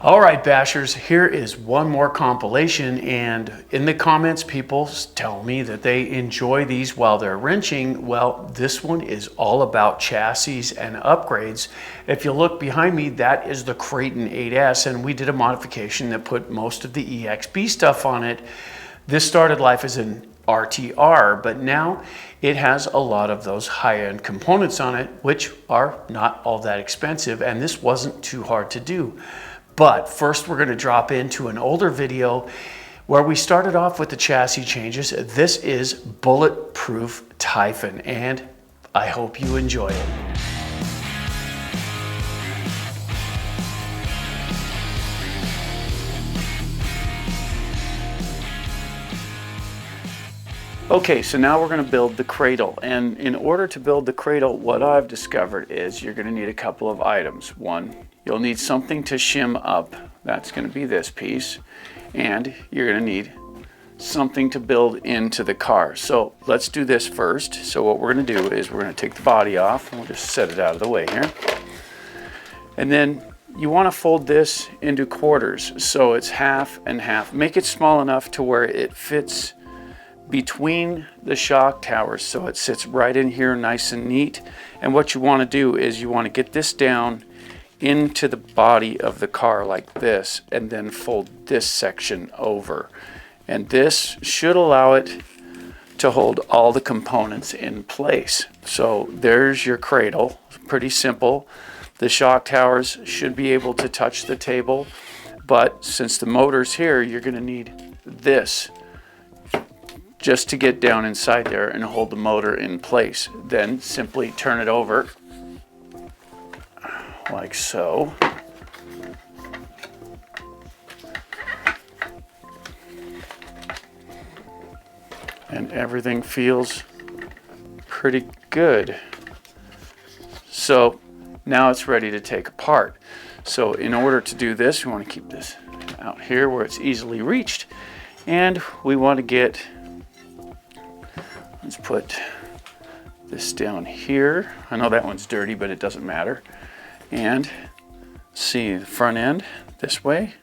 All right, Bashers, here is one more compilation, and in the comments people tell me that they enjoy these while they're wrenching. Well, this one is all about chassis and upgrades. If you look behind me, that is the Kraton 8S, and we did a modification that put most of the EXB stuff on it. This started life as an RTR, but now it has a lot of those high-end components on it, which are not all that expensive, and this wasn't too hard to do. But first we're going to drop into an older video where we started off with the chassis changes. This is Bulletproof Typhon, and I hope you enjoy it. Okay, so now we're going to build the cradle, and in order to build the cradle, what I've discovered is you're going to need a couple of items. One, you'll need something to shim up. That's going to be this piece. And you're going to need something to build into the car. So let's do this first. So what we're going to do is we're going to take the body off, and we'll just set it out of the way here. And then you want to fold this into quarters, so it's half and half. Make it small enough to where it fits between the shock towers, so it sits right in here nice and neat. And what you want to do is you want to get this down into the body of the car like this, and then fold this section over, and this should allow it to hold all the components in place. So there's your cradle, pretty simple. The shock towers should be able to touch the table, but since the motor's here, you're going to need this just to get down inside there and hold the motor in place. Then simply turn it over like so. And everything feels pretty good. So now it's ready to take apart. So in order to do this, we want to keep this out here where it's easily reached, and we want to get, let's put this down here. I know that one's dirty, but it doesn't matter. And see the front end this way.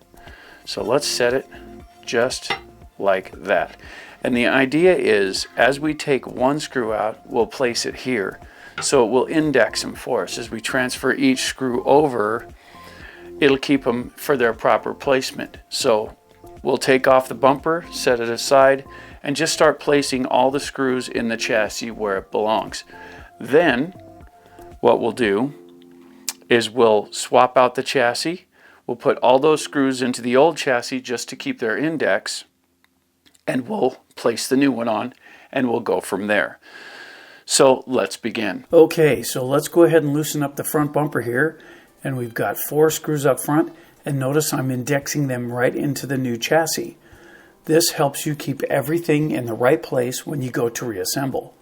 So let's set it just like that. And the idea is, as we take one screw out, we'll place it here. So it will index them for us. As we transfer each screw over, it'll keep them for their proper placement. So we'll take off the bumper, set it aside, and just start placing all the screws in the chassis where it belongs. Then what we'll do is we'll swap out the chassis. We'll put all those screws into the old chassis just to keep their index, and we'll place the new one on, and we'll go from there. So let's begin. Okay, so let's go ahead and loosen up the front bumper here, and we've got 4 screws up front, and notice I'm indexing them right into the new chassis. This helps you keep everything in the right place when you go to reassemble.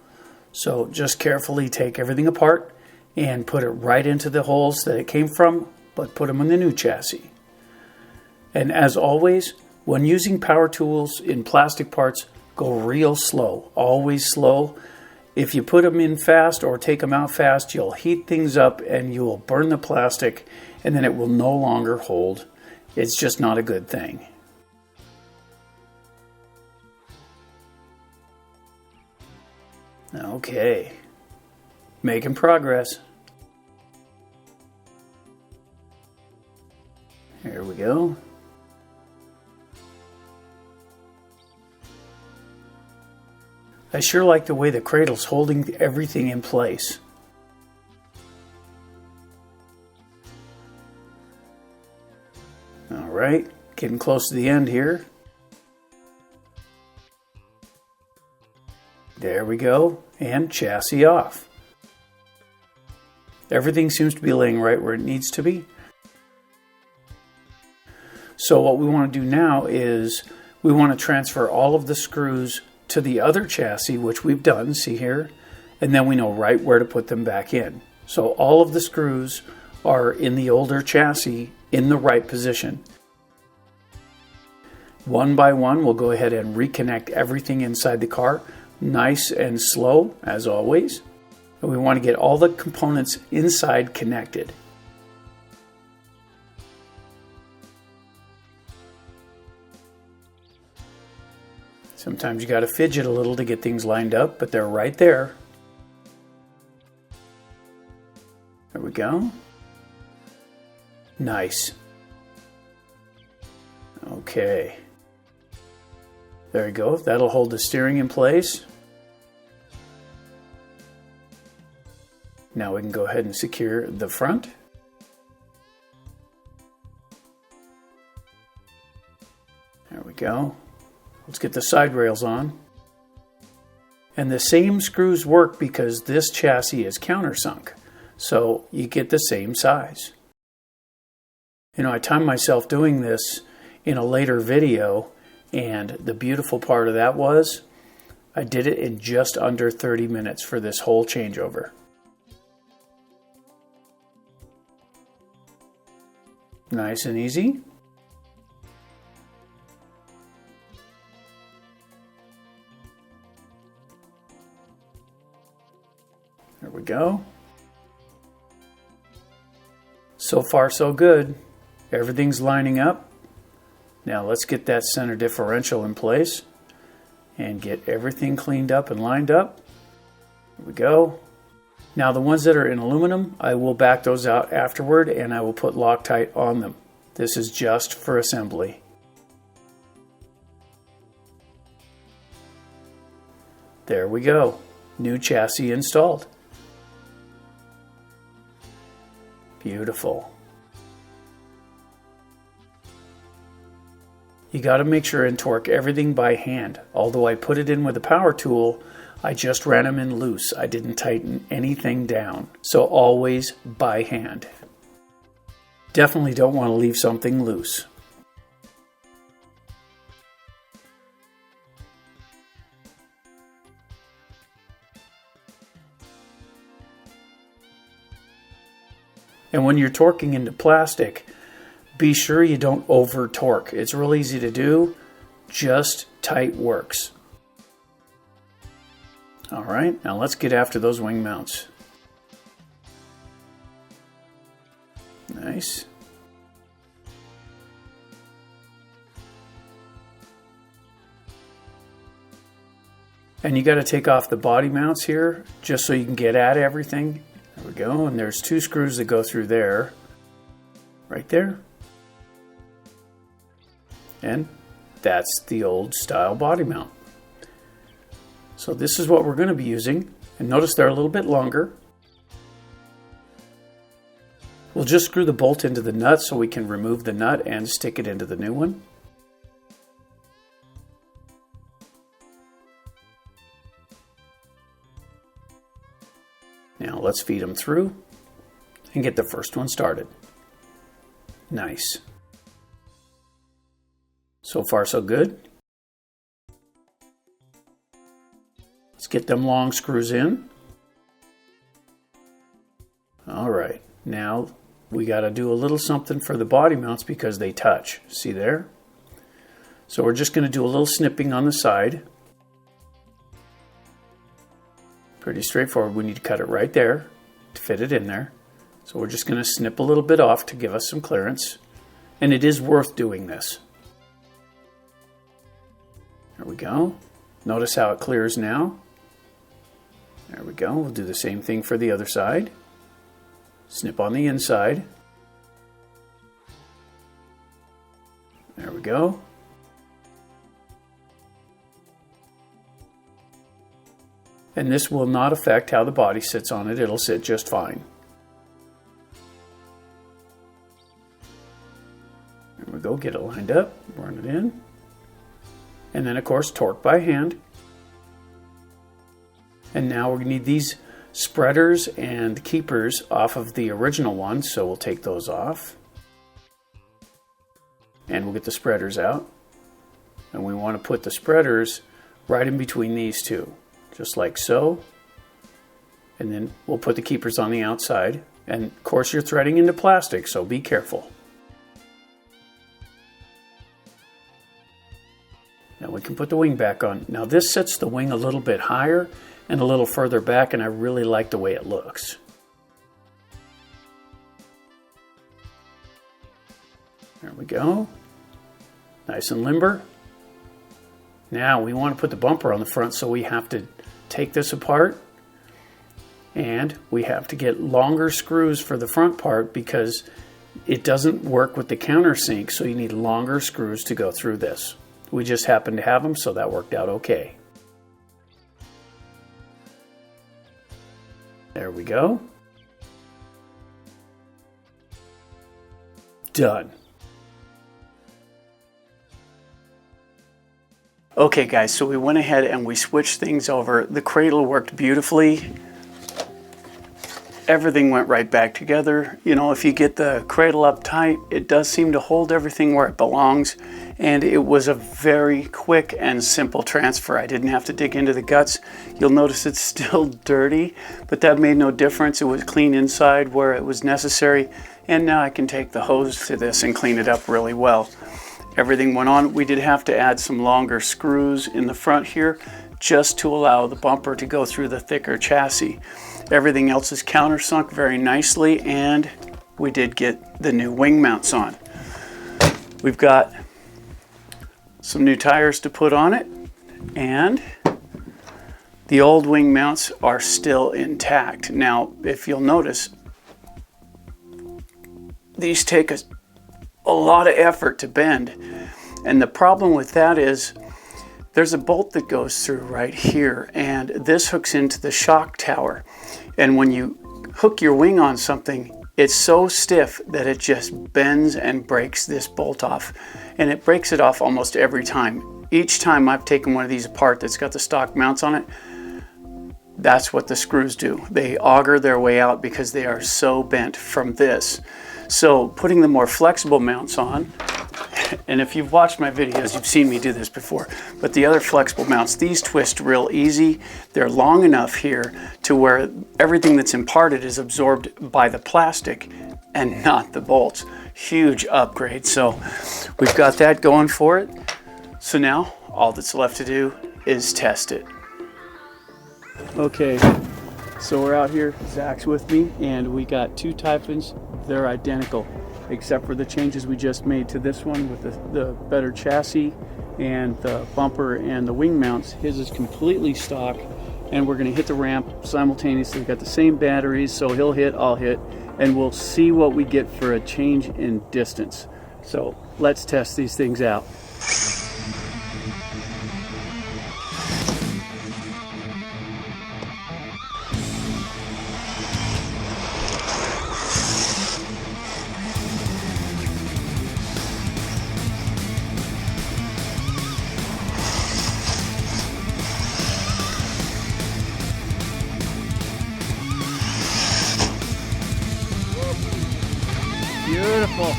So just carefully take everything apart and put it right into the holes that it came from, but put them in the new chassis. And as always, when using power tools in plastic parts, go real slow, always slow. If you put them in fast or take them out fast, you'll heat things up and you will burn the plastic, and then it will no longer hold. It's just not a good thing. Okay, making progress. Here we go. I sure like the way the cradle's holding everything in place. All right, getting close to the end here. There we go, and chassis off. Everything seems to be laying right where it needs to be. So what we want to do now is we want to transfer all of the screws to the other chassis, which we've done, see here, and then we know right where to put them back in. So all of the screws are in the older chassis in the right position. One by one, we'll go ahead and reconnect everything inside the car, nice and slow as always. And we want to get all the components inside connected. Sometimes you got to fidget a little to get things lined up, but they're right there. There we go. Nice. Okay. There you go. That'll hold the steering in place. Now we can go ahead and secure the front. There we go. Let's get the side rails on. And the same screws work because this chassis is countersunk. So you get the same size. You know, I timed myself doing this in a later video, and the beautiful part of that was I did it in just under 30 minutes for this whole changeover. Nice and easy. There we go. So far, so good. Everything's lining up. Now let's get that center differential in place and get everything cleaned up and lined up. There we go. Now the ones that are in aluminum, I will back those out afterward and I will put Loctite on them. This is just for assembly. There we go. New chassis installed. Beautiful. You got to make sure and torque everything by hand. Although I put it in with a power tool, I just ran them in loose. I didn't tighten anything down. So always by hand. Definitely don't want to leave something loose. And when you're torquing into plastic, be sure you don't over torque. It's real easy to do, just tight works. All right, now let's get after those wing mounts. Nice. And you got to take off the body mounts here just so you can get at everything. There we go, and there's 2 screws that go through there, right there. And that's the old style body mount. So this is what we're going to be using. And notice they're a little bit longer. We'll just screw the bolt into the nut so we can remove the nut and stick it into the new one. Now let's feed them through and get the first one started. Nice. So far, so good. Let's get them long screws in. All right, now we got to do a little something for the body mounts because they touch. See there? So we're just going to do a little snipping on the side. Pretty straightforward. We need to cut it right there to fit it in there. So we're just going to snip a little bit off to give us some clearance. And it is worth doing this. There we go. Notice how it clears now. There we go. We'll do the same thing for the other side. Snip on the inside. There we go. And this will not affect how the body sits on it. It'll sit just fine. There we go. Get it lined up. Run it in. And then, of course, torque by hand. And now we need these spreaders and keepers off of the original one, so we'll take those off. And we'll get the spreaders out. And we want to put the spreaders right in between these two, just like so. And then we'll put the keepers on the outside. And of course, you're threading into plastic, so be careful. Now we can put the wing back on. Now this sets the wing a little bit higher and a little further back, and I really like the way it looks. There we go. Nice and limber. Now we want to put the bumper on the front, so we have to take this apart and we have to get longer screws for the front part because it doesn't work with the countersink, so you need longer screws to go through this. We just happened to have them, so that worked out okay. There we go. Done. Okay guys, so we went ahead and we switched things over. The cradle worked beautifully. Everything went right back together. You know, if you get the cradle up tight, it does seem to hold everything where it belongs. And it was a very quick and simple transfer. I didn't have to dig into the guts. You'll notice it's still dirty, but that made no difference. It was clean inside where it was necessary. And now I can take the hose to this and clean it up really well. Everything went on. We did have to add some longer screws in the front here just to allow the bumper to go through the thicker chassis. Everything else is countersunk very nicely, and we did get the new wing mounts on. We've got some new tires to put on it, and the old wing mounts are still intact. Now, if you'll notice, these take a lot of effort to bend, and the problem with that is there's a bolt that goes through right here, and this hooks into the shock tower. And when you hook your wing on something, it's so stiff that it just bends and breaks this bolt off. And it breaks it off almost every time. Each time I've taken one of these apart that's got the stock mounts on it, that's what the screws do. They auger their way out because they are so bent from this. So putting the more flexible mounts on, and if you've watched my videos, you've seen me do this before, but the other flexible mounts, these twist real easy. They're long enough here to where everything that's imparted is absorbed by the plastic and not the bolts. Huge upgrade. So we've got that going for it. So now all that's left to do is test it. Okay, so we're out here, Zach's with me, and we got two Typhons. They're identical, except for the changes we just made to this one with the better chassis and the bumper and the wing mounts. His is completely stock, and we're going to hit the ramp simultaneously. We've got the same batteries, so he'll hit, I'll hit, and we'll see what we get for a change in distance. So let's test these things out. Beautiful.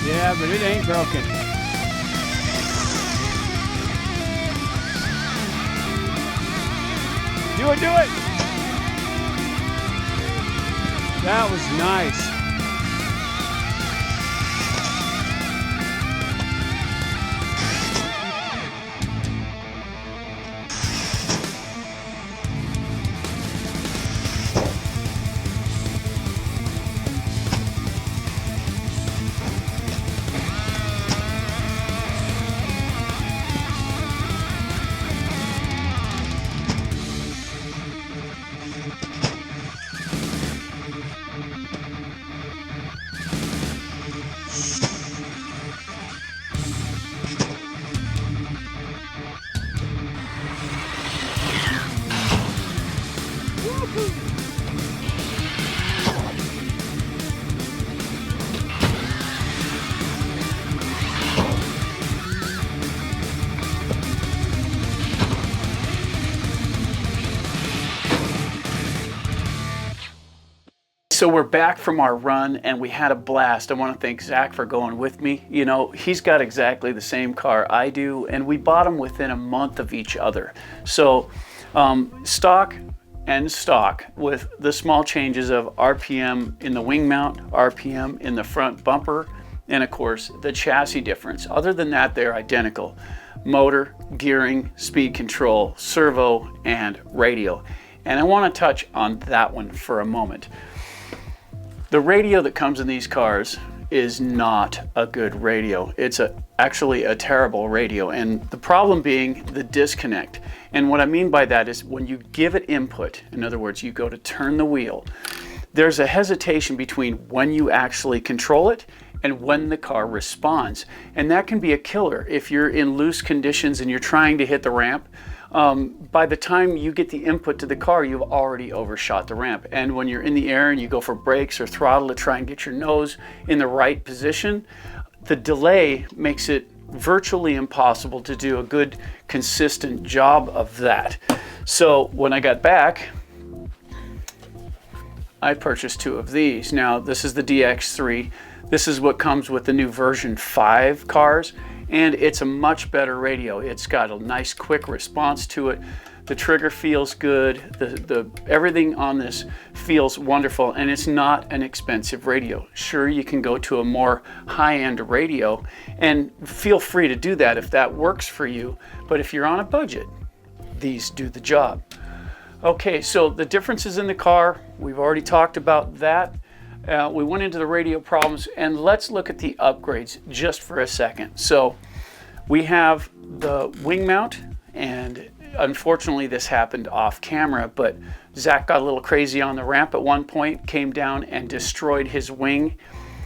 Yeah, but it ain't broken. Do it, do it! That was nice. So we're back from our run and we had a blast. I want to thank Zach for going with me. You know, he's got exactly the same car I do, and we bought them within a month of each other. So Stock and stock with the small changes of RPM in the wing mount, RPM in the front bumper, and of course the chassis difference. Other than that, they're identical. Motor, gearing, speed control, servo, and radio. And I want to touch on that one for a moment. The radio that comes in these cars is not a good radio. It's actually a terrible radio, and the problem being the disconnect. And what I mean by that is when you give it input, in other words, you go to turn the wheel, there's a hesitation between when you actually control it and when the car responds. And that can be a killer if you're in loose conditions and you're trying to hit the ramp. By the time you get the input to the car, you've already overshot the ramp. And when you're in the air and you go for brakes or throttle to try and get your nose in the right position, the delay makes it virtually impossible to do a good, consistent job of that. So when I got back, I purchased 2 of these. Now, this is the DX3. This is what comes with the new version 5 cars, and it's a much better radio. It's got a nice quick response to it. The trigger feels good. Everything on this feels wonderful, and it's not an expensive radio. Sure, you can go to a more high-end radio, and feel free to do that if that works for you. But if you're on a budget, these do the job. Okay, so the differences in the car, we've already talked about that. We went into the radio problems, and let's look at the upgrades just for a second. So we have the wing mount, and unfortunately this happened off camera, but Zach got a little crazy on the ramp at one point, came down and destroyed his wing.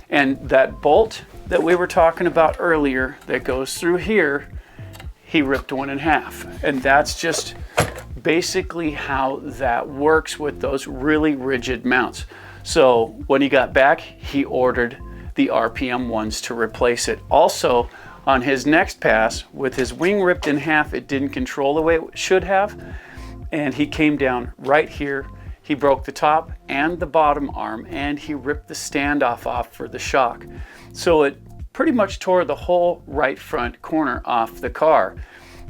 And that bolt that we were talking about earlier that goes through here, he ripped one in half. And that's just basically how that works with those really rigid mounts. So when he got back, he ordered the RPM ones to replace it. Also, on his next pass, with his wing ripped in half, it didn't control the way it should have. And he came down right here. He broke the top and the bottom arm, and he ripped the standoff off for the shock. So it pretty much tore the whole right front corner off the car.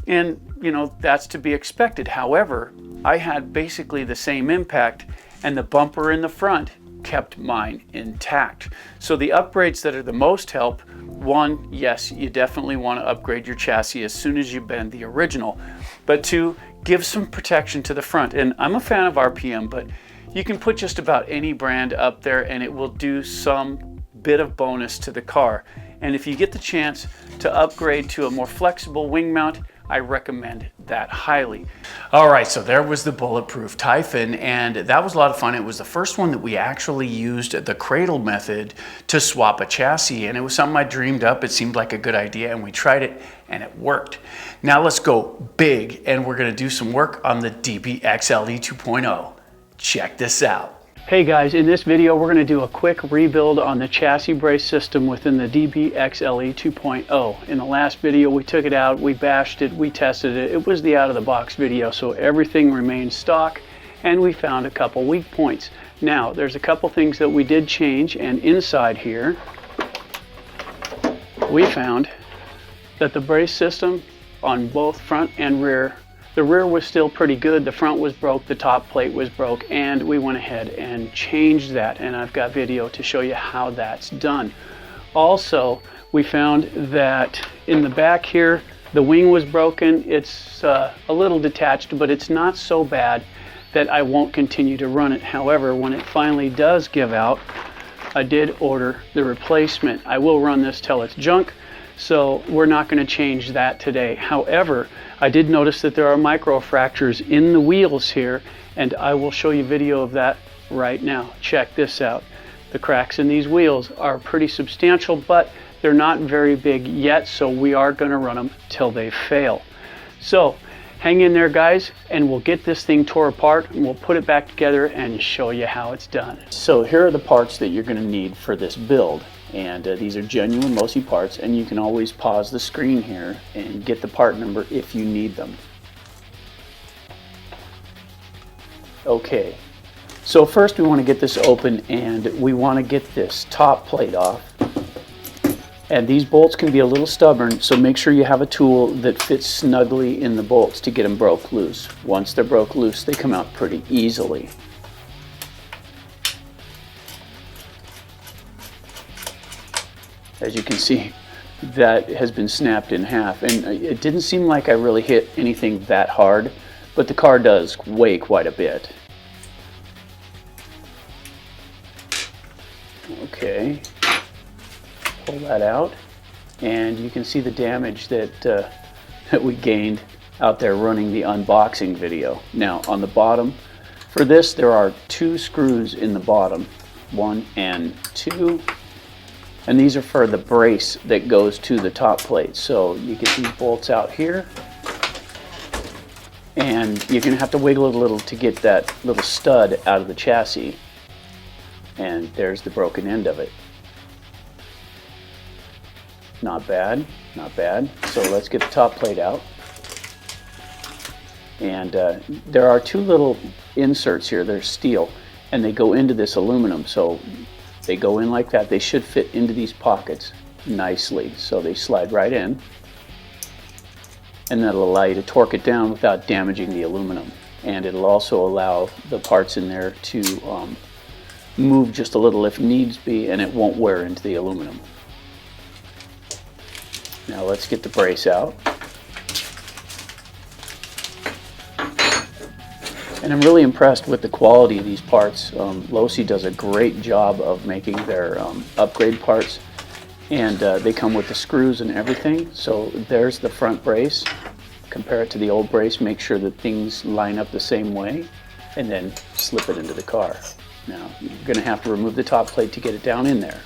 And, you know, that's to be expected. However, I had basically the same impact, and the bumper in the front kept mine intact. So the upgrades that are the most help, one, yes, you definitely want to upgrade your chassis as soon as you bend the original. But 2, give some protection to the front. And I'm a fan of RPM, but you can put just about any brand up there and it will do some bit of bonus to the car. And if you get the chance to upgrade to a more flexible wing mount, I recommend that highly. All right, so there was the bulletproof Typhon, and that was a lot of fun. It was the first one that we actually used the cradle method to swap a chassis, and it was something I dreamed up. It seemed like a good idea, and we tried it, and it worked. Now let's go big, and we're gonna do some work on the DBXL-E 2.0. Check this out. Hey guys, in this video we're going to do a quick rebuild on the chassis brace system within the DBXL-E 2.0. In the last video we took it out, we bashed it, we tested it. It was the out of the box video, so everything remained stock, and we found a couple weak points. Now there's a couple things that we did change, and inside here we found that the brace system on both front and rear, the rear was still pretty good, the front was broke, the top plate was broke, and we went ahead and changed that, and I've got video to show you how that's done. Also, we found that in the back here, the wing was broken. It's a little detached, but it's not so bad that I won't continue to run it. However, when it finally does give out, I did order the replacement. I will run this till it's junk, so we're not going to change that today. However, I did notice that there are micro fractures in the wheels here, and I will show you video of that right now. Check this out. The cracks in these wheels are pretty substantial, but they're not very big yet, so we are going to run them till they fail. So hang in there, guys, and we'll get this thing tore apart, and we'll put it back together and show you how it's done. So here are the parts that you're going to need for this build. And these are genuine Mosi parts, and you can always pause the screen here and get the part number if you need them. Okay, so first we want to get this open, and we want to get this top plate off. And these bolts can be a little stubborn, so make sure you have a tool that fits snugly in the bolts to get them broke loose. Once they're broke loose, they come out pretty easily. As you can see, that has been snapped in half, and it didn't seem like I really hit anything that hard, but the car does weigh quite a bit. Okay, pull that out, and you can see the damage that that we gained out there running the unboxing video. Now on the bottom, for this there are 2 screws in the bottom, 1 and 2. And these are for the brace that goes to the top plate. So you get these bolts out here, and you're going to have to wiggle it a little to get that little stud out of the chassis. And there's the broken end of it. Not bad, not bad. So let's get the top plate out. And there are 2 little inserts here. They're steel, and they go into this aluminum. So they go in like that. They should fit into these pockets nicely. So they slide right in. And that'll allow you to torque it down without damaging the aluminum. And it'll also allow the parts in there to move just a little if needs be, and it won't wear into the aluminum. Now let's get the brace out. And I'm really impressed with the quality of these parts. Losi does a great job of making their upgrade parts, and they come with the screws and everything. So there's the front brace. Compare it to the old brace, make sure that things line up the same way, and then slip it into the car. Now you're going to have to remove the top plate to get it down in there.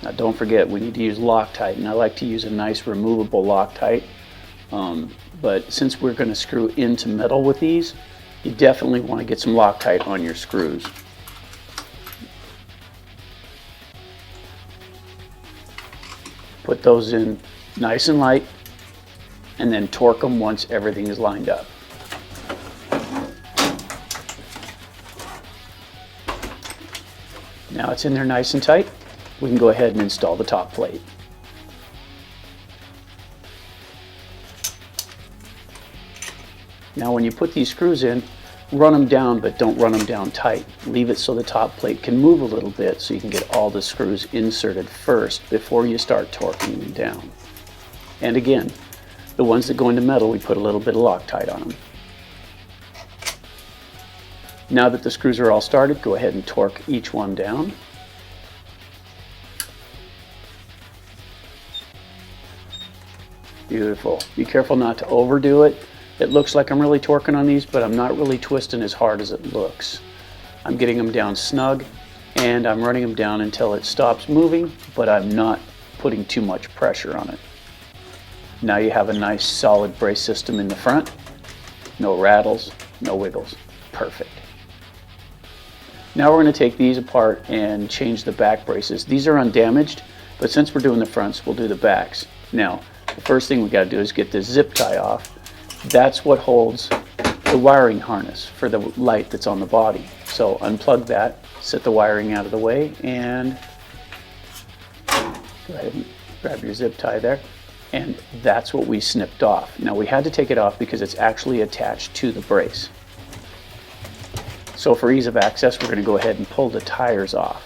Now don't forget, we need to use Loctite, and I like to use a nice removable Loctite. But since we're going to screw into metal with these, you definitely want to get some Loctite on your screws. Put those in nice and light, and then torque them once everything is lined up. Now it's in there nice and tight. We can go ahead and install the top plate. Now when you put these screws in, run them down, but don't run them down tight. Leave it so the top plate can move a little bit so you can get all the screws inserted first before you start torquing them down. And again, the ones that go into metal, we put a little bit of Loctite on them. Now that the screws are all started, go ahead and torque each one down. Beautiful. Be careful not to overdo it. It looks like I'm really torquing on these, but I'm not really twisting as hard as it looks. I'm getting them down snug, and I'm running them down until it stops moving, but I'm not putting too much pressure on it. Now you have a nice solid brace system in the front. No rattles, no wiggles. Perfect. Now we're going to take these apart and change the back braces. These are undamaged, but since we're doing the fronts, we'll do the backs. Now, the first thing we got to do is get this zip tie off. That's what holds the wiring harness for the light that's on the body. So unplug that, set the wiring out of the way, and go ahead and grab your zip tie there. And that's what we snipped off. Now we had to take it off because it's actually attached to the brace. So for ease of access, we're going to go ahead and pull the tires off.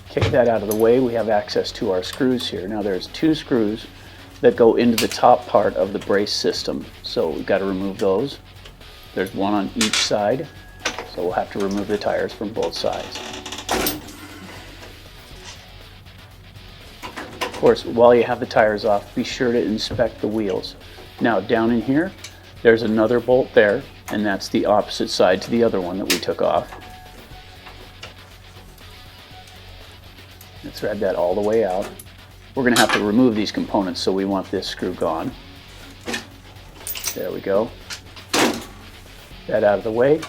Take that out of the way. We have access to our screws here. Now there's 2 screws that go into the top part of the brace system. So we've got to remove those. There's 1 on each side. So we'll have to remove the tires from both sides. Of course, while you have the tires off, be sure to inspect the wheels. Now down in here, there's another bolt there, and that's the opposite side to the other one that we took off. Let's thread that all the way out. We're going to have to remove these components, so we want this screw gone. There we go. That out of the way.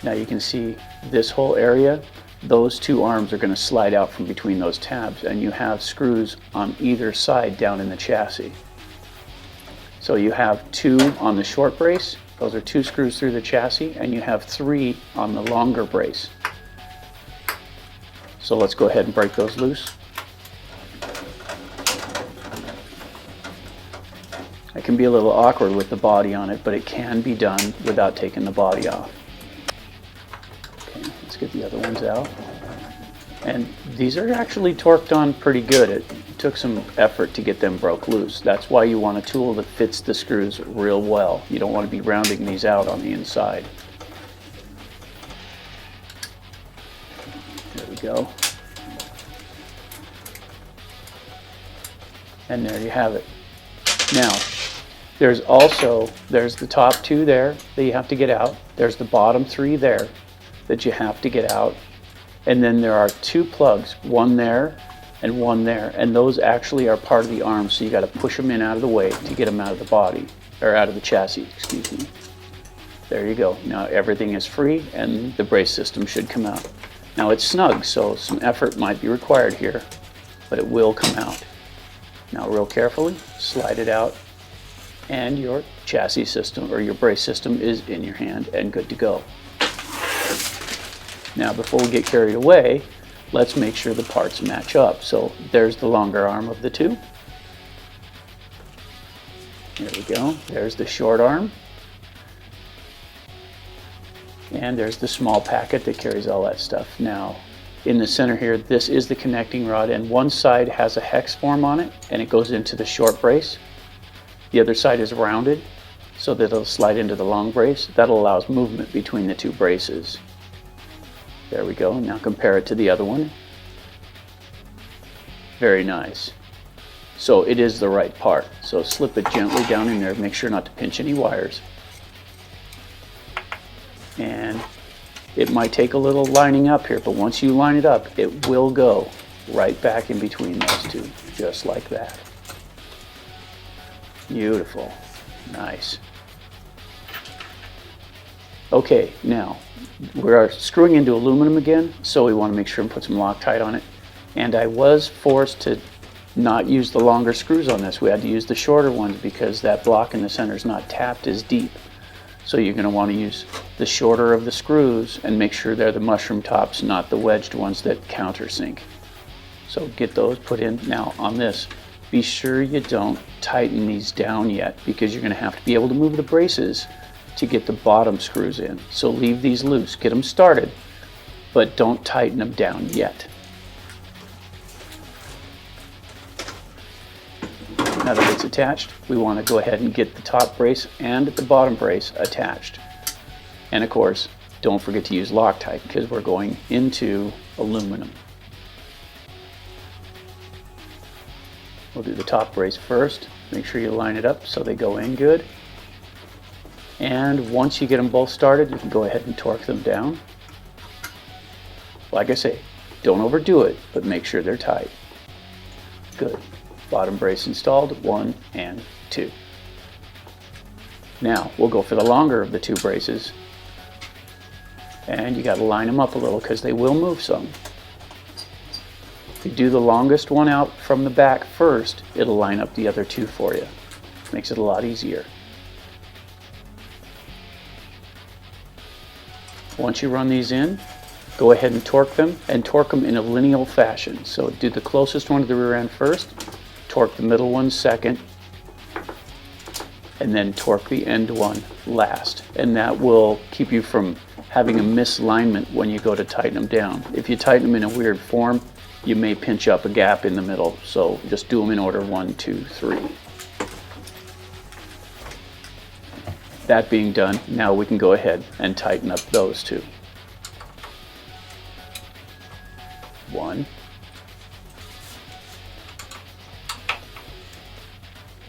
Now you can see this whole area. Those 2 arms are going to slide out from between those tabs, and you have screws on either side down in the chassis. So you have 2 on the short brace, those are 2 screws through the chassis, and you have 3 on the longer brace. So let's go ahead and break those loose. It can be a little awkward with the body on it, but it can be done without taking the body off. Okay, let's get the other ones out. And these are actually torqued on pretty good. It took some effort to get them broke loose. That's why you want a tool that fits the screws real well. You don't want to be rounding these out on the inside. There we go. And there you have it. Now, there's the top 2 there that you have to get out. There's the bottom 3 there that you have to get out. And then there are 2 plugs, one there and one there. And those actually are part of the arm, so you got to push them in out of the way to get them out of the body, or out of the chassis, excuse me. There you go. Now everything is free and the brace system should come out. Now it's snug, so some effort might be required here, but it will come out. Now real carefully, slide it out, and your chassis system or your brace system is in your hand and good to go. Now before we get carried away, let's make sure the parts match up. So there's the longer arm of the 2. There we go. There's the short arm. And there's the small packet that carries all that stuff. Now in the center here, this is the connecting rod, and one side has a hex form on it and it goes into the short brace. The other side is rounded so that it'll slide into the long brace. That allows movement between the 2 braces. There we go. Now compare it to the other one. Very nice. So it is the right part. So slip it gently down in there. Make sure not to pinch any wires. And it might take a little lining up here, but once you line it up, it will go right back in between those 2, just like that. Beautiful. Nice. Okay, now we're screwing into aluminum again, so we want to make sure and put some Loctite on it. And I was forced to not use the longer screws on this. We had to use the shorter ones because that block in the center is not tapped as deep. So you're going to want to use the shorter of the screws and make sure they're the mushroom tops, not the wedged ones that countersink. So get those put in. Now on this, be sure you don't tighten these down yet because you're going to have to be able to move the braces to get the bottom screws in. So leave these loose, get them started, but don't tighten them down yet. Now that it's attached, we want to go ahead and get the top brace and the bottom brace attached. And of course, don't forget to use Loctite because we're going into aluminum. We'll do the top brace first. Make sure you line it up so they go in good. And once you get them both started, you can go ahead and torque them down. Like I say, don't overdo it, but make sure they're tight. Good. Bottom brace installed, 1 and 2. Now we'll go for the longer of the 2 braces. And you got to line them up a little because they will move some. If you do the longest one out from the back first, it'll line up the other 2 for you. Makes it a lot easier. Once you run these in, go ahead and torque them in a lineal fashion. So do the closest one to the rear end first, torque the middle one second, and then torque the end one last. And that will keep you from having a misalignment when you go to tighten them down. If you tighten them in a weird form, you may pinch up a gap in the middle. So just do them in order 1, 2, 3. That being done, now we can go ahead and tighten up those 2. 1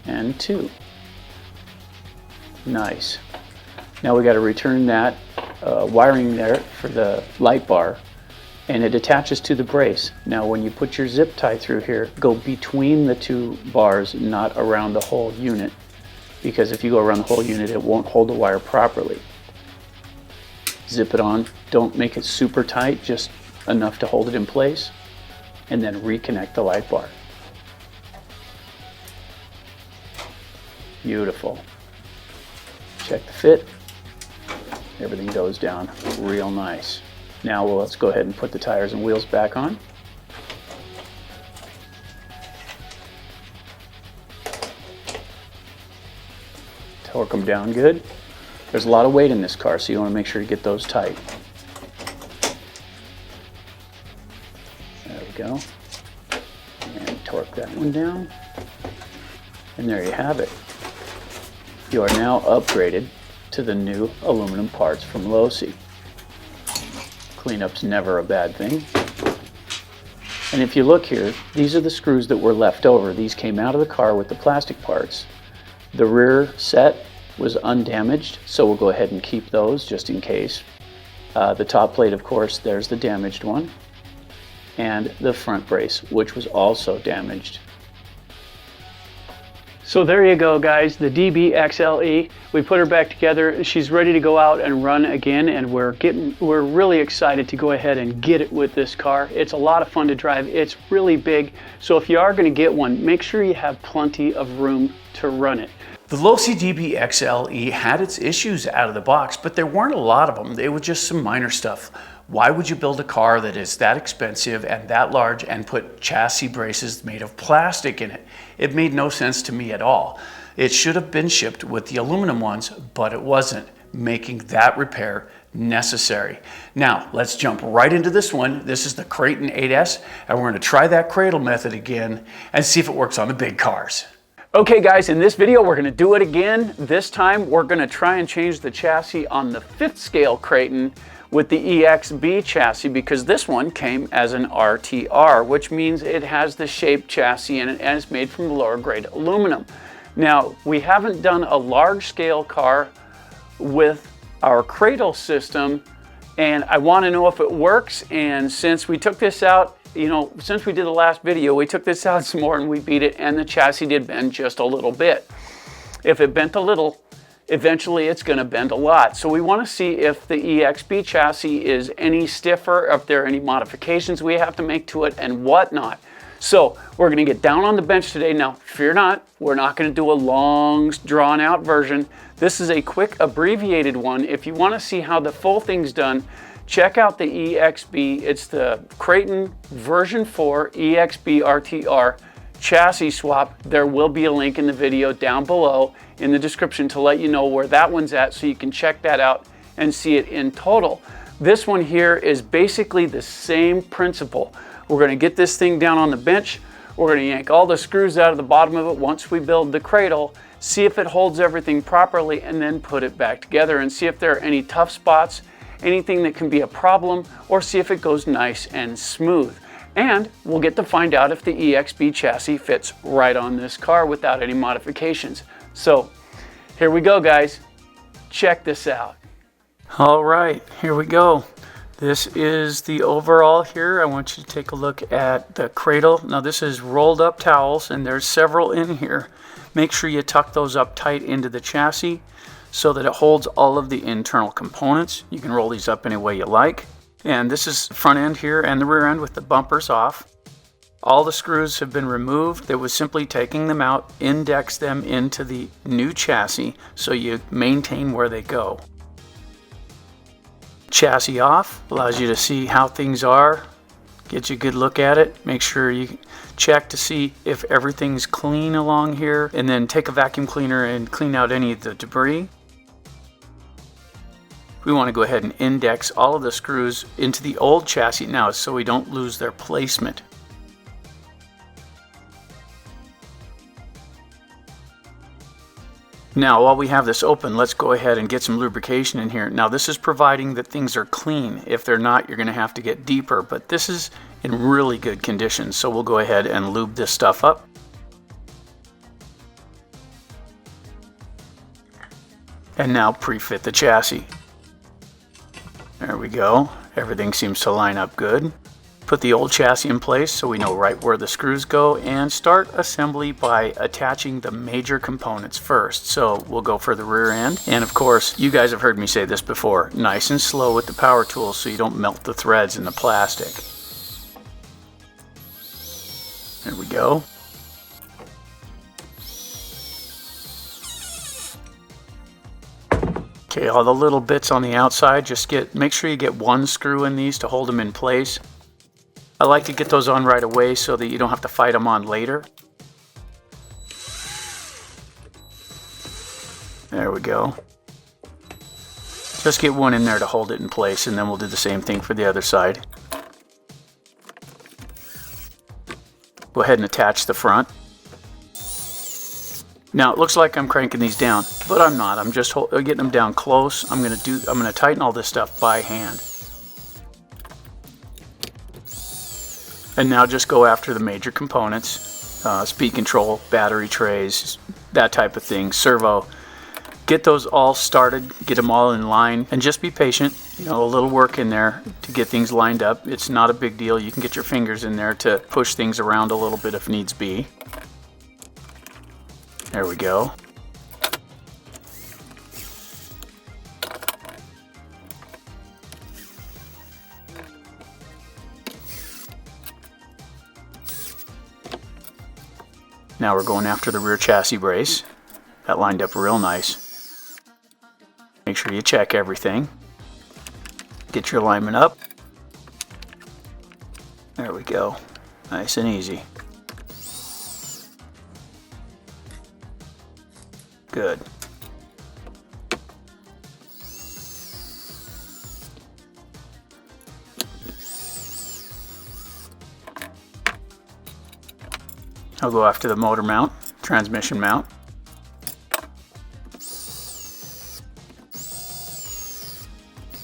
and 2. Nice. Now we got to return that wiring there for the light bar, and it attaches to the brace. Now when you put your zip tie through here, go between the 2 bars, not around the whole unit, because if you go around the whole unit, it won't hold the wire properly. Zip it on. Don't make it super tight, just enough to hold it in place, and then reconnect the light bar. Beautiful. Check the fit. Everything goes down real nice. Now let's go ahead and put the tires and wheels back on. Torque them down good. There's a lot of weight in this car, so you want to make sure you get those tight. There we go. And torque that one down. And there you have it. You are now upgraded to the new aluminum parts from Losi. Cleanup's never a bad thing. And if you look here, these are the screws that were left over. These came out of the car with the plastic parts. The rear set was undamaged, so we'll go ahead and keep those just in case. The top plate, of course, there's the damaged one. And the front brace, which was also damaged. So there you go, guys, the DBXL-E. We put her back together. She's ready to go out and run again, and we're really excited to go ahead and get it with this car. It's a lot of fun to drive. It's really big. So if you are going to get one, make sure you have plenty of room to run it. The Losi DBXL-E had its issues out of the box, but there weren't a lot of them. They were just some minor stuff. Why would you build a car that is that expensive and that large and put chassis braces made of plastic in it? It made no sense to me at all. It should have been shipped with the aluminum ones, but it wasn't, making that repair necessary. Now, let's jump right into this one. This is the Kraton 8S, and we're going to try that cradle method again and see if it works on the big cars. Okay guys, in this video we're going to do it again. This time we're going to try and change the chassis on the 5th scale Kraton with the EXB chassis, because this one came as an RTR, which means it has the shaped chassis in it and it's made from lower grade aluminum. Now, we haven't done a large scale car with our cradle system, and I want to know if it works. And since we took this out, since we did the last video, we took this out some more and we beat it, and the chassis did bend just a little bit. If it bent a little, eventually it's going to bend a lot. So we want to see if the EXB chassis is any stiffer, if there are any modifications we have to make to it and whatnot. So we're going to get down on the bench today. Now, fear not, we're not going to do a long, drawn out version. This is a quick abbreviated one. If you want to see how the full thing's done, check out the EXB. It's the Kraton version 4 EXB RTR chassis swap. There will be a link in the video down below in the description to let you know where that one's at, so you can check that out and see it in total. This one here is basically the same principle. We're going to get this thing down on the bench. We're going to yank all the screws out of the bottom of it once we build the cradle, see if it holds everything properly, and then put it back together and see if there are any tough spots, anything that can be a problem, or see if it goes nice and smooth. And we'll get to find out if the EXB chassis fits right on this car without any modifications. So here we go, guys. Check this out. All right, here we go. This is the overall here. I want you to take a look at the cradle. Now this is rolled up towels, and there's several in here. Make sure you tuck those up tight into the chassis so that it holds all of the internal components. You can roll these up any way you like. And this is the front end here and the rear end with the bumpers off. All the screws have been removed. It was simply taking them out, index them into the new chassis so you maintain where they go. Chassis off allows you to see how things are, get you a good look at it. Make sure you check to see if everything's clean along here, and then take a vacuum cleaner and clean out any of the debris. We want to go ahead and index all of the screws into the old chassis now so we don't lose their placement. Now, while we have this open, let's go ahead and get some lubrication in here. Now, this is providing that things are clean. If they're not, you're going to have to get deeper, but this is in really good condition, so we'll go ahead and lube this stuff up. And now pre-fit the chassis. There we go. Everything seems to line up good. Put the old chassis in place so we know right where the screws go, and start assembly by attaching the major components first. So we'll go for the rear end. And of course, you guys have heard me say this before, nice and slow with the power tools so you don't melt the threads in the plastic. There we go. Okay, all the little bits on the outside, just make sure you get one screw in these to hold them in place. I like to get those on right away so that you don't have to fight them on later. There we go. Just get one in there to hold it in place, and then we'll do the same thing for the other side. Go ahead and attach the front. Now it looks like I'm cranking these down, but I'm not. I'm just getting them down close. I'm gonna tighten all this stuff by hand. And now just go after the major components, speed control, battery trays, that type of thing, servo. Get those all started, get them all in line, and just be patient. You know, a little work in there to get things lined up. It's not a big deal. You can get your fingers in there to push things around a little bit if needs be. There we go. Now we're going after the rear chassis brace. That lined up real nice. Make sure you check everything. Get your alignment up. There we go. Nice and easy. Good. I'll go after the motor mount, transmission mount.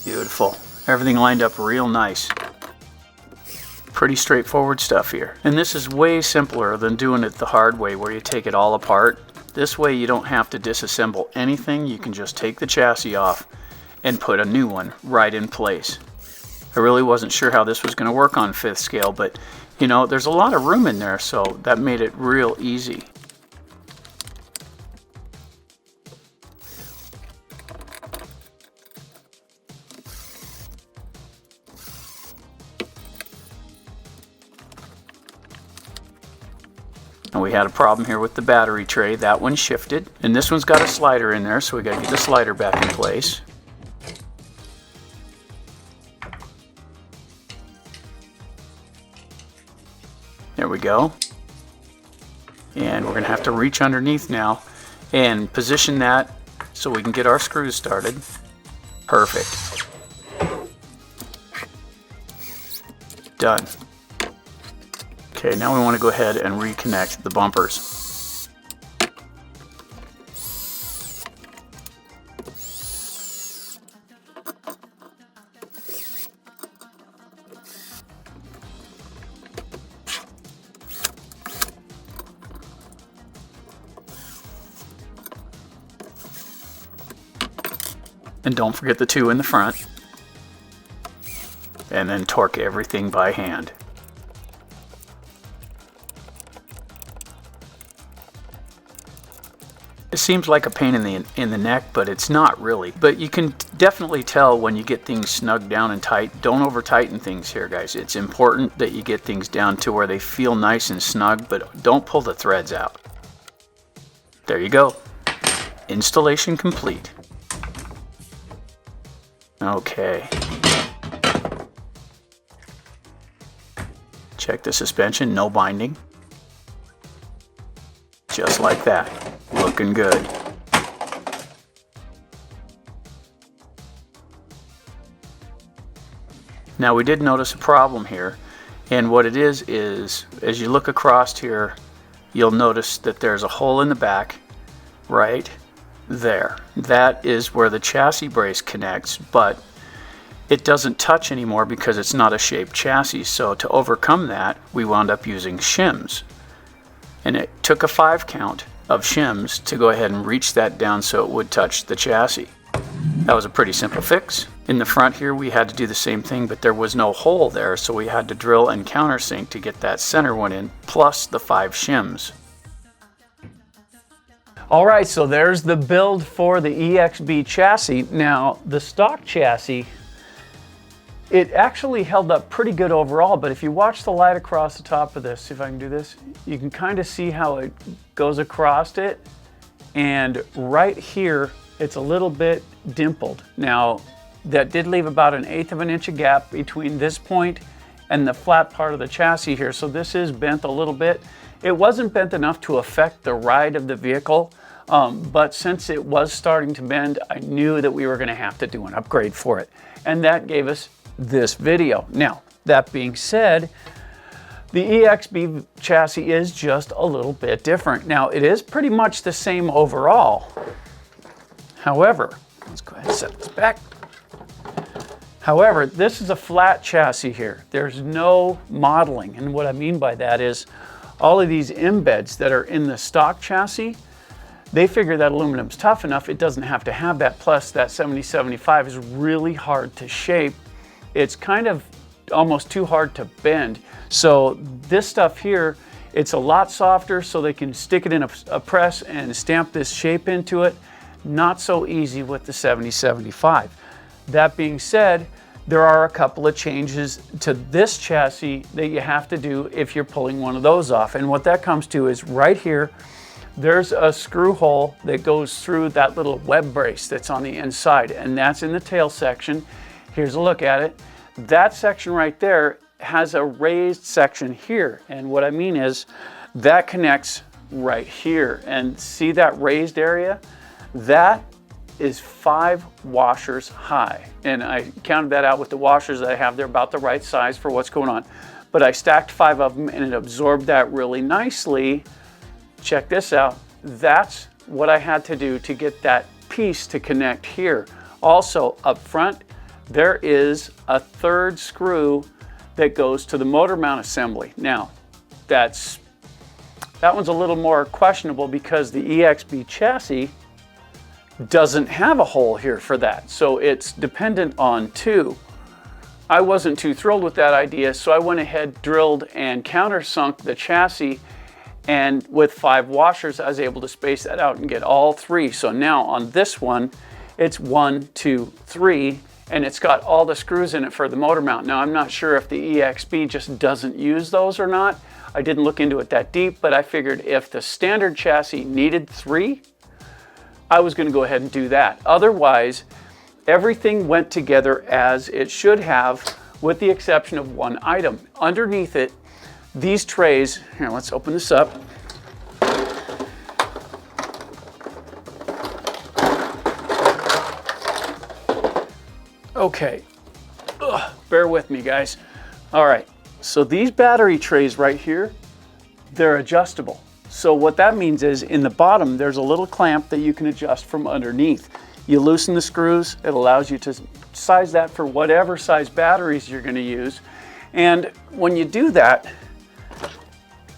Beautiful. Everything lined up real nice. Pretty straightforward stuff here. And this is way simpler than doing it the hard way where you take it all apart. This way you don't have to disassemble anything. You can just take the chassis off and put a new one right in place. I really wasn't sure how this was going to work on 5th scale, but you know, there's a lot of room in there, so that made it real easy. And we had a problem here with the battery tray. That one shifted, and this one's got a slider in there, so we got to get the slider back in place. There we go. And we're going to have to reach underneath now and position that so we can get our screws started. Perfect. Done. Okay, now we want to go ahead and reconnect the bumpers. And don't forget the 2 in the front. And then torque everything by hand. It seems like a pain in the neck, but it's not really. But you can definitely tell when you get things snugged down and tight. Don't over tighten things here, guys. It's important that you get things down to where they feel nice and snug, but don't pull the threads out. There you go. Installation complete. Okay. Check the suspension, no binding. Just like that. Looking good. Now we did notice a problem here, and what it is as you look across here, you'll notice that there's a hole in the back right there. That is where the chassis brace connects, but it doesn't touch anymore because it's not a shaped chassis. So to overcome that, we wound up using shims. And it took a 5 count of shims to go ahead and reach that down so it would touch the chassis. That was a pretty simple fix. In the front here, we had to do the same thing, but there was no hole there, so we had to drill and countersink to get that center one in, plus the 5 shims. All right, so there's the build for the EXB chassis. Now, the stock chassis, it actually held up pretty good overall, but if you watch the light across the top of this, see if I can do this, you can kind of see how it goes across it. And right here it's a little bit dimpled. Now, that did leave about 1/8 of an inch of gap between this point and the flat part of the chassis here. So this is bent a little bit. It wasn't bent enough to affect the ride of the vehicle, but since it was starting to bend, I knew that we were gonna have to do an upgrade for it. And that gave us this video. Now, that being said, the EXB chassis is just a little bit different. Now, it is pretty much the same overall. However, let's go ahead and set this back. However, this is a flat chassis here. There's no modeling. And what I mean by that is all of these embeds that are in the stock chassis, they figure that aluminum's tough enough, it doesn't have to have that. Plus that 7075 is really hard to shape. It's kind of almost too hard to bend. So this stuff here, it's a lot softer, so they can stick it in a press and stamp this shape into it. Not so easy with the 7075. That being said, there are a couple of changes to this chassis that you have to do if you're pulling one of those off. And what that comes to is right here, there's a screw hole that goes through that little web brace that's on the inside, and that's in the tail section. Here's a look at it. That section right there has a raised section here. And what I mean is that connects right here. And see that raised area? That is 5 washers high. And I counted that out with the washers that I have. They're about the right size for what's going on. But I stacked 5 of them and it absorbed that really nicely. Check this out. That's what I had to do to get that piece to connect here. Also up front, there is a 3rd screw that goes to the motor mount assembly. Now, that one's a little more questionable because the EXB chassis doesn't have a hole here for that. So it's dependent on 2. I wasn't too thrilled with that idea, so I went ahead, drilled and countersunk the chassis, and with 5 washers, I was able to space that out and get all 3. So now on this one, it's 1, 2, 3, and it's got all the screws in it for the motor mount. Now, I'm not sure if the EXB just doesn't use those or not. I didn't look into it that deep, but I figured if the standard chassis needed 3, I was going to go ahead and do that. Otherwise, everything went together as it should have, with the exception of one item. Underneath it, these trays, here, let's open this up. Okay, bear with me, guys. All right, so these battery trays right here, they're adjustable. So what that means is in the bottom, there's a little clamp that you can adjust from underneath. You loosen the screws, it allows you to size that for whatever size batteries you're gonna use. And when you do that,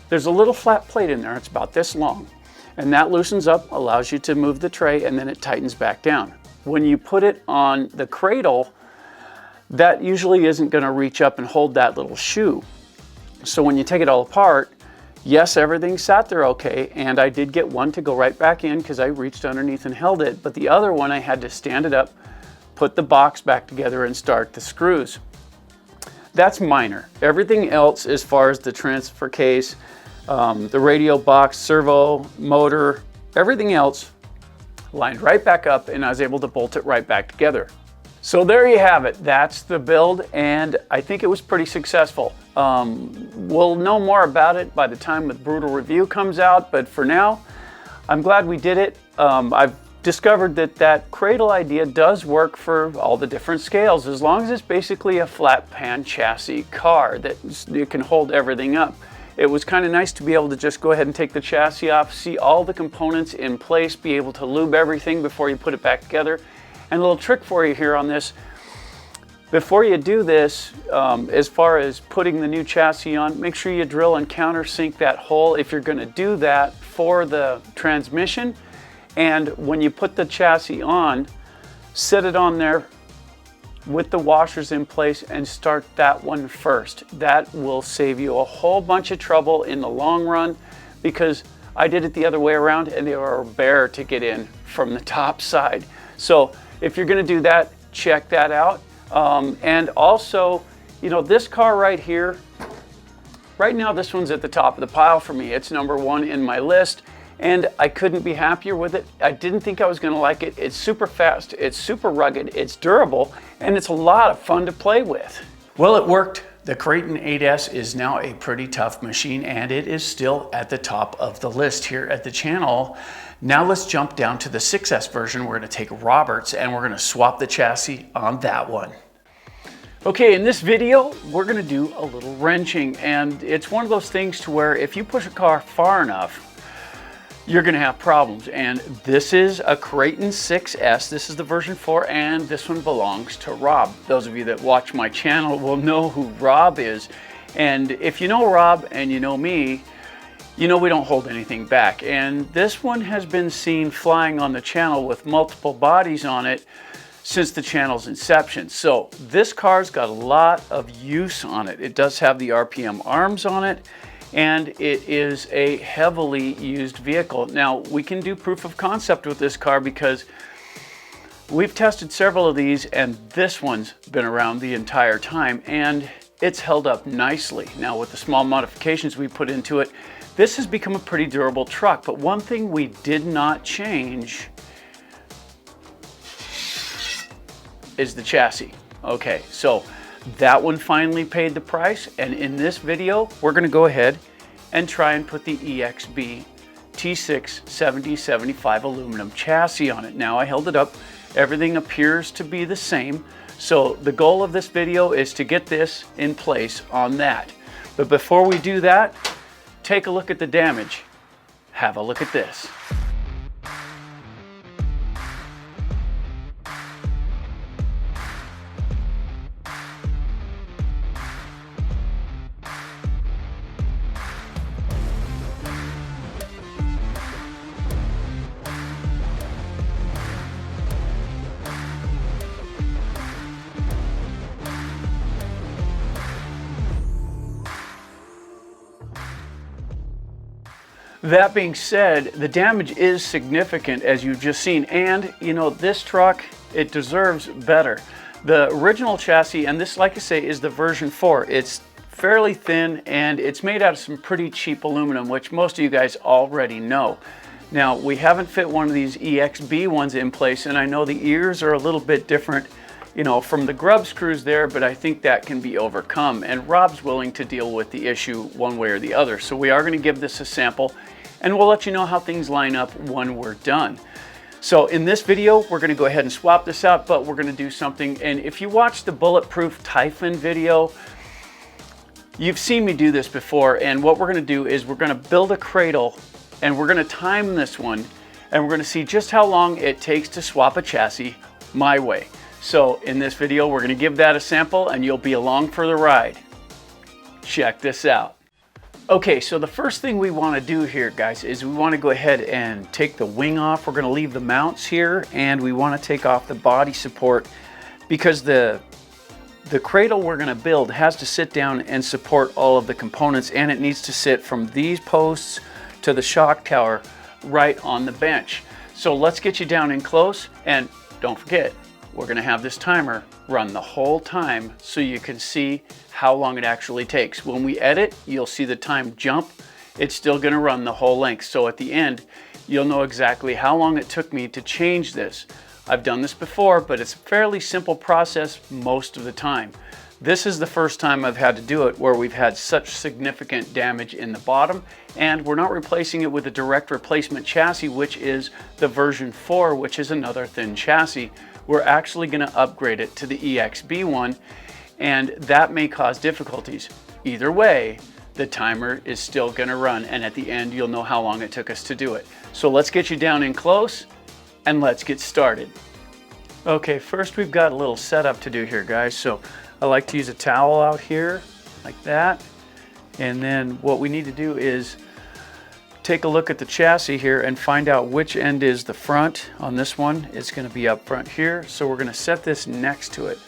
there's a little flat plate in there, it's about this long. And that loosens up, allows you to move the tray, and then it tightens back down. When you put it on the cradle, that usually isn't gonna reach up and hold that little shoe. So when you take it all apart, yes, everything sat there okay, and I did get one to go right back in because I reached underneath and held it, but the other one I had to stand it up, put the box back together, and start the screws. That's minor. Everything else, as far as the transfer case, the radio box, servo, motor, everything else lined right back up, and I was able to bolt it right back together. So there you have it. That's the build, and I think it was pretty successful. We'll know more about it by the time the Brutal review comes out, but for now, I'm glad we did it. I've discovered that that cradle idea does work for all the different scales, as long as it's basically a flat pan chassis car that it can hold everything up. It was kind of nice to be able to just go ahead and take the chassis off, see all the components in place, be able to lube everything before you put it back together. And a little trick for you here on this, before you do this, as far as putting the new chassis on, make sure you drill and countersink that hole if you're going to do that for the transmission. And when you put the chassis on, set it on there with the washers in place and start that one first. That will save you a whole bunch of trouble in the long run, because I did it the other way around and they were a bear to get in from the top side. So if you're going to do that, check that out. And also, you know, this car right here, right now this one's at the top of the pile for me. It's number 1 in my list, and I couldn't be happier with it. I didn't think I was going to like it. It's super fast, it's super rugged, it's durable, and it's a lot of fun to play with. Well, it worked. The Kraton 8S is now a pretty tough machine, and it is still at the top of the list here at the channel. Now let's jump down to the 6S version. We're going to take Robert's and we're going to swap the chassis on that one. Okay, in this video, we're going to do a little wrenching, and it's one of those things to where if you push a car far enough, you're going to have problems. And this is a Kraton 6S. This is the version 4, and this one belongs to Rob. Those of you that watch my channel will know who Rob is. And if you know Rob and you know me, you know we don't hold anything back. And this one has been seen flying on the channel with multiple bodies on it since the channel's inception. So this car's got a lot of use on it. It does have the RPM arms on it, and it is a heavily used vehicle. Now, we can do proof of concept with this car because we've tested several of these, and this one's been around the entire time, and it's held up nicely. Now, with the small modifications we put into it, this has become a pretty durable truck. But one thing we did not change is the chassis. Okay, so that one finally paid the price, and in this video we're going to go ahead and try and put the EXB T6 7075 aluminum chassis on it. Now I held it up, everything appears to be the same, so the goal of this video is to get this in place on that. But before we do that, take a look at the damage. Have a look at this. That being said, the damage is significant, as you've just seen, and you know, this truck, it deserves better. The original chassis, and this, like I say, is the version 4. It's fairly thin, and it's made out of some pretty cheap aluminum, which most of you guys already know. Now, we haven't fit one of these EXB ones in place, and I know the ears are a little bit different, you know, from the grub screws there, but I think that can be overcome, and Rob's willing to deal with the issue one way or the other. So we are going to give this a sample, and we'll let you know how things line up when we're done. So in this video, we're going to go ahead and swap this out, but we're going to do something. And if you watch the Bulletproof Typhon video, you've seen me do this before. And what we're going to do is we're going to build a cradle, and we're going to time this one, and we're going to see just how long it takes to swap a chassis my way. So in this video, we're going to give that a sample, and you'll be along for the ride. Check this out. Okay, so the first thing we want to do here, guys, is we want to go ahead and take the wing off. We're going to leave the mounts here, and we want to take off the body support because the cradle we're going to build has to sit down and support all of the components, and it needs to sit from these posts to the shock tower right on the bench. So let's get you down in close, and don't forget, we're going to have this timer run the whole time so you can see how long it actually takes. When we edit, you'll see the time jump. It's still going to run the whole length. So at the end, you'll know exactly how long it took me to change this. I've done this before, but it's a fairly simple process most of the time. This is the first time I've had to do it where we've had such significant damage in the bottom, and we're not replacing it with a direct replacement chassis, which is the version 4, which is another thin chassis. We're actually going to upgrade it to the EXB one, and that may cause difficulties. Either way, the timer is still going to run, and at the end you'll know how long it took us to do it. So let's get you down in close and let's get started. Okay, first we've got a little setup to do here, guys. So I like to use a towel out here like that, and then what we need to do is take a look at the chassis here and find out which end is the front. On this one, it's going to be up front here, so we're going to set this next to it.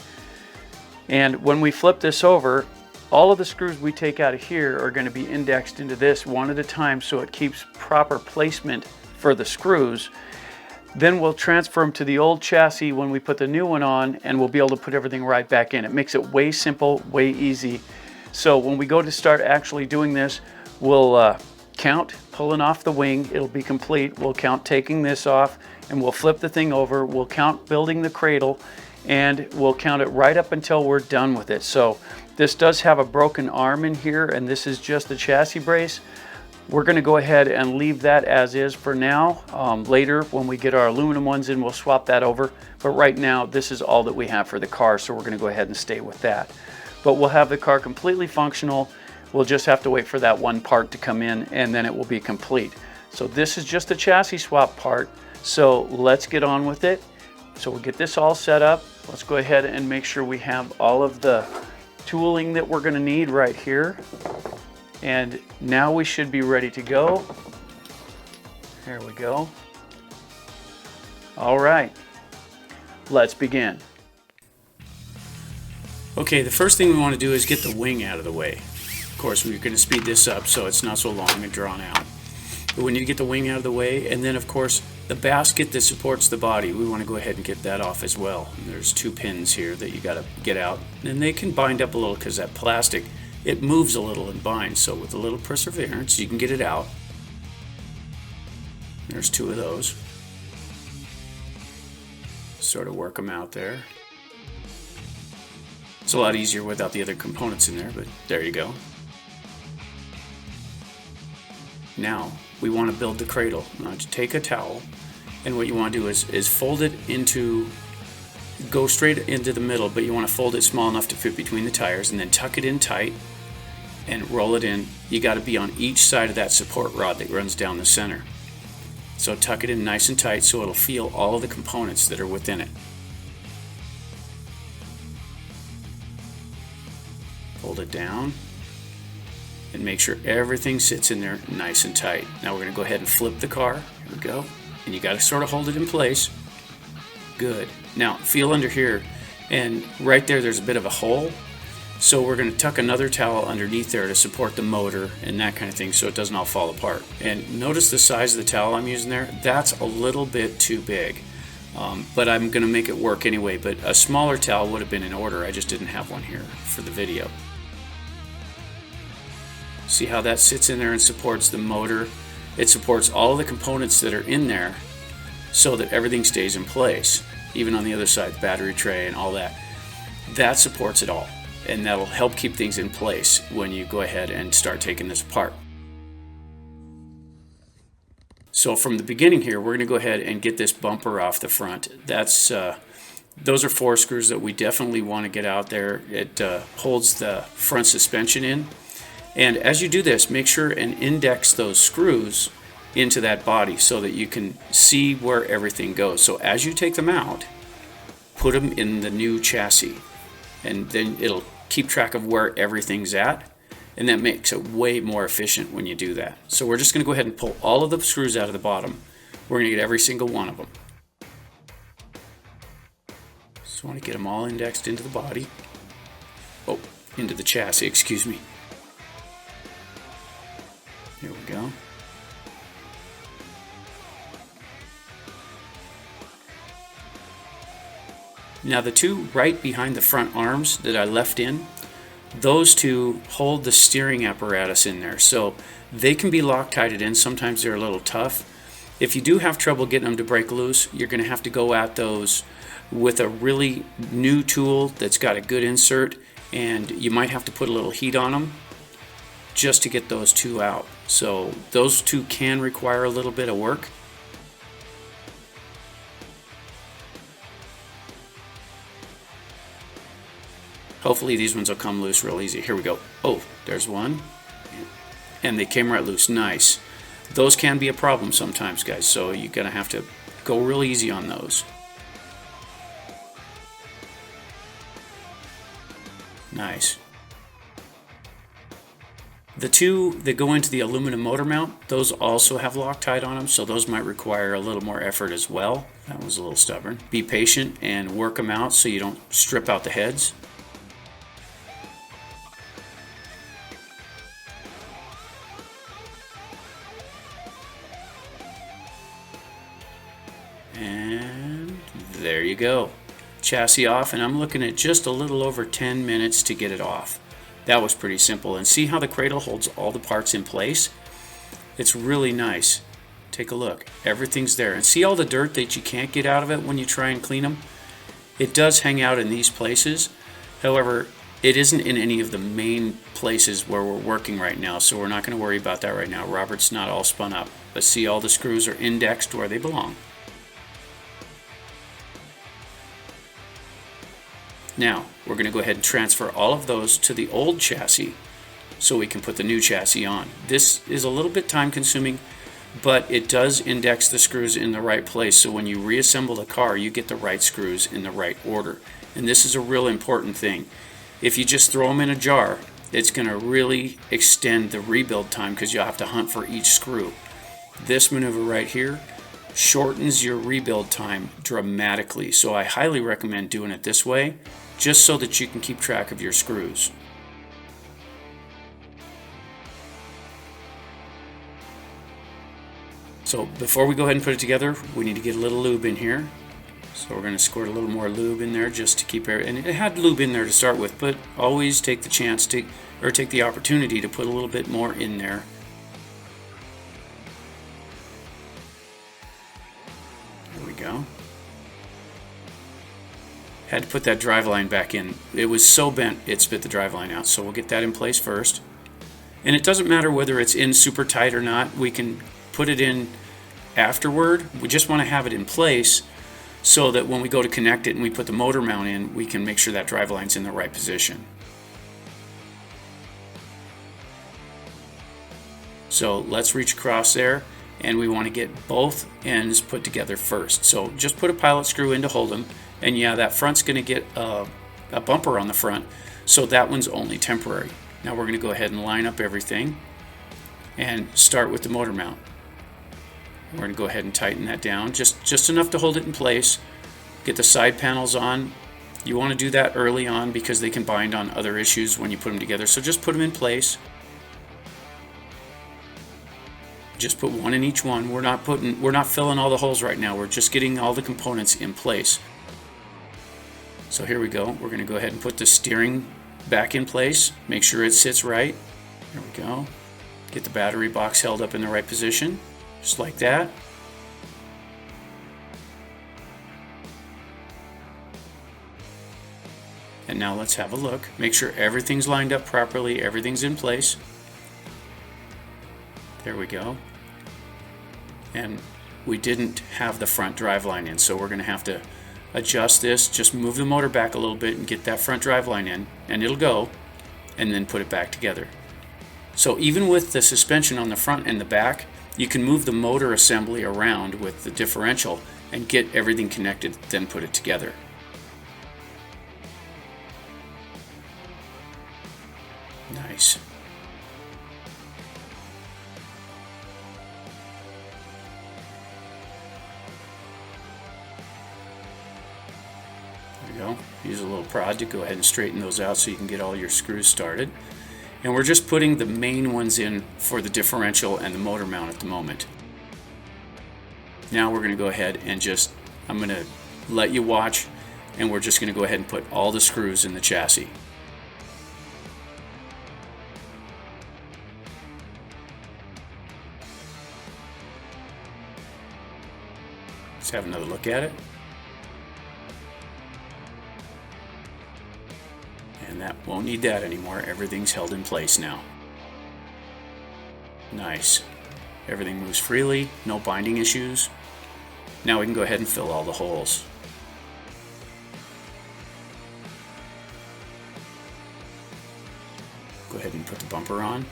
And when we flip this over, all of the screws we take out of here are going to be indexed into this one at a time, so it keeps proper placement for the screws. Then we'll transfer them to the old chassis when we put the new one on, and we'll be able to put everything right back in. It makes it way simple, way easy. So when we go to start actually doing this, we'll count, pulling off the wing, it'll be complete. We'll count taking this off, and we'll flip the thing over. We'll count building the cradle, and we'll count it right up until we're done with it. So this does have a broken arm in here, and this is just the chassis brace. We're going to go ahead and leave that as is for now. Later, when we get our aluminum ones in, we'll swap that over. But right now, this is all that we have for the car, so we're going to go ahead and stay with that. But we'll have the car completely functional. We'll just have to wait for that one part to come in, and then it will be complete. So this is just a chassis swap part. So let's get on with it. So we'll get this all set up. Let's go ahead and make sure we have all of the tooling that we're going to need right here. And now we should be ready to go. There we go. All right, let's begin. Okay, the first thing we want to do is get the wing out of the way. Of course, we're going to speed this up so it's not so long and drawn out. But we need to get the wing out of the way, and then of course the basket that supports the body, we want to go ahead and get that off as well. And there's 2 pins here that you got to get out, and they can bind up a little because that plastic, it moves a little and binds, so with a little perseverance you can get it out. There's 2 of those. Sort of work them out there. It's a lot easier without the other components in there, but there you go. Now we want to build the cradle. Now to take a towel, and what you want to do is fold it into, go straight into the middle, but you want to fold it small enough to fit between the tires, and then tuck it in tight and roll it in. You got to be on each side of that support rod that runs down the center. So tuck it in nice and tight so it'll feel all of the components that are within it. Hold it down and make sure everything sits in there nice and tight. Now we're going to go ahead and flip the car. Here we go. And you got to sort of hold it in place. Good. Now feel under here, and right there's a bit of a hole. So we're going to tuck another towel underneath there to support the motor and that kind of thing so it doesn't all fall apart. And notice the size of the towel I'm using there. That's a little bit too big. But I'm going to make it work anyway. But a smaller towel would have been in order. I just didn't have one here for the video. See how that sits in there and supports the motor? It supports all the components that are in there so that everything stays in place. Even on the other side, the battery tray and all that. That supports it all. And that'll help keep things in place when you go ahead and start taking this apart. So from the beginning here, we're going to go ahead and get this bumper off the front. Those are 4 screws that we definitely want to get out there. It holds the front suspension in. And as you do this, make sure and index those screws into that body so that you can see where everything goes. So as you take them out, put them in the new chassis, and then it'll keep track of where everything's at, and that makes it way more efficient when you do that. So we're just going to go ahead and pull all of the screws out of the bottom. We're going to get every single one of them. Just want to get them all indexed into the body. Oh, into the chassis, excuse me. Here we go. Now the 2 right behind the front arms that I left in, those 2 hold the steering apparatus in there. So they can be Loctited in. Sometimes they're a little tough. If you do have trouble getting them to break loose, you're going to have to go at those with a really new tool that's got a good insert, and you might have to put a little heat on them just to get those 2 out. So those 2 can require a little bit of work. Hopefully these ones will come loose real easy. Here we go. Oh, there's one. And they came right loose. Nice. Those can be a problem sometimes, guys, so you're going to have to go real easy on those. Nice. The 2 that go into the aluminum motor mount, those also have Loctite on them, so those might require a little more effort as well. That was a little stubborn. Be patient and work them out so you don't strip out the heads. And there you go. Chassis off, and I'm looking at just a little over 10 minutes to get it off. That was pretty simple. And see how the cradle holds all the parts in place? It's really nice. Take a look. Everything's there. And see all the dirt that you can't get out of it when you try and clean them? It does hang out in these places. However, it isn't in any of the main places where we're working right now, so we're not going to worry about that right now. Robert's not all spun up. But see, all the screws are indexed where they belong. Now, we're going to go ahead and transfer all of those to the old chassis so we can put the new chassis on. This is a little bit time consuming, but it does index the screws in the right place, so when you reassemble the car, you get the right screws in the right order. And this is a real important thing. If you just throw them in a jar, it's going to really extend the rebuild time because you'll have to hunt for each screw. This maneuver right here shortens your rebuild time dramatically, so I highly recommend doing it this way, just so that you can keep track of your screws. So before we go ahead and put it together, we need to get a little lube in here. So we're going to squirt a little more lube in there just to keep it. And it had lube in there to start with, but always take the chance to, or take the opportunity to put a little bit more in there. There we go. Had to put that driveline back in. It was so bent it spit the driveline out. So we'll get that in place first. And it doesn't matter whether it's in super tight or not. We can put it in afterward. We just want to have it in place so that when we go to connect it and we put the motor mount in, we can make sure that driveline's in the right position. So let's reach across there, and we want to get both ends put together first. So just put a pilot screw in to hold them, and yeah, that front's going to get a bumper on the front, so that one's only temporary. Now we're going to go ahead and line up everything and start with the motor mount. We're going to go ahead and tighten that down, just enough to hold it in place. Get the side panels on. You want to do that early on because they can bind on other issues when you put them together. So just put them in place. Just put one in each one. We're not filling all the holes right now. We're just getting all the components in place. So here we go. We're going to go ahead and put the steering back in place. Make sure it sits right. There we go. Get the battery box held up in the right position. Just like that. And now let's have a look. Make sure everything's lined up properly, everything's in place. There we go. And we didn't have the front driveline in, so we're going to have to adjust this. Just move the motor back a little bit and get that front driveline in, and it'll go, and then put it back together. So even with the suspension on the front and the back, you can move the motor assembly around with the differential and get everything connected, then put it together. Nice. There we go. Use a little prod to go ahead and straighten those out so you can get all your screws started. And we're just putting the main ones in for the differential and the motor mount at the moment. Now we're going to go ahead and I'm going to let you watch, and we're just going to go ahead and put all the screws in the chassis. Let's have another look at it. And that won't need that anymore. Everything's held in place now. Nice. Everything moves freely, no binding issues. Now we can go ahead and fill all the holes. Go ahead and put the bumper on.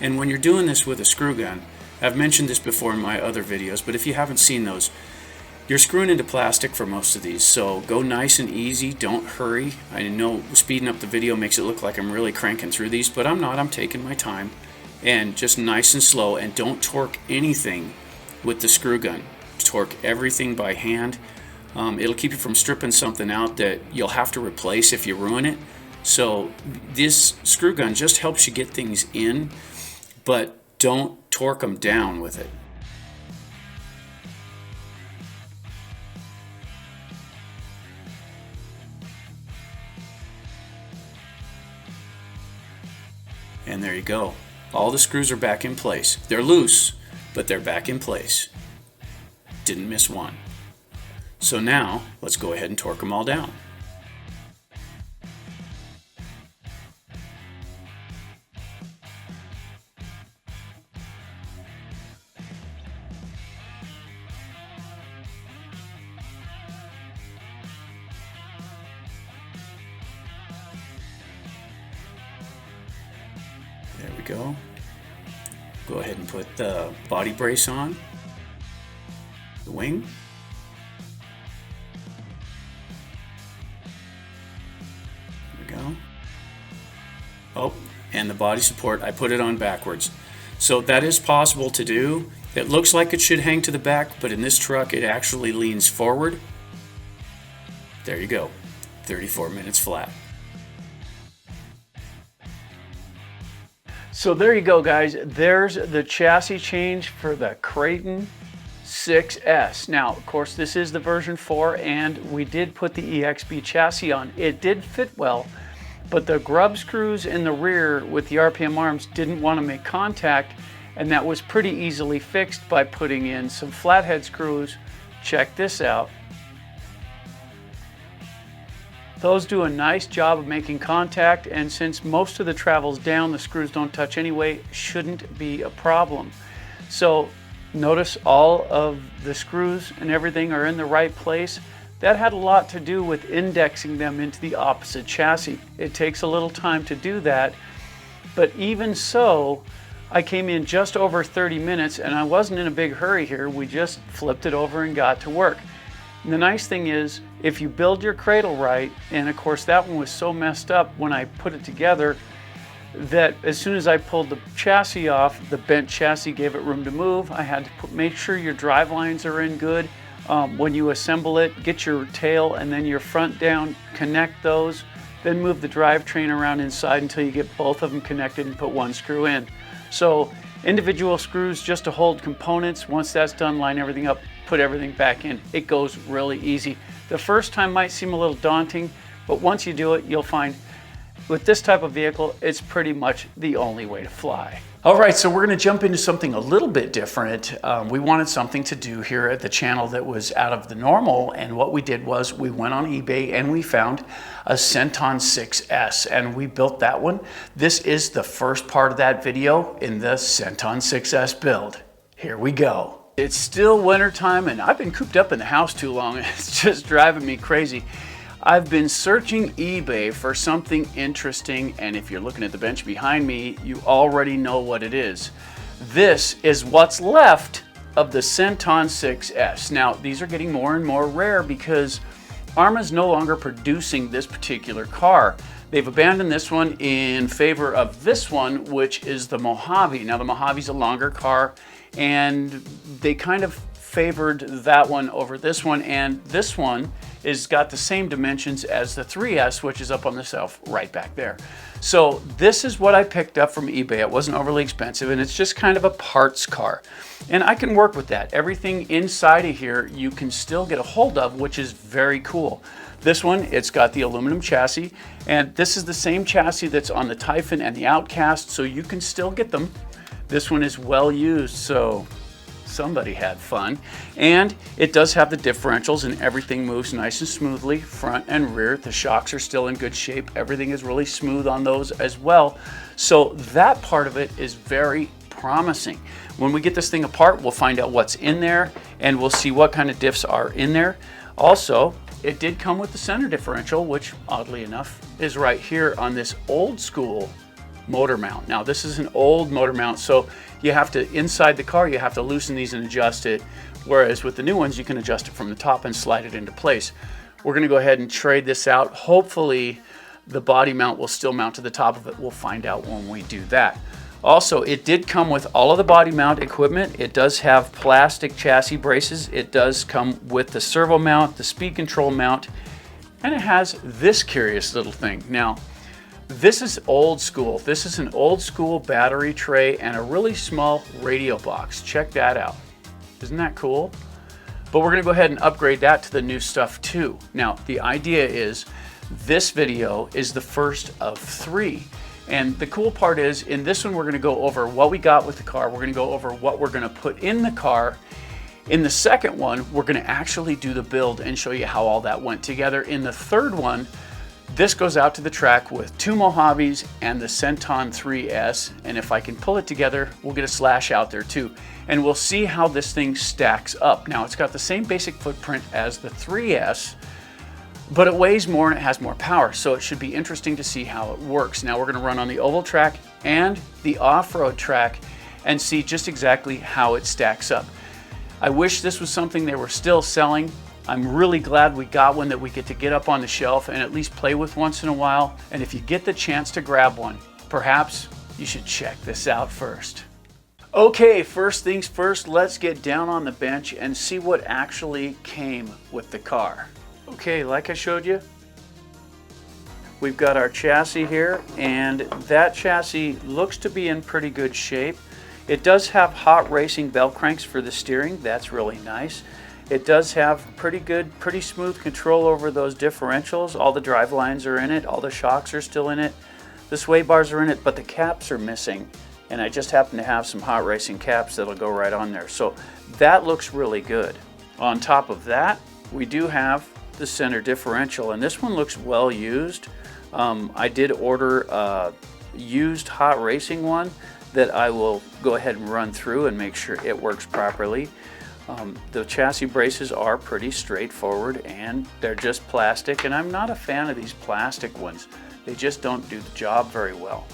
And when you're doing this with a screw gun, I've mentioned this before in my other videos, but if you haven't seen those, you're screwing into plastic for most of these, so go nice and easy, don't hurry. I know speeding up the video makes it look like I'm really cranking through these, but I'm not. I'm taking my time, and just nice and slow, and don't torque anything with the screw gun. Torque everything by hand. It'll keep you from stripping something out that you'll have to replace if you ruin it. So this screw gun just helps you get things in, but don't torque them down with it. And there you go. All the screws are back in place. They're loose, but they're back in place. Didn't miss one. So now, let's go ahead and torque them all down. There we go. Go ahead and put the body brace on, the wing. There we go. Oh, and the body support, I put it on backwards. So that is possible to do. It looks like it should hang to the back, but in this truck it actually leans forward. There you go, 34 minutes flat. So there you go, guys. There's the chassis change for the Kraton 6S. Now, of course, this is the version 4, and we did put the EXB chassis on. It did fit well, but the grub screws in the rear with the RPM arms didn't want to make contact, and that was pretty easily fixed by putting in some flathead screws. Check this out. Those do a nice job of making contact, and since most of the travel's down, the screws don't touch anyway, shouldn't be a problem. So notice all of the screws and everything are in the right place. That had a lot to do with indexing them into the opposite chassis. It takes a little time to do that, but even so, I came in just over 30 minutes and I wasn't in a big hurry here. We just flipped it over and got to work. And the nice thing is, if you build your cradle right, and of course that one was so messed up when I put it together that as soon as I pulled the chassis off, the bent chassis gave it room to move. I had to make sure your drive lines are in good. When you assemble it, get your tail and then your front down, connect those, then move the drivetrain around inside until you get both of them connected and put one screw in. So individual screws just to hold components. Once that's done, line everything up, put everything back in. It goes really easy. The first time might seem a little daunting, but once you do it, you'll find with this type of vehicle, it's pretty much the only way to fly. All right, so we're gonna jump into something a little bit different. We wanted something to do here at the channel that was out of the normal, and what we did was we went on eBay and we found a Senton 6S, and we built that one. This is the first part of that video in the Senton 6S build. Here we go. It's still wintertime and I've been cooped up in the house too long. It's just driving me crazy. I've been searching eBay for something interesting, and if you're looking at the bench behind me, you already know what it is. This is what's left of the Senton 6S. Now, these are getting more and more rare because Arrma's no longer producing this particular car. They've abandoned this one in favor of this one, which is the Mojave. Now, the Mojave's a longer car, and they kind of favored that one over this one, and this one is got the same dimensions as the 3S, which is up on the shelf right back there. So this is what I picked up from eBay. It wasn't overly expensive, and it's just kind of a parts car. And I can work with that. Everything inside of here you can still get a hold of, which is very cool. This one, it's got the aluminum chassis, and this is the same chassis that's on the Typhon and the Outcast, so you can still get them. This one is well used, so somebody had fun. And it does have the differentials, and everything moves nice and smoothly, front and rear. The shocks are still in good shape. Everything is really smooth on those as well. So that part of it is very promising. When we get this thing apart, we'll find out what's in there, and we'll see what kind of diffs are in there. Also, it did come with the center differential, which oddly enough is right here on this old school motor mount. Now, this is an old motor mount, so you have to, inside the car, you have to loosen these and adjust it, whereas with the new ones, you can adjust it from the top and slide it into place. We're gonna go ahead and trade this out. Hopefully, the body mount will still mount to the top of it. We'll find out when we do that. Also, it did come with all of the body mount equipment. It does have plastic chassis braces. It does come with the servo mount, the speed control mount, and it has this curious little thing. Now, this is old school. This is an old school battery tray and a really small radio box. Check that out. Isn't that cool? But we're gonna go ahead and upgrade that to the new stuff too. Now, the idea is this video is the first of 3. And the cool part is, in this one, we're gonna go over what we got with the car. We're gonna go over what we're gonna put in the car. In the second one, we're gonna actually do the build and show you how all that went together. In the third one, this goes out to the track with 2 Mojaves and the Senton 3S. And if I can pull it together, we'll get a Slash out there too. And we'll see how this thing stacks up. Now, it's got the same basic footprint as the 3S, but it weighs more and it has more power, so it should be interesting to see how it works. Now we're gonna run on the oval track and the off-road track and see just exactly how it stacks up. I wish this was something they were still selling. I'm really glad we got one that we get to get up on the shelf and at least play with once in a while. And if you get the chance to grab one, perhaps you should check this out first. Okay, first things first, let's get down on the bench and see what actually came with the car. Okay, like I showed you, we've got our chassis here, and that chassis looks to be in pretty good shape. It does have hot racing bell cranks for the steering. That's really nice. It does have pretty smooth control over those differentials. All the drive lines are in it, all the shocks are still in it, the sway bars are in it, but the caps are missing. And I just happen to have some hot racing caps that'll go right on there. So that looks really good. On top of that, we do have the center differential, and this one looks well used. I did order a used hot racing one that I will go ahead and run through and make sure it works properly. The chassis braces are pretty straightforward and they're just plastic, and I'm not a fan of these plastic ones. They just don't do the job very well.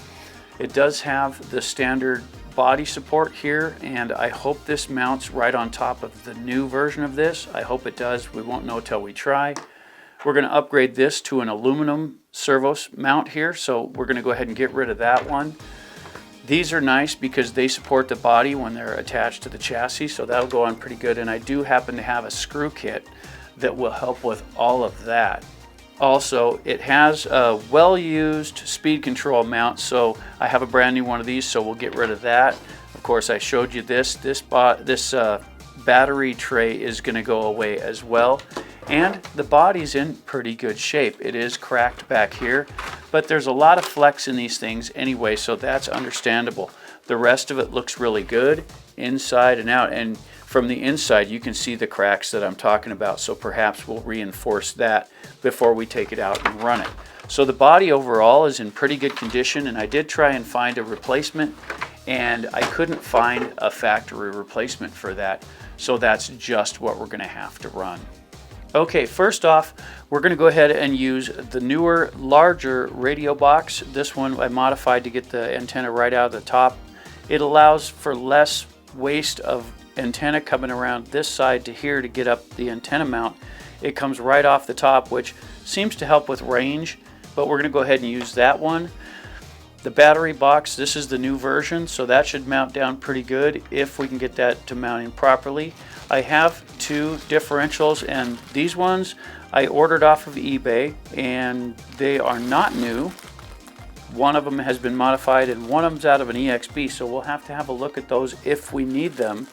It does have the standard body support here, and I hope this mounts right on top of the new version of this. I hope it does. We won't know till we try. We're going to upgrade this to an aluminum servo mount here, so we're going to go ahead and get rid of that one. These are nice because they support the body when they're attached to the chassis, so that'll go on pretty good. And I do happen to have a screw kit that will help with all of that. Also, it has a well-used speed control mount, so I have a brand new one of these, so we'll get rid of that. Of course, I showed you this battery tray is going to go away as well. And the body's in pretty good shape. It is cracked back here, but there's a lot of flex in these things anyway, so that's understandable. The rest of it looks really good inside and out, and from the inside you can see the cracks that I'm talking about, so perhaps we'll reinforce that before we take it out and run it. So the body overall is in pretty good condition, and I did try and find a replacement, and I couldn't find a factory replacement for that, so that's just what we're going to have to run. Okay, first off, we're going to go ahead and use the newer, larger radio box. This one I modified to get the antenna right out of the top. It allows for less waste of antenna coming around this side to here to get up the antenna mount. It comes right off the top, which seems to help with range, but we're going to go ahead and use that one. The battery box, this is the new version, so that should mount down pretty good if we can get that to mount in properly. I have 2 differentials, and these ones I ordered off of eBay, and they are not new. One of them has been modified and one of them's out of an EXP, so we'll have to have a look at those if we need them.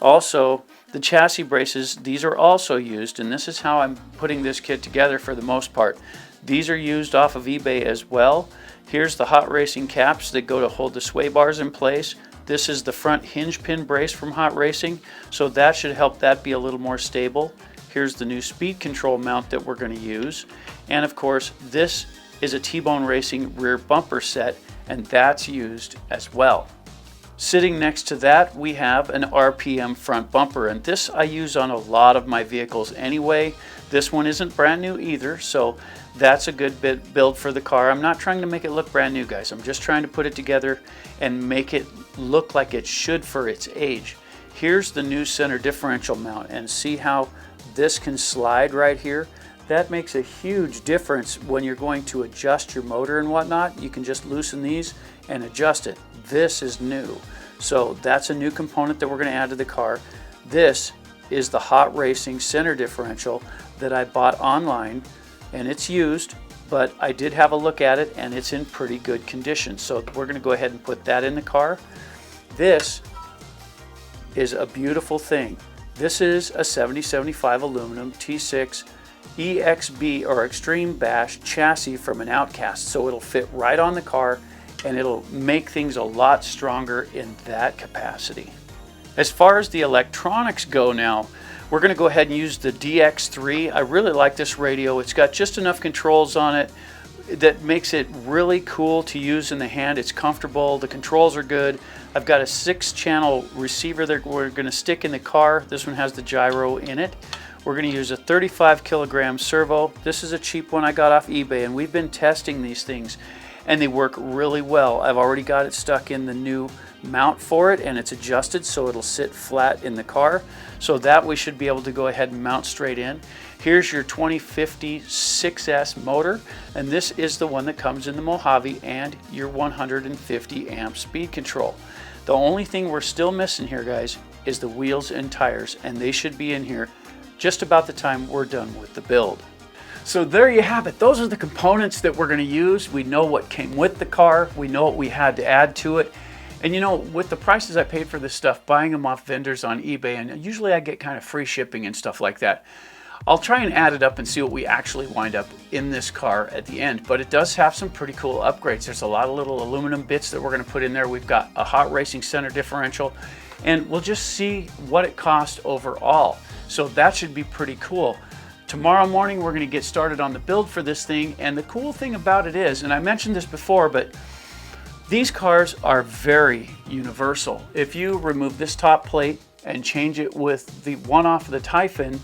Also, the chassis braces, these are also used, and this is how I'm putting this kit together for the most part. These are used off of eBay as well. Here's the hot racing caps that go to hold the sway bars in place. This is the front hinge pin brace from Hot Racing, so that should help that be a little more stable. Here's the new speed control mount that we're going to use. And of course, this is a T-Bone Racing rear bumper set, and that's used as well. Sitting next to that, we have an RPM front bumper, and this I use on a lot of my vehicles anyway. This one isn't brand new either, so that's a good build for the car. I'm not trying to make it look brand new, guys. I'm just trying to put it together and make it look like it should for its age. Here's the new center differential mount, and see how this can slide right here? That makes a huge difference when you're going to adjust your motor and whatnot. You can just loosen these and adjust it. This is new. So that's a new component that we're going to add to the car. This is the Hot Racing center differential that I bought online, and it's used, but I did have a look at it and it's in pretty good condition. So we're going to go ahead and put that in the car. This is a beautiful thing. This is a 7075 aluminum T6 EXB or Extreme Bash chassis from an Outcast, so it'll fit right on the car and it'll make things a lot stronger in that capacity. As far as the electronics go now, we're going to go ahead and use the DX3. I really like this radio. It's got just enough controls on it that makes it really cool to use in the hand. It's comfortable, the controls are good. I've got a 6-channel receiver that we're going to stick in the car. This one has the gyro in it. We're going to use a 35 kilogram servo. This is a cheap one I got off eBay, and we've been testing these things and they work really well. I've already got it stuck in the new mount for it, and it's adjusted so it'll sit flat in the car, so that we should be able to go ahead and mount straight in. Here's your 2050 6S motor, and this is the one that comes in the Mojave, and your 150 amp speed control. The only thing we're still missing here, guys, is the wheels and tires, and they should be in here just about the time we're done with the build. So there you have it. Those are the components that we're going to use. We know what came with the car. We know what we had to add to it. And you know, with the prices I paid for this stuff, buying them off vendors on eBay, and usually I get kind of free shipping and stuff like that, I'll try and add it up and see what we actually wind up in this car at the end. But it does have some pretty cool upgrades. There's a lot of little aluminum bits that we're going to put in there. We've got a hot racing center differential, and we'll just see what it cost overall. So that should be pretty cool. Tomorrow morning we're going to get started on the build for this thing, and the cool thing about it is, and I mentioned this before, but these cars are very universal. If you remove this top plate and change it with the one off of the Typhon,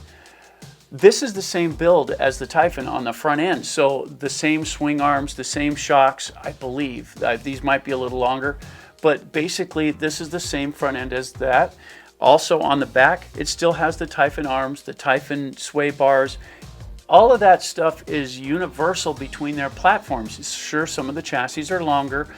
this is the same build as the Typhon on the front end. So the same swing arms, the same shocks, I believe. These might be a little longer, but basically this is the same front end as that. Also on the back, it still has the Typhon arms, the Typhon sway bars. All of that stuff is universal between their platforms. Sure, some of the chassis are longer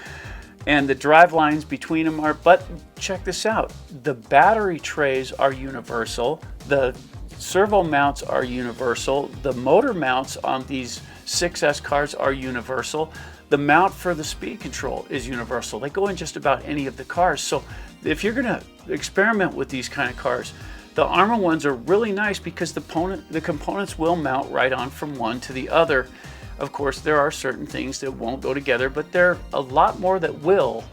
and the drive lines between them are, but check this out. The battery trays are universal. The servo mounts are universal. The motor mounts on these 6S cars are universal. The mount for the speed control is universal. They go in just about any of the cars. So if you're gonna experiment with these kind of cars, the Arrma ones are really nice because the components will mount right on from one to the other. Of course, there are certain things that won't go together, but there are a lot more that will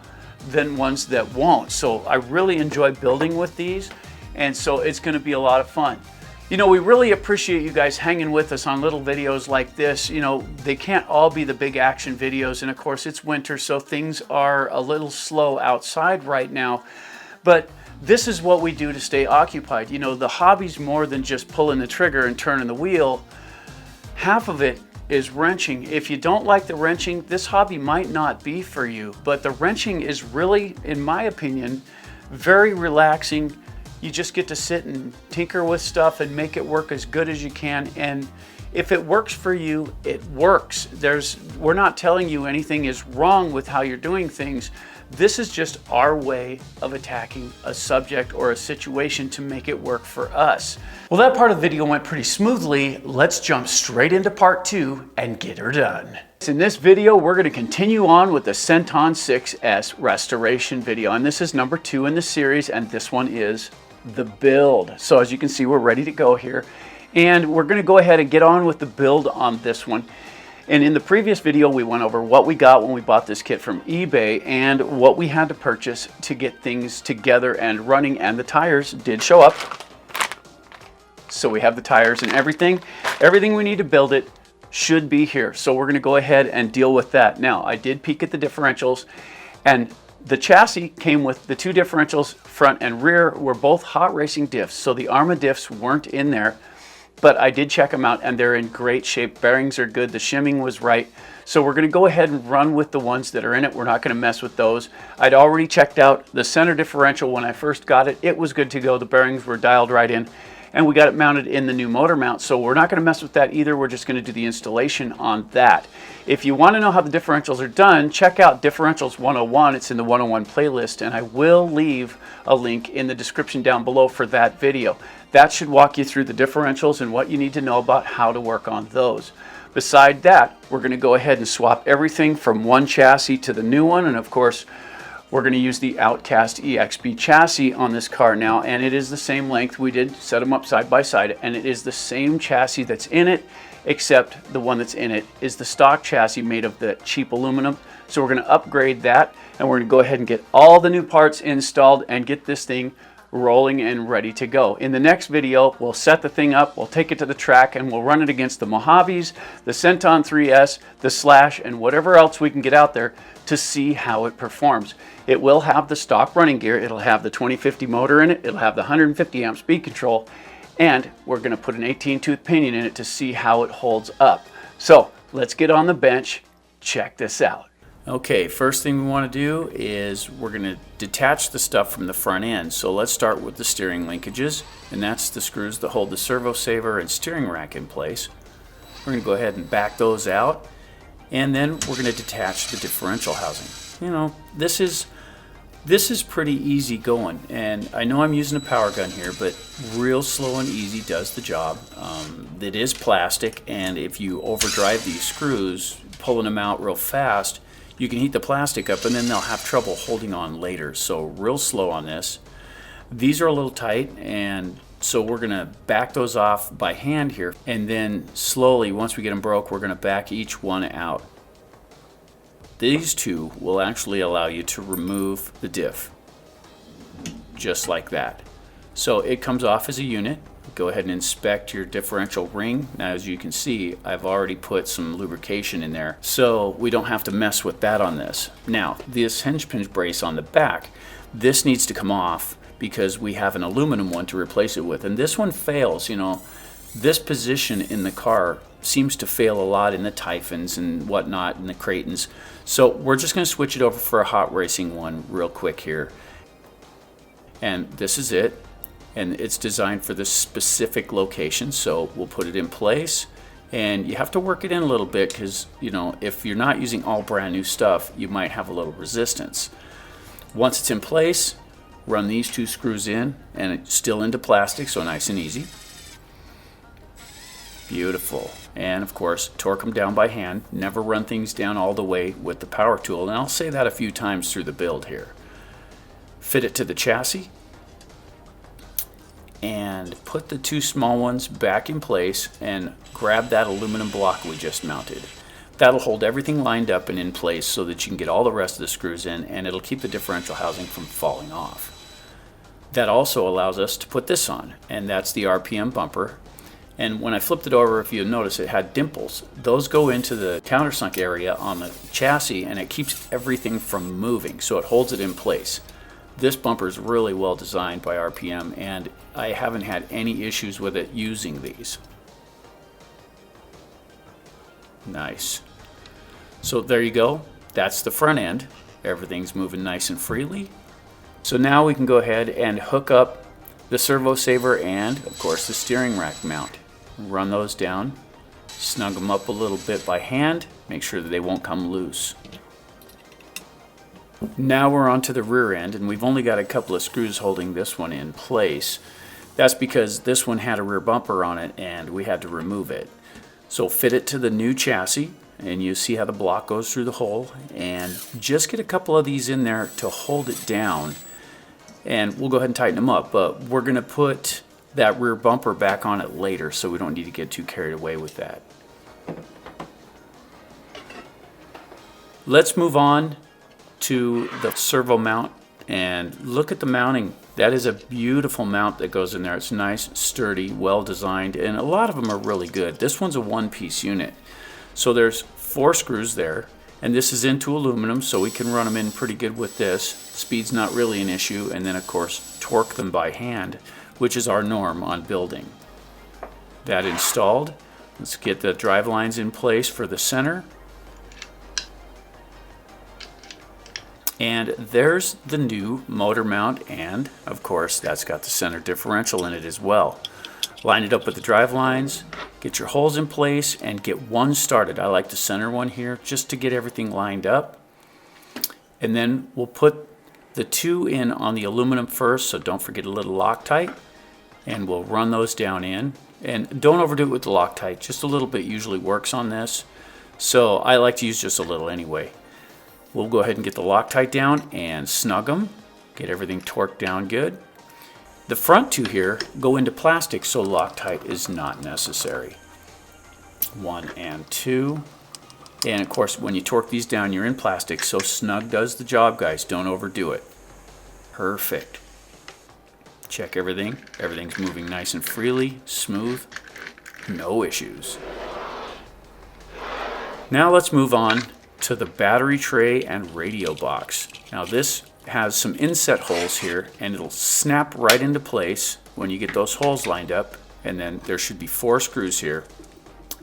than ones that won't. So I really enjoy building with these, and so it's gonna be a lot of fun. You know, we really appreciate you guys hanging with us on little videos like this. You know, they can't all be the big action videos, and of course it's winter, so things are a little slow outside right now. But this is what we do to stay occupied. You know, the hobby's more than just pulling the trigger and turning the wheel. Half of it is wrenching. If you don't like the wrenching, this hobby might not be for you. But the wrenching is really, in my opinion, very relaxing. You just get to sit and tinker with stuff and make it work as good as you can. And if it works for you, it works. We're not telling you anything is wrong with how you're doing things. This is just our way of attacking a subject or a situation to make it work for us. Well, that part of the video went pretty smoothly. Let's jump straight into part 2 and get her done. In this video, we're going to continue on with the Senton 6S restoration video. And this is number 2 in the series, and this one is the build. So as you can see, we're ready to go here. And we're going to go ahead and get on with the build on this one. And in the previous video, we went over what we got when we bought this kit from eBay and what we had to purchase to get things together and running, and the tires did show up. So we have the tires and everything. Everything we need to build it should be here. So we're going to go ahead and deal with that. Now, I did peek at the differentials, and the chassis came with the 2 differentials, front and rear, were both hot racing diffs. So the Arrma diffs weren't in there. But I did check them out and they're in great shape. Bearings are good, the shimming was right. So we're gonna go ahead and run with the ones that are in it. We're not gonna mess with those. I'd already checked out the center differential when I first got it. It was good to go, the bearings were dialed right in, and we got it mounted in the new motor mount. So we're not gonna mess with that either. We're just gonna do the installation on that. If you wanna know how the differentials are done, check out Differentials 101. It's in the 101 playlist, and I will leave a link in the description down below for that video. That should walk you through the differentials and what you need to know about how to work on those. Beside that, we're going to go ahead and swap everything from one chassis to the new one. And of course, we're going to use the Outcast EXB chassis on this car now. And it is the same length. We did set them up side by side, and it is the same chassis that's in it. except the one that's in it is the stock chassis made of the cheap aluminum. So we're going to upgrade that, and we're going to go ahead and get all the new parts installed and get this thing rolling and ready to go. In the next video, we'll set the thing up, we'll take it to the track, and we'll run it against the Mojaves, the Senton 3S, the Slash, and whatever else we can get out there to see how it performs. It will have the stock running gear, it'll have the 2050 motor in it, it'll have the 150 amp speed control, and we're going to put an 18 tooth pinion in it to see how it holds up. So let's get on the bench, check this out. Okay, first thing we want to do is we're going to detach the stuff from the front end. So let's start with the steering linkages, and that's the screws that hold the servo saver and steering rack in place. We're going to go ahead and back those out, and then we're going to detach the differential housing. You know, this is pretty easy going, and I know I'm using a power gun here, but real slow and easy does the job. It is plastic, and if you overdrive these screws, pulling them out real fast, you can heat the plastic up and then they'll have trouble holding on later. So real slow on this. These are a little tight, and so we're going to back those off by hand here, and then slowly, once we get them broke, we're going to back each one out. These two will actually allow you to remove the diff, just like that. So it comes off as a unit. Go ahead and inspect your differential ring. Now, as you can see, I've already put some lubrication in there, so we don't have to mess with that on this. Now, this hinge pin brace on the back, this needs to come off because we have an aluminum one to replace it with, and this one fails. You know, this position in the car seems to fail a lot in the Typhons and whatnot, and the Kratons. So we're just going to switch it over for a hot racing one real quick here. And this is it. And it's designed for this specific location, so we'll put it in place. And you have to work it in a little bit because, you know, if you're not using all brand new stuff, you might have a little resistance. Once it's in place, run these two screws in, and it's still into plastic, so nice and easy. Beautiful. And of course, torque them down by hand. Never run things down all the way with the power tool, and I'll say that a few times through the build here. Fit it to the chassis, and put the two small ones back in place, and grab that aluminum block we just mounted. That'll hold everything lined up and in place so that you can get all the rest of the screws in, and it'll keep the differential housing from falling off. That also allows us to put this on, and that's the RPM bumper. And when I flipped it over, if you notice, it had dimples. Those go into the countersunk area on the chassis, and it keeps everything from moving, so it holds it in place. This bumper is really well designed by RPM, and I haven't had any issues with it using these. Nice. So there you go. That's the front end. Everything's moving nice and freely. So now we can go ahead and hook up the servo saver and, of course, the steering rack mount. Run those down, snug them up a little bit by hand, make sure that they won't come loose. Now we're onto the rear end, and we've only got a couple of screws holding this one in place. That's because this one had a rear bumper on it and we had to remove it. So fit it to the new chassis, and you see how the block goes through the hole, and just get a couple of these in there to hold it down, and we'll go ahead and tighten them up. But we're going to put that rear bumper back on it later, so we don't need to get too carried away with that. Let's move on to the servo mount and look at the mounting. That is a beautiful mount that goes in there. It's nice, sturdy, well designed, and a lot of them are really good. This one's a one-piece unit. So there's 4 screws there, and this is into aluminum, so we can run them in pretty good with this. Speed's not really an issue, and then of course torque them by hand, which is our norm on building. That installed. Let's get the drive lines in place for the center. And there's the new motor mount, and of course that's got the center differential in it as well. Line it up with the drive lines, get your holes in place, and get one started. I like the center one here just to get everything lined up. And then we'll put the 2 in on the aluminum first, so don't forget a little Loctite, and we'll run those down in. And don't overdo it with the Loctite, just a little bit usually works on this. So I like to use just a little anyway. We'll go ahead and get the Loctite down and snug them, get everything torqued down good. The front 2 here go into plastic, so Loctite is not necessary. 1 and 2. And of course, when you torque these down, you're in plastic, so snug does the job, guys. Don't overdo it. Perfect. Check everything. Everything's moving nice and freely, smooth, no issues. Now let's move on to the battery tray and radio box. Now this has some inset holes here, and it'll snap right into place when you get those holes lined up. And then there should be 4 screws here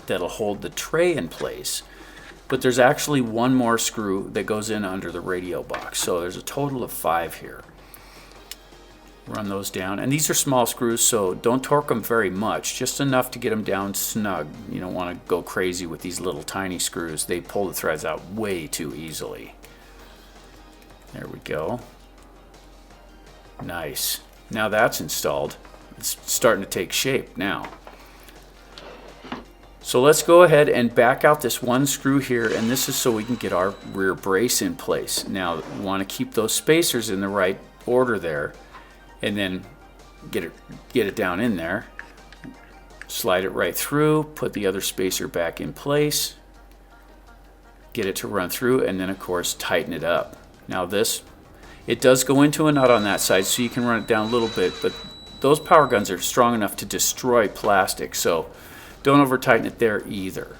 that'll hold the tray in place. But there's actually one more screw that goes in under the radio box. So there's a total of 5 here. Run those down. And these are small screws, so don't torque them very much. Just enough to get them down snug. You don't want to go crazy with these little tiny screws. They pull the threads out way too easily. There we go. Nice. Now that's installed. It's starting to take shape now. So let's go ahead and back out this one screw here, and this is so we can get our rear brace in place. Now we want to keep those spacers in the right order there, and then get it down in there. Slide it right through, put the other spacer back in place, get it to run through, and then of course tighten it up. Now this, it does go into a nut on that side, so you can run it down a little bit, but those power guns are strong enough to destroy plastic, so don't over tighten it there either.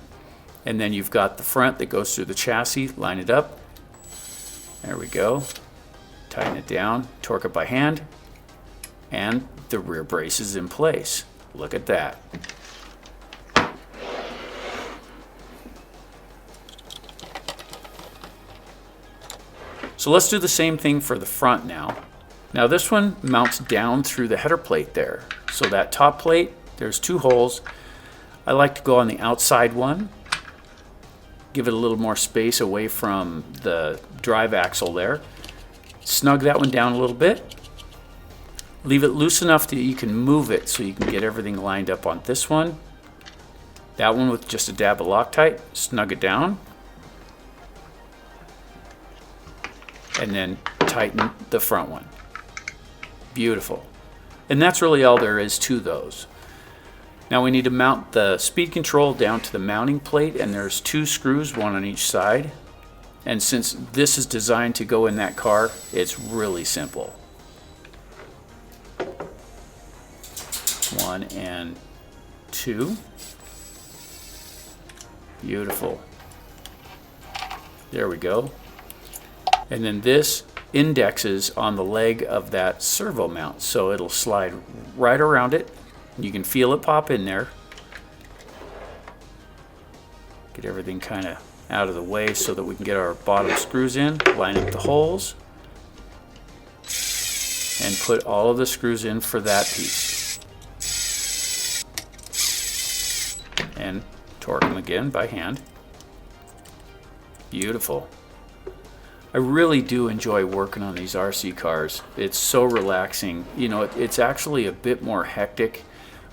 And then you've got the front that goes through the chassis. Line it up. There we go. Tighten it down, torque it by hand, and the rear brace is in place. Look at that. So let's do the same thing for the front now. Now this one mounts down through the header plate there. So that top plate, there's 2 holes. I like to go on the outside one, give it a little more space away from the drive axle there. Snug that one down a little bit. Leave it loose enough that you can move it so you can get everything lined up on this one. That one with just a dab of Loctite, snug it down. And then tighten the front one. Beautiful. And that's really all there is to those. Now we need to mount the speed control down to the mounting plate, and there's 2 screws, one on each side. And since this is designed to go in that car, it's really simple. 1 and 2. Beautiful. There we go. And then this indexes on the leg of that servo mount, so it'll slide right around it. You can feel it pop in there. Get everything kind of out of the way so that we can get our bottom screws in, line up the holes, and put all of the screws in for that piece. And torque them again by hand. Beautiful. I really do enjoy working on these RC cars. It's so relaxing. You know, it's actually a bit more hectic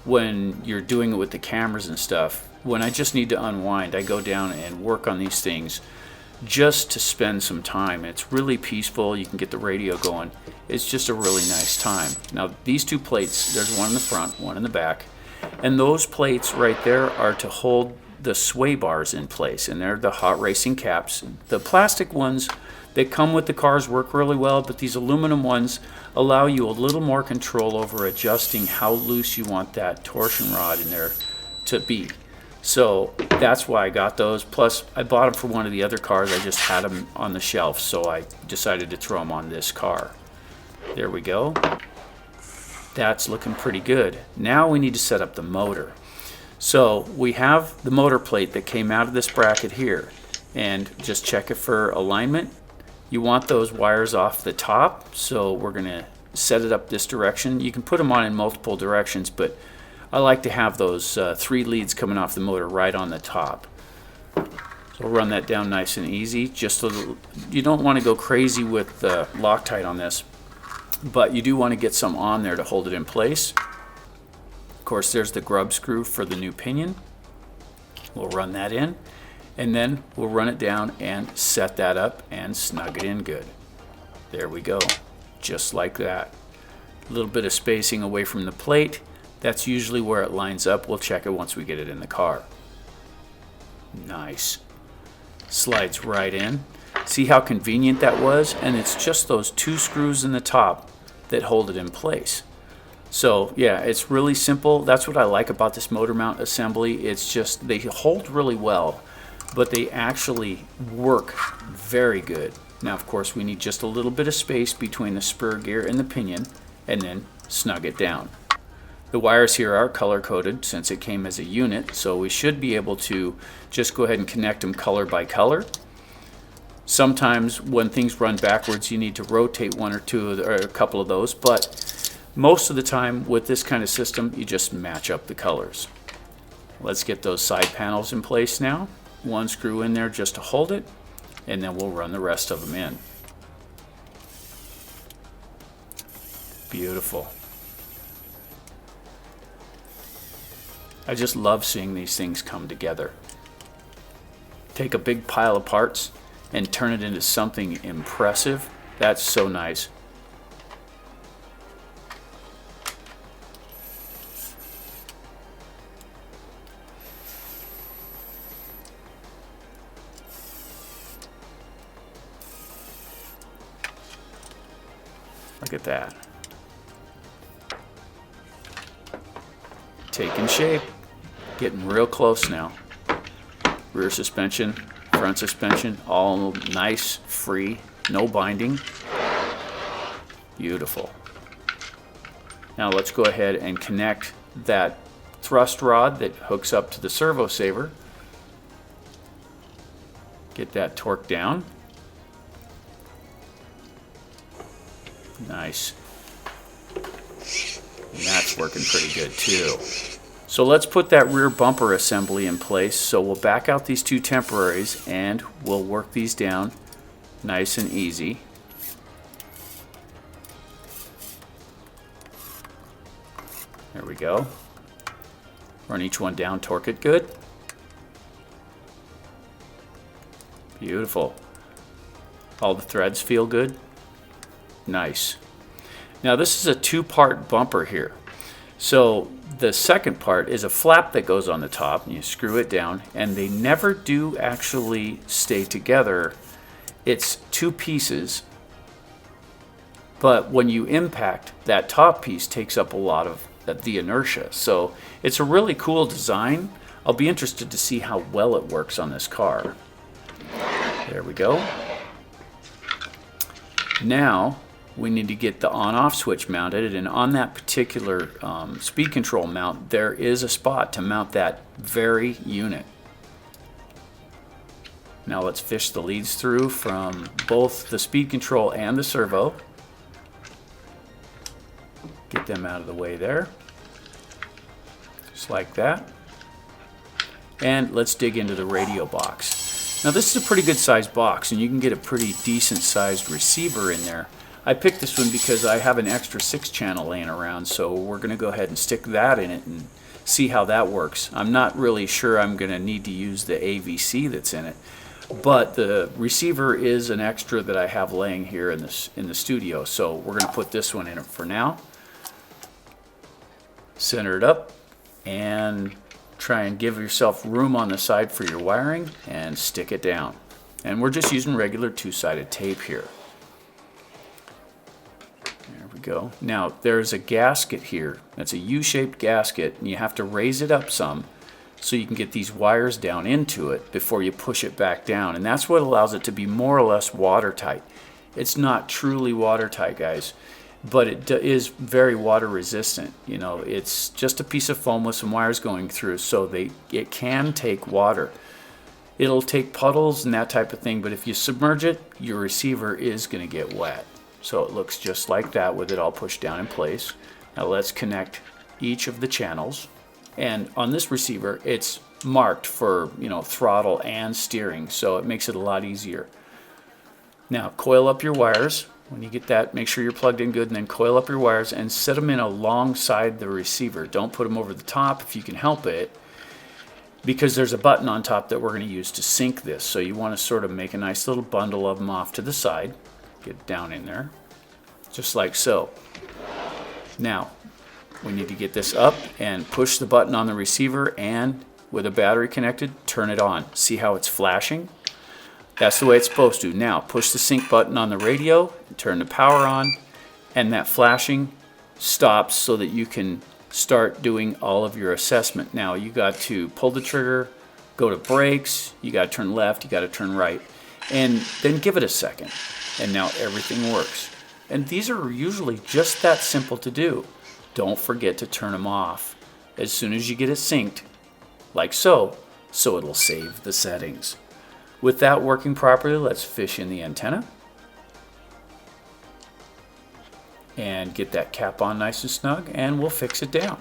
when you're doing it with the cameras and stuff. When I just need to unwind, I go down and work on these things just to spend some time. It's really peaceful. You can get the radio going. It's just a really nice time. Now these 2 plates, there's one in the front, one in the back, and those plates right there are to hold the sway bars in place, and they're the hot racing caps. The plastic ones that come with the cars work really well, but these aluminum ones allow you a little more control over adjusting how loose you want that torsion rod in there to be. So that's why I got those. Plus I bought them for one of the other cars. I just had them on the shelf, so I decided to throw them on this car. There we go. That's looking pretty good. Now we need to set up the motor. So we have the motor plate that came out of this bracket here, and just check it for alignment. You want those wires off the top, so we're going to set it up this direction. You can put them on in multiple directions, but I like to have those 3 leads coming off the motor right on the top. So we'll run that down nice and easy. Just so you don't want to go crazy with the Loctite on this, but you do want to get some on there to hold it in place. Of course, there's the grub screw for the new pinion. We'll run that in, and then we'll run it down and set that up and snug it in good. There we go, just like that. A little bit of spacing away from the plate. That's usually where it lines up. We'll check it once we get it in the car. Nice. Slides right in. See how convenient that was? And it's just those 2 screws in the top that hold it in place. So yeah, it's really simple. That's what I like about this motor mount assembly. It's just they hold really well, but they actually work very good. Now of course we need just a little bit of space between the spur gear and the pinion, and then snug it down. The wires here are color coded since it came as a unit, so we should be able to just go ahead and connect them color by color. Sometimes when things run backwards you need to rotate one or two or a couple of those, but most of the time with this kind of system you just match up the colors. Let's get those side panels in place now. 1 screw in there just to hold it, and then we'll run the rest of them in. Beautiful. I just love seeing these things come together. Take a big pile of parts and turn it into something impressive. That's so nice. Look at that. Taking shape. Getting real close now. Rear suspension, front suspension, all nice, free, no binding. Beautiful. Now let's go ahead and connect that thrust rod that hooks up to the servo saver. Get that torque down. Nice. And that's working pretty good too. So let's put that rear bumper assembly in place. So we'll back out these 2 temporaries and we'll work these down nice and easy. There we go. Run each one down, torque it good. Beautiful. All the threads feel good. Nice. Now this is a 2-part bumper here. So the second part is a flap that goes on the top, and you screw it down, and they never do actually stay together. It's 2 pieces, but when you impact, that top piece takes up a lot of the inertia. So it's a really cool design. I'll be interested to see how well it works on this car. There we go. Now we need to get the on-off switch mounted, and on that particular speed control mount there is a spot to mount that very unit. Now let's fish the leads through from both the speed control and the servo. Get them out of the way there, just like that. And let's dig into the radio box. Now this is a pretty good sized box, and you can get a pretty decent sized receiver in there. I picked this one because I have an extra 6-channel laying around, so we're going to go ahead and stick that in it and see how that works. I'm not really sure I'm going to need to use the AVC that's in it, but the receiver is an extra that I have laying here in the studio, so we're going to put this one in it for now. Center it up and try and give yourself room on the side for your wiring and stick it down. And we're just using regular 2-sided tape here. There we go. Now there's a gasket here. That's a U-shaped gasket, and you have to raise it up some so you can get these wires down into it before you push it back down, and that's what allows it to be more or less watertight. It's not truly watertight, guys, but it is very water resistant. You know, it's just a piece of foam with some wires going through, so it can take water. It'll take puddles and that type of thing, but if you submerge it, your receiver is going to get wet. So it looks just like that with it all pushed down in place. Now let's connect each of the channels, and on this receiver it's marked for, you know, throttle and steering, so it makes it a lot easier. Now coil up your wires. When you get that, make sure you're plugged in good, and then coil up your wires and set them in alongside the receiver. Don't put them over the top if you can help it, because there's a button on top that we're going to use to sync this. So you want to sort of make a nice little bundle of them off to the side. Get down in there, just like so. Now we need to get this up and push the button on the receiver, and with a battery connected, turn it on. See how it's flashing? That's the way it's supposed to. Now push the sync button on the radio, turn the power on, and that flashing stops so that you can start doing all of your assessment. Now you got to pull the trigger, go to brakes, you got to turn left, you got to turn right, and then give it a second. And now everything works. And these are usually just that simple to do. Don't forget to turn them off as soon as you get it synced, like so it'll save the settings. With that working properly, let's fish in the antenna and get that cap on nice and snug, and we'll fix it down.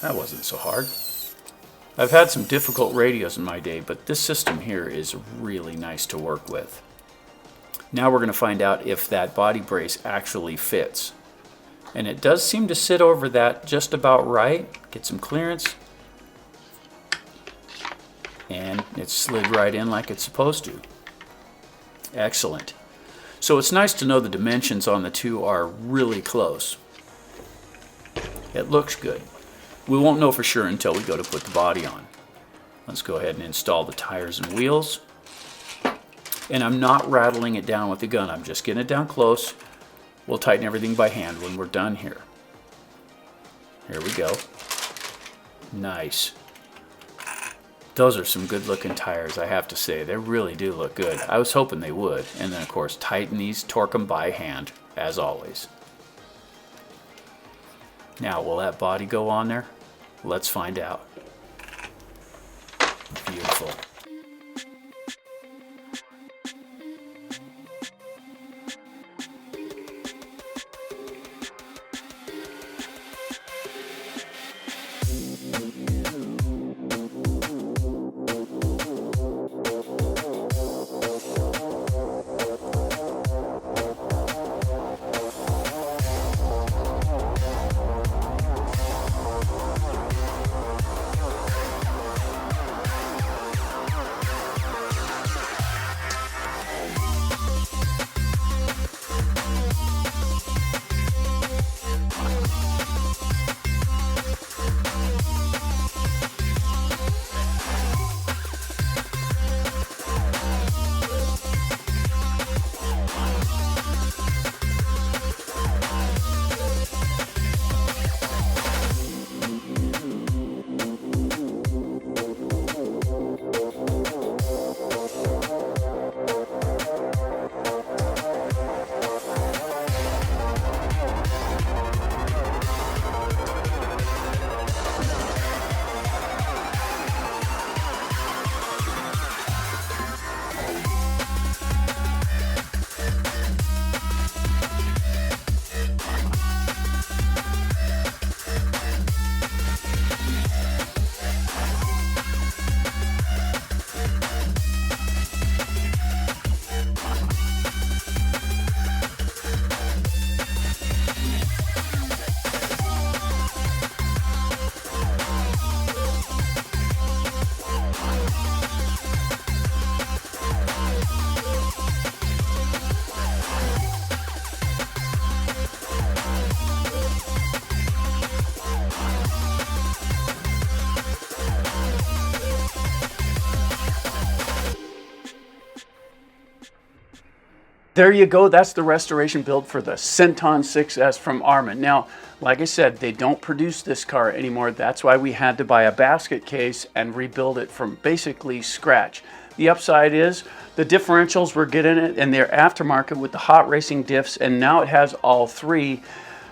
That wasn't so hard. I've had some difficult radios in my day, but this system here is really nice to work with. Now we're going to find out if that body brace actually fits. And it does seem to sit over that just about right. Get some clearance. And it slid right in like it's supposed to. Excellent. So it's nice to know the dimensions on the two are really close. It looks good. We won't know for sure until we go to put the body on. Let's go ahead and install the tires and wheels. And I'm not rattling it down with the gun. I'm just getting it down close. We'll tighten everything by hand when we're done here. Here we go. Nice. Those are some good looking tires, I have to say. They really do look good. I was hoping they would. And then of course tighten these, torque them by hand, as always. Now will that body go on there? Let's find out. Beautiful. There you go. That's the restoration build for the Senton 6S from Armin. Now, like I said, they don't produce this car anymore. That's why we had to buy a basket case and rebuild it from basically scratch. The upside is the differentials were getting it, and they're aftermarket with the hot racing diffs, and now it has all three,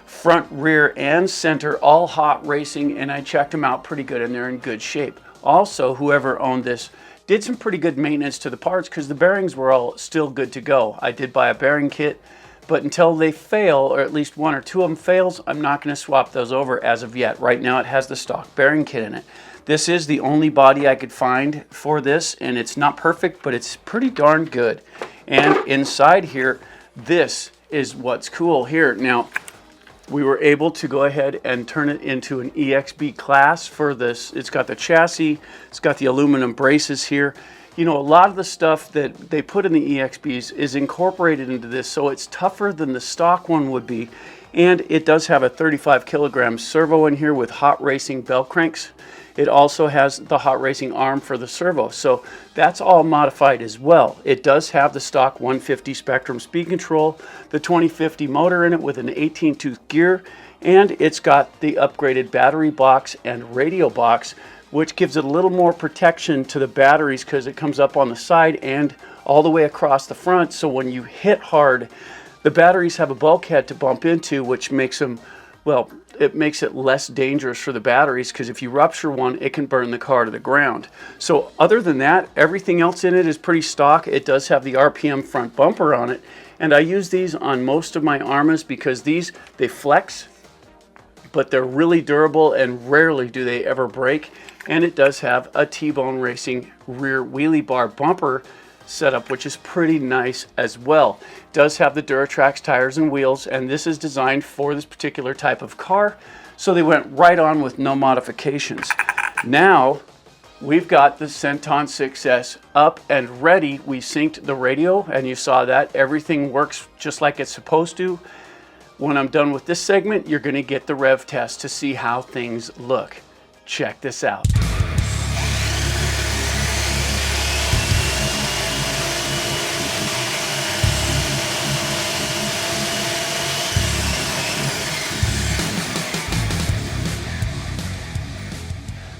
front, rear, and center, all hot racing, and I checked them out pretty good, and they're in good shape. Also, whoever owned this did some pretty good maintenance to the parts because the bearings were all still good to go. I did buy a bearing kit, but until they fail, or at least one or two of them fails, I'm not going to swap those over as of yet. Right now it has the stock bearing kit in it. This is the only body I could find for this, and it's not perfect, but it's pretty darn good. And inside here, this is what's cool here. Now, we were able to go ahead and turn it into an EXB class for this. It's got the chassis, it's got the aluminum braces here. You know, a lot of the stuff that they put in the EXBs is incorporated into this, so it's tougher than the stock one would be. And it does have a 35 kilogram servo in here with hot racing bell cranks. It also has the hot racing arm for the servo, so that's all modified as well. It does have the stock 150 Spectrum speed control, the 2050 motor in it with an 18 tooth gear, and it's got the upgraded battery box and radio box, which gives it a little more protection to the batteries because it comes up on the side and all the way across the front. So when you hit hard, the batteries have a bulkhead to bump into, which makes them, well, it makes it less dangerous for the batteries, because if you rupture one, it can burn the car to the ground. So other than that, everything else in it is pretty stock. It does have the RPM front bumper on it, and I use these on most of my Armas because these, they flex, but they're really durable and rarely do they ever break. And it does have a T-Bone Racing rear wheelie bar bumper setup, which is pretty nice as well. It does have the Duratrax tires and wheels, and this is designed for this particular type of car, so they went right on with no modifications. Now we've got the Senton 6S up and ready. We synced the radio, and you saw that everything works just like it's supposed to. When I'm done with this segment, you're going to get the rev test to see how things look. Check this out.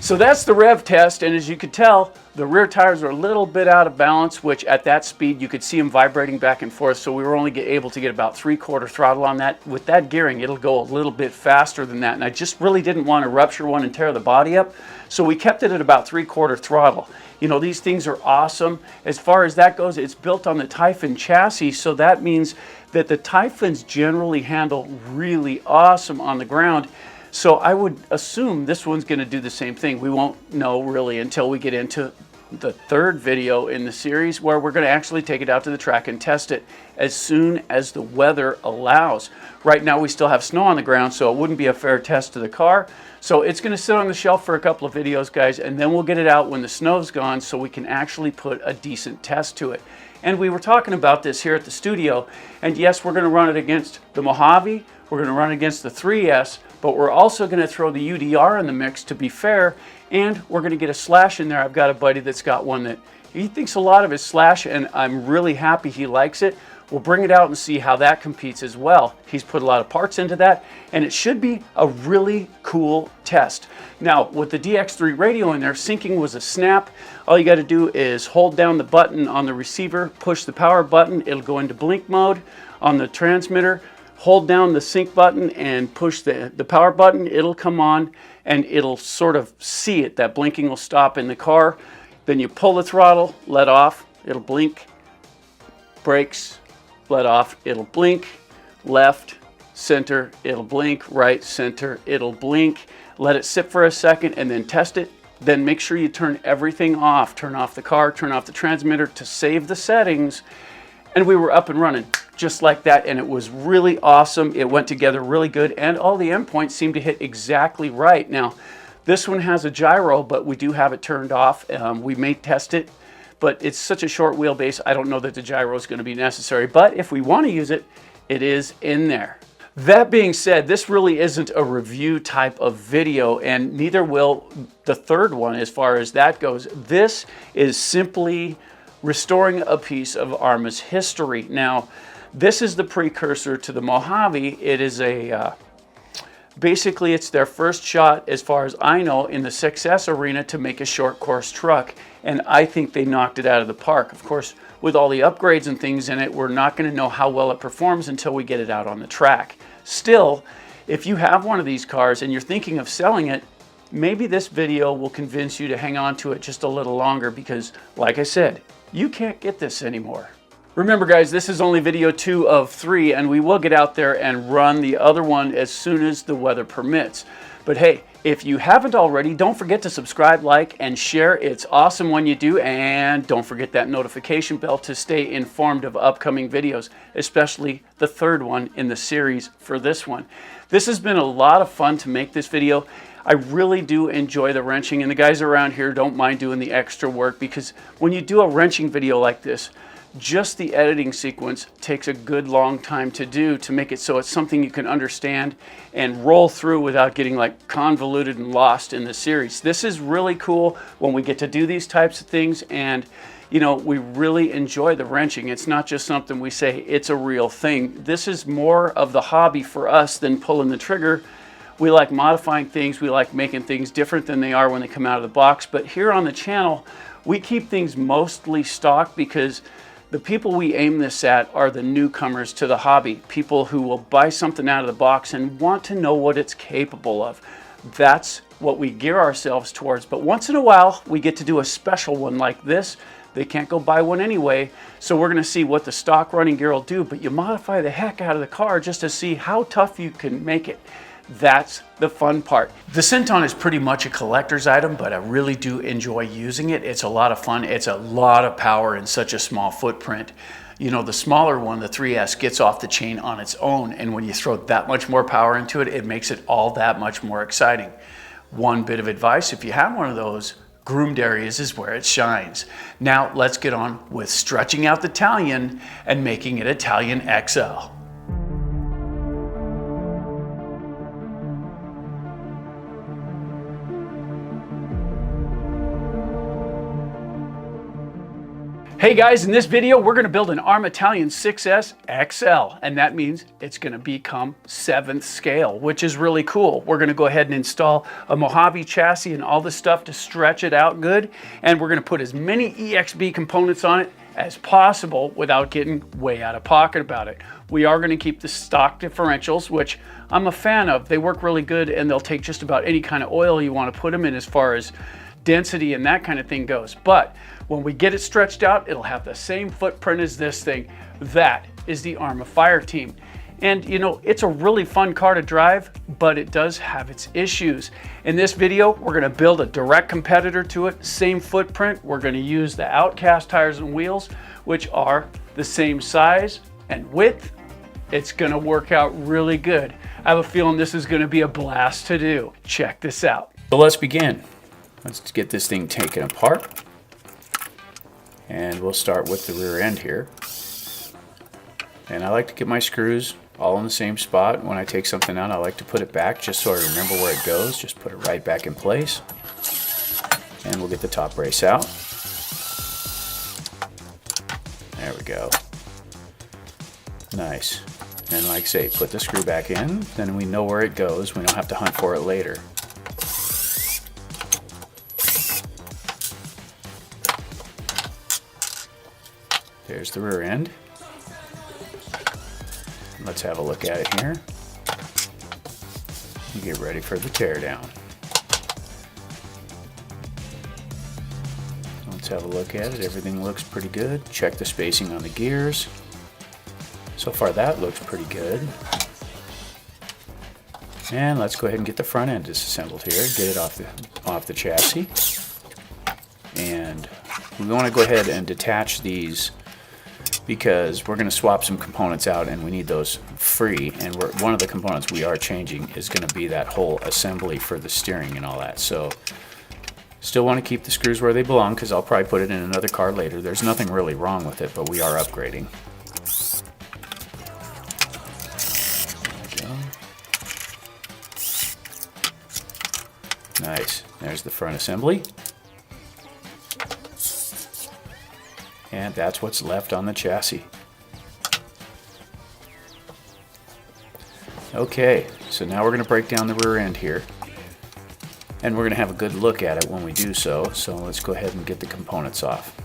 So that's the rev test, and as you can tell, the rear tires are a little bit out of balance, which at that speed you could see them vibrating back and forth, so we were only able to get about 3/4 throttle on that. With that gearing, it'll go a little bit faster than that, and I just really didn't want to rupture one and tear the body up, so we kept it at about 3/4 throttle. You know, these things are awesome. As far as that goes, it's built on the Typhon chassis, so that means that the Typhons generally handle really awesome on the ground. So I would assume this one's going to do the same thing. We won't know really until we get into the third video in the series, where we're going to actually take it out to the track and test it as soon as the weather allows. Right now we still have snow on the ground, so it wouldn't be a fair test to the car. So it's going to sit on the shelf for a couple of videos, guys, and then we'll get it out when the snow's gone so we can actually put a decent test to it. And we were talking about this here at the studio, and yes, we're going to run it against the Mojave, we're going to run it against the 3S, but we're also going to throw the UDR in the mix to be fair, and we're going to get a Slash in there. I've got a buddy that's got one that he thinks a lot of his Slash, and I'm really happy he likes it. We'll bring it out and see how that competes as well. He's put a lot of parts into that, and it should be a really cool test. Now, with the DX3 radio in there, syncing was a snap. All you got to do is hold down the button on the receiver, push the power button, it'll go into blink mode. On the transmitter, hold down the sync button and push the power button, it'll come on and it'll sort of see it. That blinking will stop in the car. Then you pull the throttle, let off, it'll blink, brakes, let off, it'll blink, left, center, it'll blink, right, center, it'll blink. Let it sit for a second and then test it. Then make sure you turn everything off. Turn off the car, turn off the transmitter to save the settings. And we were up and running just like that, and it was really awesome. It went together really good, and all the endpoints seemed to hit exactly right. Now, this one has a gyro, but we do have it turned off. We may test it, but it's such a short wheelbase, I don't know that the gyro is going to be necessary. But if we want to use it, it is in there. That being said, this really isn't a review type of video, and neither will the third one as far as that goes. This is simply restoring a piece of Arma's history. Now, this is the precursor to the Mojave. It is a, basically it's their first shot, as far as I know, in the 6S arena to make a short course truck. And I think they knocked it out of the park. Of course, with all the upgrades and things in it, we're not going to know how well it performs until we get it out on the track. Still, if you have one of these cars and you're thinking of selling it, maybe this video will convince you to hang on to it just a little longer, because like I said, you can't get this anymore. Remember guys, this is only video 2 of 3, and we will get out there and run the other one as soon as the weather permits. But hey, if you haven't already, don't forget to subscribe, like, and share. It's awesome when you do, and don't forget that notification bell to stay informed of upcoming videos, especially the third one in the series for this one. This has been a lot of fun to make this video. I really do enjoy the wrenching, and the guys around here don't mind doing the extra work, because when you do a wrenching video like this, just the editing sequence takes a good long time to do to make it so it's something you can understand and roll through without getting like convoluted and lost in the series. This is really cool when we get to do these types of things, and you know, we really enjoy the wrenching. It's not just something we say, it's a real thing. This is more of the hobby for us than pulling the trigger. We like modifying things, we like making things different than they are when they come out of the box. But here on the channel, we keep things mostly stock because the people we aim this at are the newcomers to the hobby, people who will buy something out of the box and want to know what it's capable of. That's what we gear ourselves towards. But once in a while, we get to do a special one like this. They can't go buy one anyway, so we're gonna see what the stock running gear will do, but you modify the heck out of the car just to see how tough you can make it. That's the fun part. The Senton is pretty much a collector's item, but I really do enjoy using it. It's a lot of fun. It's a lot of power in such a small footprint. You know, the smaller one, the 3S, gets off the chain on its own, and when you throw that much more power into it, it makes it all that much more exciting. One bit of advice, if you have one of those, groomed areas is where it shines. Now let's get on with stretching out the Italian and making it Italian XL. Hey guys, in this video, we're gonna build an ARM Italian 6S XL, and that means it's gonna become 7th scale, which is really cool. We're gonna go ahead and install a Mojave chassis and all the stuff to stretch it out good, and we're gonna put as many EXB components on it as possible without getting way out of pocket about it. We are gonna keep the stock differentials, which I'm a fan of. They work really good, and they'll take just about any kind of oil you wanna put them in as far as density and that kind of thing goes. But when we get it stretched out, it'll have the same footprint as this thing. That is the Arma Fire Team. And you know, it's a really fun car to drive, but it does have its issues. In this video, we're gonna build a direct competitor to it, same footprint. We're gonna use the Outcast tires and wheels, which are the same size and width. It's gonna work out really good. I have a feeling this is gonna be a blast to do. Check this out. So let's begin. Let's get this thing taken apart. And we'll start with the rear end here. And I like to get my screws all in the same spot. When I take something out, I like to put it back just so I remember where it goes. Just put it right back in place. And we'll get the top brace out. There we go. Nice. And like I say, put the screw back in, then we know where it goes. We don't have to hunt for it later. There's the rear end. Let's have a look at it here. And get ready for the teardown. Let's have a look at it. Everything looks pretty good. Check the spacing on the gears. So far that looks pretty good. And let's go ahead and get the front end disassembled here. Get it off the chassis. And we want to go ahead and detach these because we're going to swap some components out and we need those free, and one of the components we are changing is going to be that whole assembly for the steering and all that. So still want to keep the screws where they belong because I'll probably put it in another car later. There's nothing really wrong with it, but we are upgrading. Nice. There's the front assembly. And that's what's left on the chassis. Okay, so now we're going to break down the rear end here. And we're going to have a good look at it when we do so. So let's go ahead and get the components off.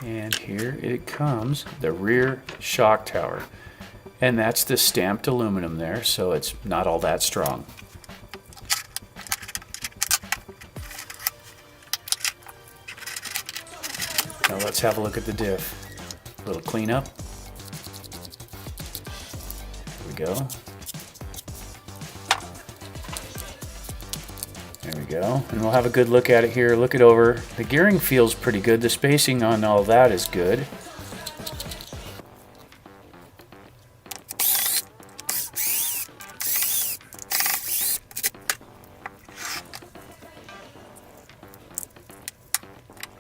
And here it comes, the rear shock tower. And that's the stamped aluminum there, so it's not all that strong. Now let's have a look at the diff. A little cleanup. There we go. There we go. And we'll have a good look at it here. Look it over. The gearing feels pretty good. The spacing on all that is good.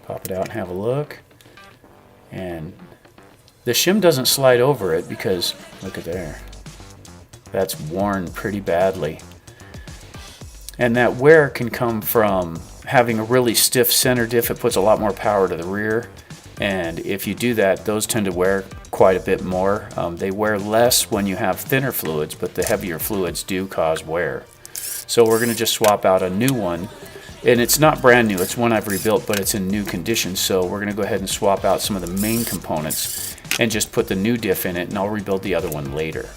Pop it out and have a look. And the shim doesn't slide over it because, look at there. That's worn pretty badly. And that wear can come from having a really stiff center diff. It puts a lot more power to the rear. And if you do that, those tend to wear quite a bit more. They wear less when you have thinner fluids, but the heavier fluids do cause wear. So we're going to just swap out a new one. And it's not brand new, it's one I've rebuilt, but it's in new condition. So we're going to go ahead and swap out some of the main components and just put the new diff in it, and I'll rebuild the other one later.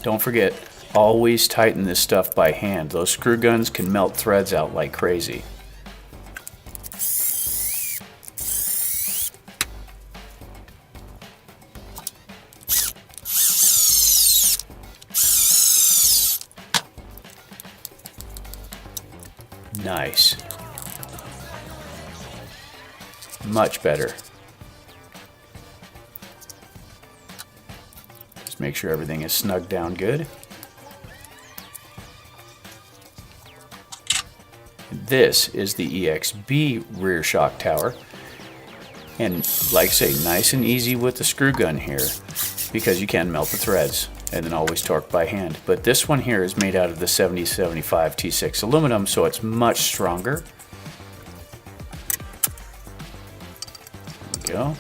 Don't forget, always tighten this stuff by hand. Those screw guns can melt threads out like crazy. Nice. Much better. Just make sure everything is snugged down good. This is the EXB rear shock tower. And like I say, nice and easy with the screw gun here because you can melt the threads and then always torque by hand. But this one here is made out of the 7075 T6 aluminum, so it's much stronger. There we go.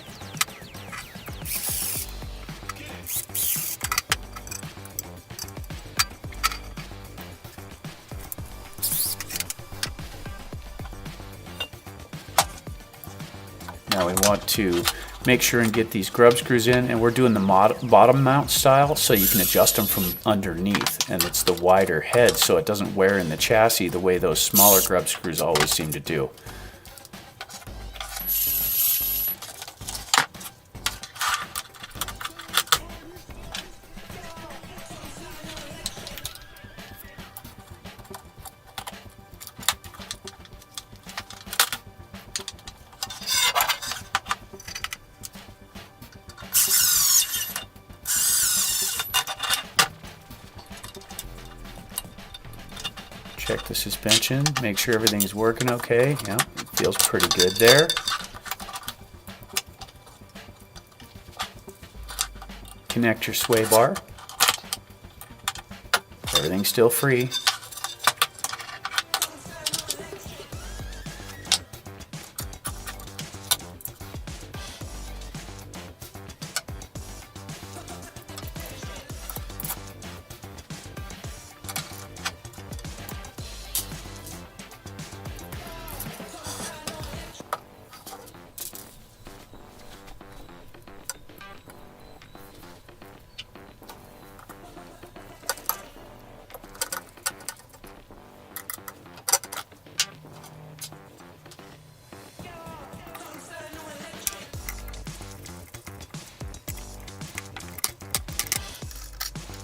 Now we want to make sure and get these grub screws in, and we're doing the bottom mount style so you can adjust them from underneath, and it's the wider head so it doesn't wear in the chassis the way those smaller grub screws always seem to do. Check the suspension, make sure everything's working okay. Yeah, it feels pretty good there. Connect your sway bar. Everything's still free.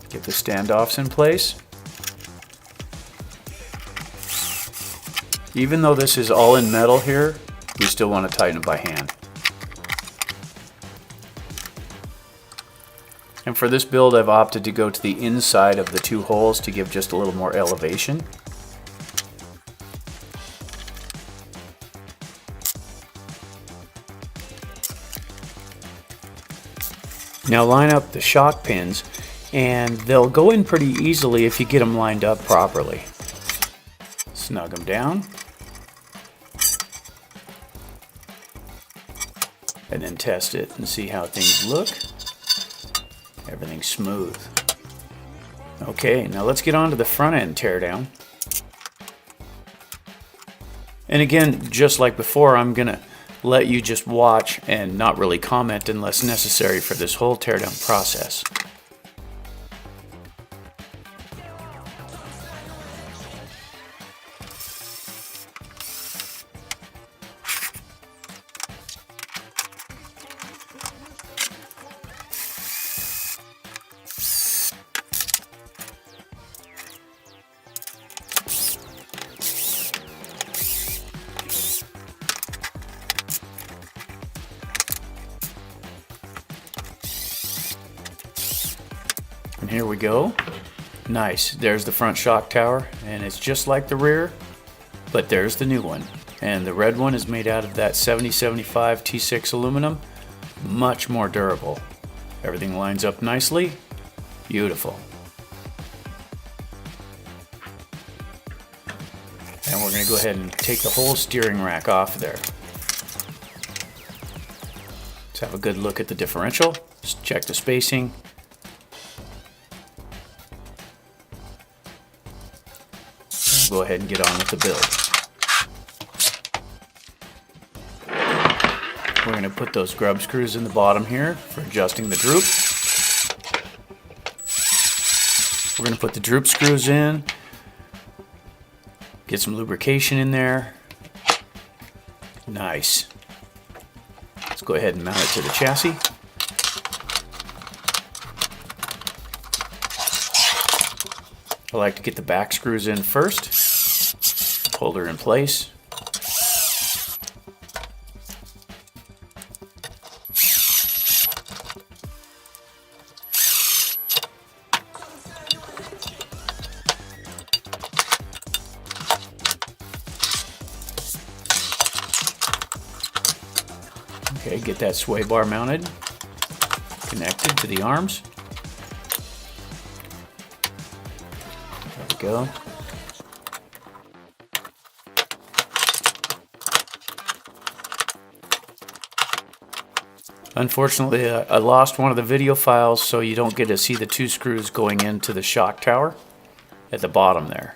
Get the standoffs in place. Even though this is all in metal here, we still want to tighten it by hand. And for this build, I've opted to go to the inside of the two holes to give just a little more elevation. Now line up the shock pins, and they'll go in pretty easily if you get them lined up properly. Snug them down. and then test it and see how things look. Everything's smooth. Okay, now let's get on to the front end teardown. And again, just like before, I'm gonna let you just watch and not really comment unless necessary for this whole teardown process. And here we go. Nice. There's the front shock tower, and it's just like the rear, but there's the new one. And the red one is made out of that 7075 T6 aluminum. Much more durable. Everything lines up nicely. Beautiful. And we're going to go ahead and take the whole steering rack off there. Let's have a good look at the differential. Just check the spacing. Go ahead and get on with the build. We're going to put those grub screws in the bottom here for adjusting the droop. We're going to put the droop screws in, get some lubrication in there. Nice. Let's go ahead and mount it to the chassis. I like to get the back screws in first. Hold her in place. Okay, get that sway bar mounted, connected to the arms. There we go. Unfortunately, I lost one of the video files, so you don't get to see the two screws going into the shock tower at the bottom there.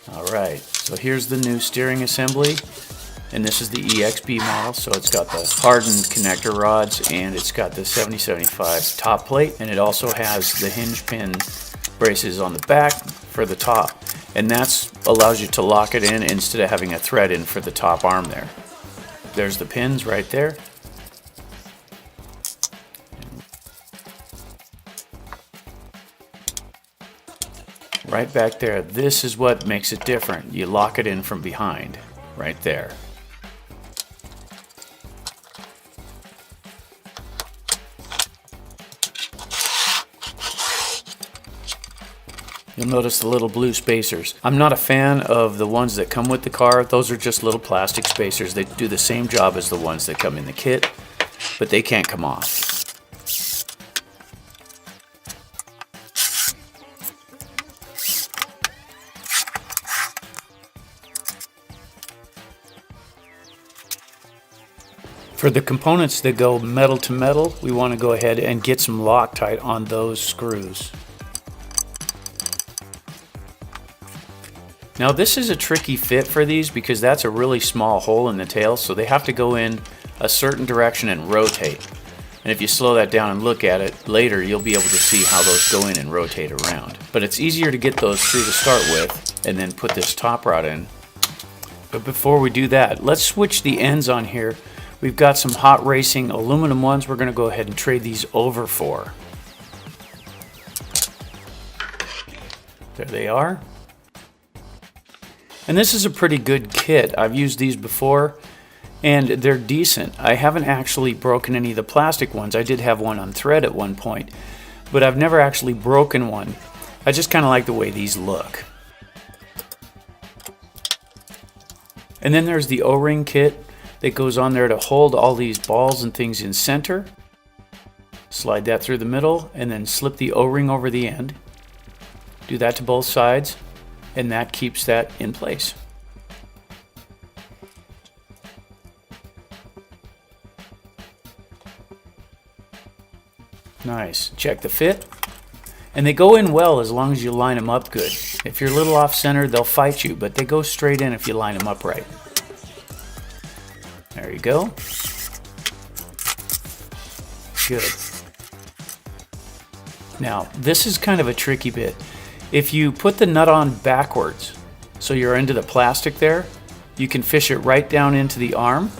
Alright, so here's the new steering assembly, and this is the EXB model, so it's got the hardened connector rods and it's got the 7075 top plate, and it also has the hinge pin braces on the back for the top, and that allows you to lock it in instead of having a thread in for the top arm there. There's the pins right there. Right back there, this is what makes it different. You lock it in from behind, right there. You'll notice the little blue spacers. I'm not a fan of the ones that come with the car. Those are just little plastic spacers. They do the same job as the ones that come in the kit, but they can't come off. For the components that go metal to metal, we want to go ahead and get some Loctite on those screws. Now this is a tricky fit for these because that's a really small hole in the tail, so they have to go in a certain direction and rotate. And if you slow that down and look at it later, you'll be able to see how those go in and rotate around. But it's easier to get those through to start with and then put this top rod in. But before we do that, let's switch the ends on here. We've got some hot racing aluminum ones we're going to go ahead and trade these over for. There they are. And this is a pretty good kit. I've used these before and they're decent. I haven't actually broken any of the plastic ones. I did have one on thread at one point, but I've never actually broken one. I just kind of like the way these look. And then there's the O-ring kit that goes on there to hold all these balls and things in center. Slide that through the middle and then slip the O-ring over the end. Do that to both sides, and that keeps that in place. Nice. Check the fit. And they go in well as long as you line them up good. If you're a little off center, they'll fight you, but they go straight in if you line them up right. There you go. Good. Now, this is kind of a tricky bit. If you put the nut on backwards, so you're into the plastic there, you can fish it right down into the arm,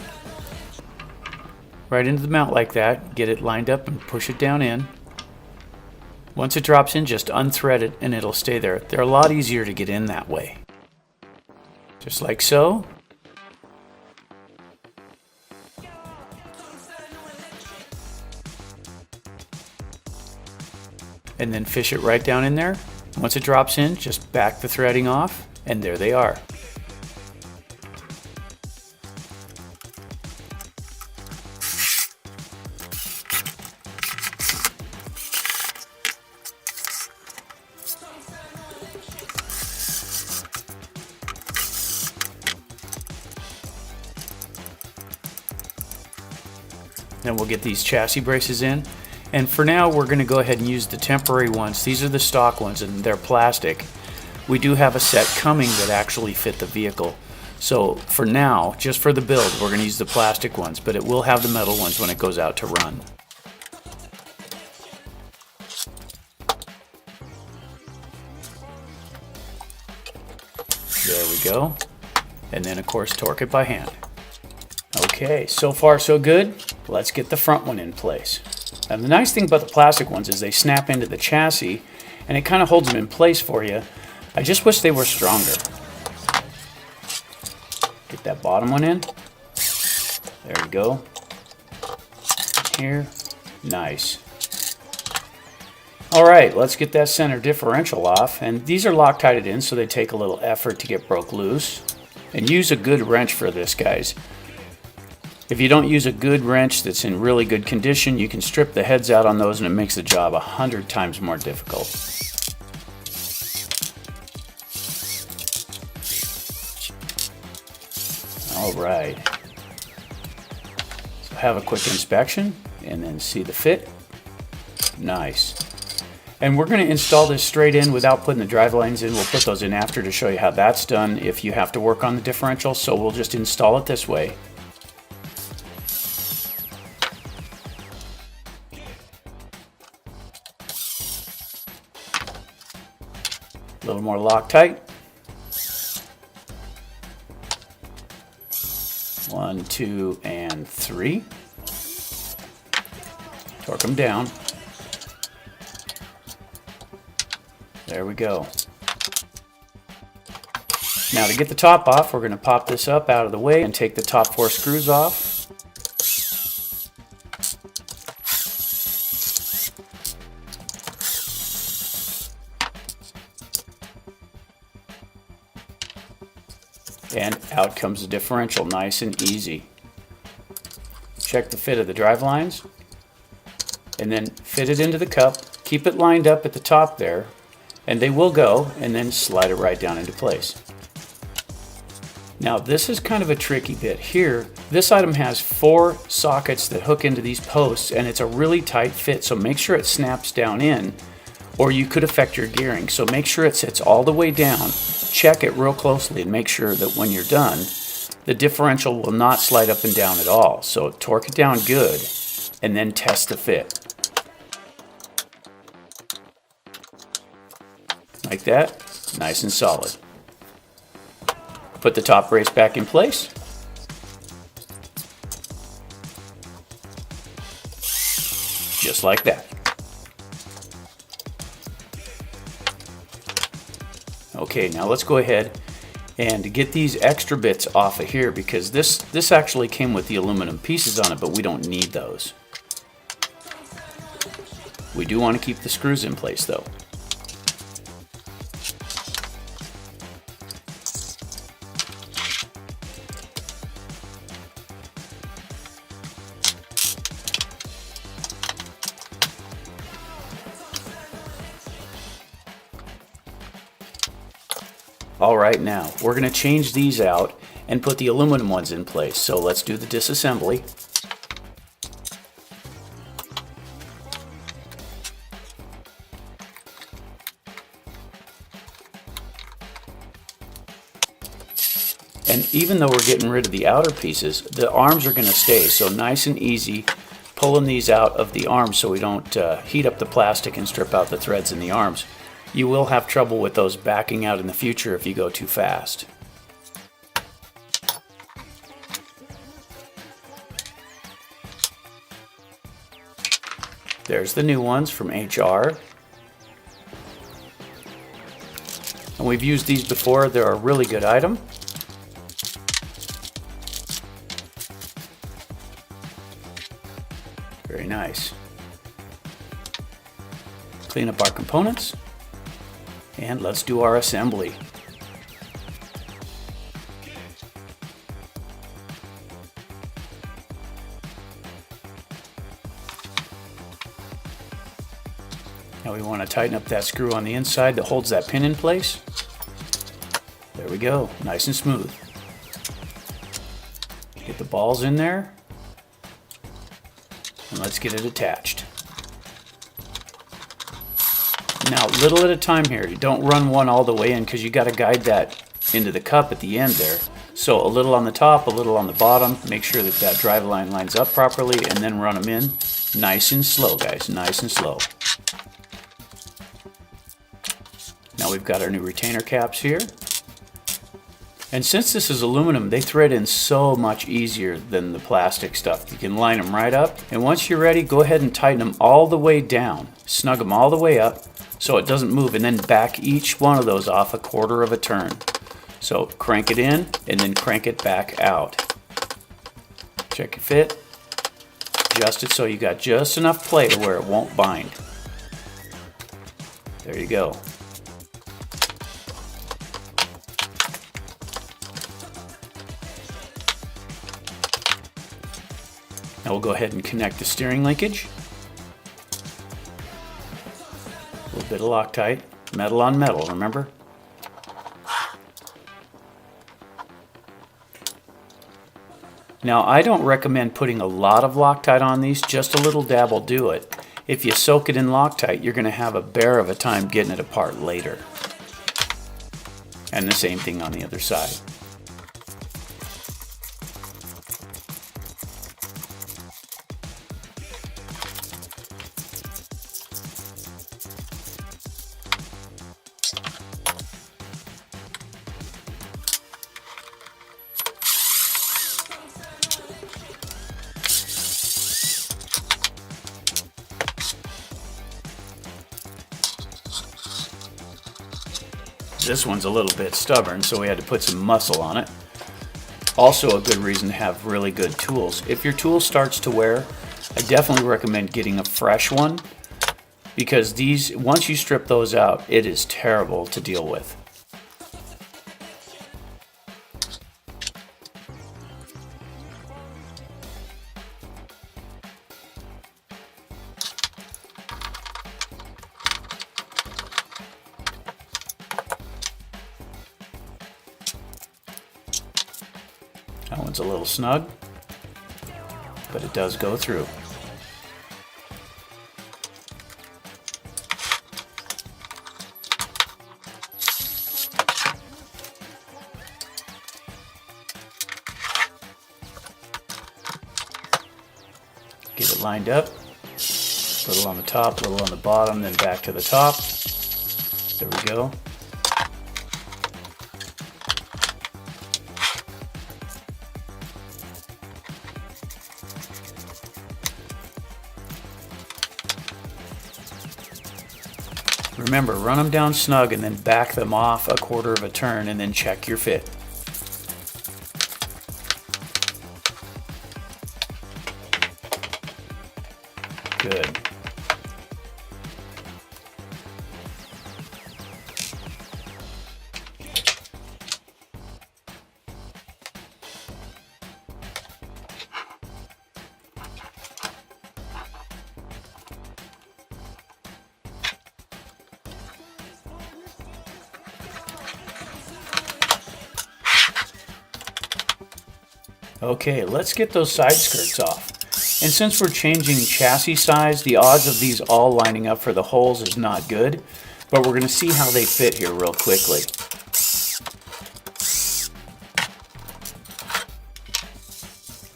right into the mount like that, get it lined up and push it down in. Once it drops in, just unthread it and it'll stay there. They're a lot easier to get in that way. Just like so. And then fish it right down in there. Once it drops in, just back the threading off, and there they are. Then we'll get these chassis braces in. And for now, we're going to go ahead and use the temporary ones. These are the stock ones, and they're plastic. We do have a set coming that actually fit the vehicle. So for now, just for the build, we're going to use the plastic ones, but it will have the metal ones when it goes out to run. There we go. And then, of course, torque it by hand. Okay, so far so good. Let's get the front one in place. Now the nice thing about the plastic ones is they snap into the chassis and it kind of holds them in place for you. I just wish they were stronger. Get that bottom one in. There we go. Here. Nice. Alright, let's get that center differential off. And these are Loctited in, so they take a little effort to get broke loose. And use a good wrench for this, guys. If you don't use a good wrench that's in really good condition, you can strip the heads out on those and it makes the job 100 times more difficult. Alright. So have a quick inspection and then see the fit. Nice. And we're going to install this straight in without putting the drive lines in. We'll put those in after to show you how that's done if you have to work on the differential. So we'll just install it this way. A little more Loctite. 1, 2, and 3. Torque them down. There we go. Now to get the top off, we're going to pop this up out of the way and take the top 4 screws off. And out comes the differential, nice and easy. Check the fit of the drive lines and then fit it into the cup. Keep it lined up at the top there and they will go, and then slide it right down into place. Now this is kind of a tricky bit here. This item has 4 sockets that hook into these posts and it's a really tight fit, so make sure it snaps down in or you could affect your gearing. So make sure it sits all the way down. Check it real closely and make sure that when you're done, the differential will not slide up and down at all. So torque it down good and then test the fit. Like that, nice and solid. Put the top brace back in place. Just like that. Okay, now let's go ahead and get these extra bits off of here because this actually came with the aluminum pieces on it, but we don't need those. We do want to keep the screws in place though. All right, now we're going to change these out and put the aluminum ones in place. So let's do the disassembly. And even though we're getting rid of the outer pieces, the arms are going to stay. So nice and easy pulling these out of the arms so we don't heat up the plastic and strip out the threads in the arms. You will have trouble with those backing out in the future if you go too fast. There's the new ones from HR. And we've used these before. They're a really good item. Very nice. Clean up our components. And let's do our assembly. Now we want to tighten up that screw on the inside that holds that pin in place. There we go, nice and smooth. Get the balls in there. And let's get it attached. Now, little at a time here. You don't run one all the way in because you got to guide that into the cup at the end there. So a little on the top, a little on the bottom. Make sure that that drive line lines up properly and then run them in. Nice and slow, guys, nice and slow. Now we've got our new retainer caps here. And since this is aluminum, they thread in so much easier than the plastic stuff. You can line them right up. And once you're ready, go ahead and tighten them all the way down. Snug them all the way up so it doesn't move, and then back each one of those off a quarter of a turn. So crank it in and then crank it back out. Check your fit. Adjust it so you got just enough play to where it won't bind. There you go. Now we'll go ahead and connect the steering linkage. A little bit of Loctite, metal on metal, remember? Now I don't recommend putting a lot of Loctite on these, just a little dab will do it. If you soak it in Loctite, you're going to have a bear of a time getting it apart later. And the same thing on the other side. This one's a little bit stubborn, so we had to put some muscle on it. Also a good reason to have really good tools. If your tool starts to wear, I definitely recommend getting a fresh one, because these, once you strip those out, it is terrible to deal with. That one's a little snug, but it does go through. Get it lined up, a little on the top, a little on the bottom, then back to the top. There we go. Remember, run them down snug and then back them off a quarter of a turn and then check your fit. Good. Okay, let's get those side skirts off. And since we're changing chassis size, the odds of these all lining up for the holes is not good, but we're going to see how they fit here real quickly.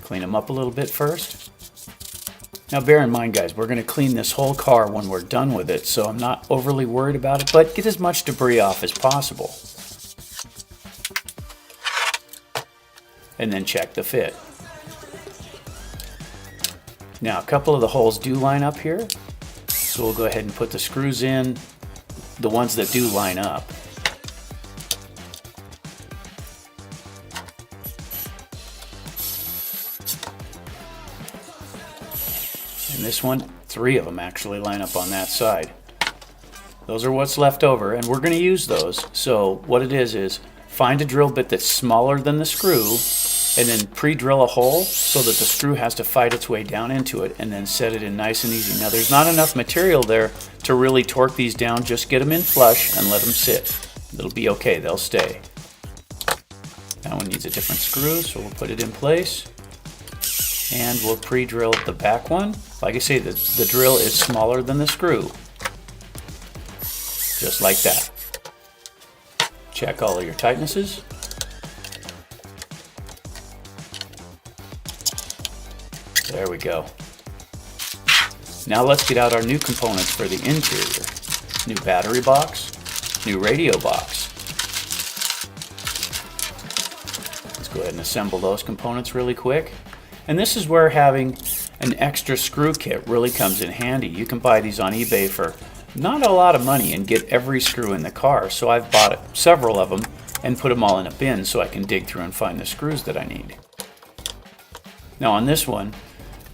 Clean them up a little bit first. Now bear in mind, guys, we're going to clean this whole car when we're done with it, so I'm not overly worried about it, but get as much debris off as possible. And then check the fit. Now a couple of the holes do line up here, so we'll go ahead and put the screws in, the ones that do line up. And this one, 3 of them actually line up on that side. Those are what's left over, and we're going to use those. So what it is find a drill bit that's smaller than the screw, and then pre-drill a hole so that the screw has to fight its way down into it, and then set it in nice and easy. Now there's not enough material there to really torque these down, just get them in flush and let them sit. It'll be okay, they'll stay. That one needs a different screw, so we'll put it in place. And we'll pre-drill the back one. Like I say, the drill is smaller than the screw. Just like that. Check all of your tightnesses. There we go. Now let's get out our new components for the interior. New battery box, new radio box. Let's go ahead and assemble those components really quick. And this is where having an extra screw kit really comes in handy. You can buy these on eBay for not a lot of money and get every screw in the car. So I've bought several of them and put them all in a bin so I can dig through and find the screws that I need. Now on this one,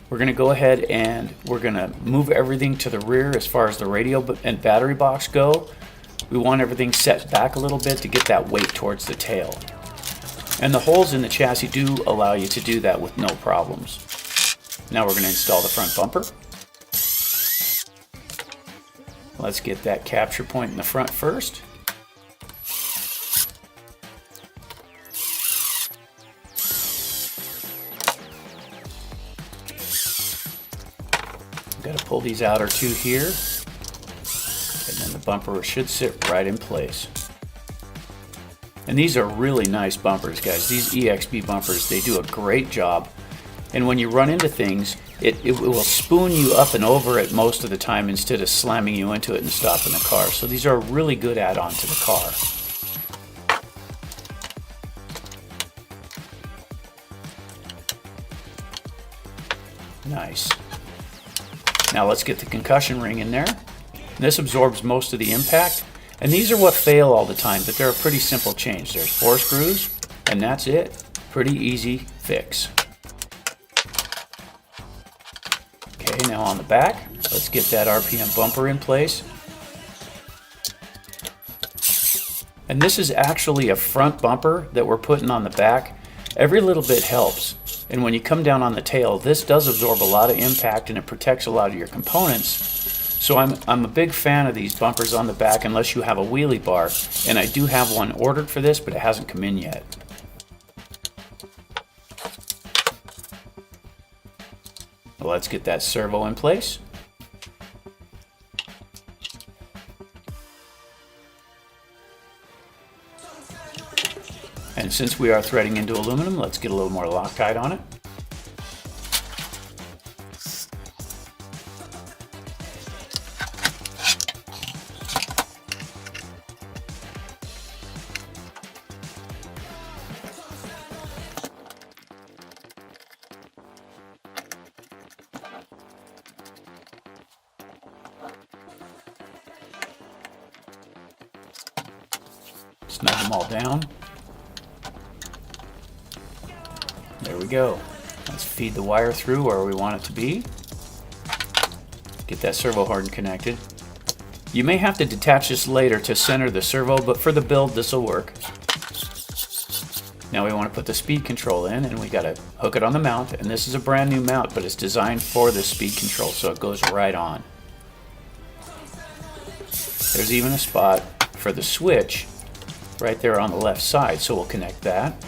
we're going to go ahead and we're going to move everything to the rear as far as the radio and battery box go. We want everything set back a little bit to get that weight towards the tail. And the holes in the chassis do allow you to do that with no problems. Now we're going to install the front bumper. Let's get that capture point in the front first. Got to pull these outer 2 here, and then the bumper should sit right in place. And these are really nice bumpers, guys. These EXB bumpers, they do a great job. And when you run into things, it will spoon you up and over it most of the time instead of slamming you into it and stopping the car. So these are a really good add-on to the car. Nice. Now let's get the concussion ring in there. This absorbs most of the impact. And these are what fail all the time, but they're a pretty simple change. There's 4 screws, and that's it. Pretty easy fix. Okay, now on the back, let's get that RPM bumper in place. And this is actually a front bumper that we're putting on the back. Every little bit helps. And when you come down on the tail, this does absorb a lot of impact and it protects a lot of your components. So I'm a big fan of these bumpers on the back unless you have a wheelie bar. And I do have one ordered for this, but it hasn't come in yet. Well, let's get that servo in place. And since we are threading into aluminum, let's get a little more Loctite on it. Snug them all down. There we go. Let's feed the wire through where we want it to be. Get that servo hardened connected. You may have to detach this later to center the servo, but for the build this will work. Now we want to put the speed control in, and we got to hook it on the mount. And this is a brand new mount, but it's designed for this speed control, so it goes right on. There's even a spot for the switch right there on the left side, so we'll connect that.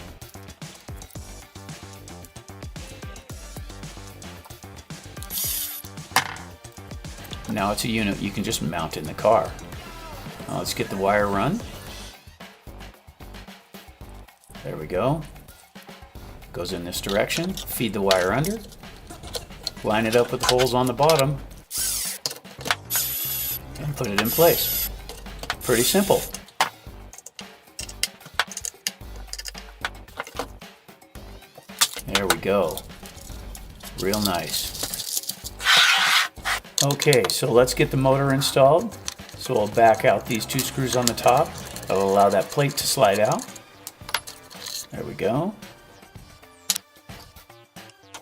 Now it's a unit you can just mount in the car. Now let's get the wire run. There we go. Goes in this direction. Feed the wire under. Line it up with the holes on the bottom. And put it in place. Pretty simple. There we go. Real nice. Okay, so let's get the motor installed. So we'll back out these 2 screws on the top. That'll allow that plate to slide out. There we go.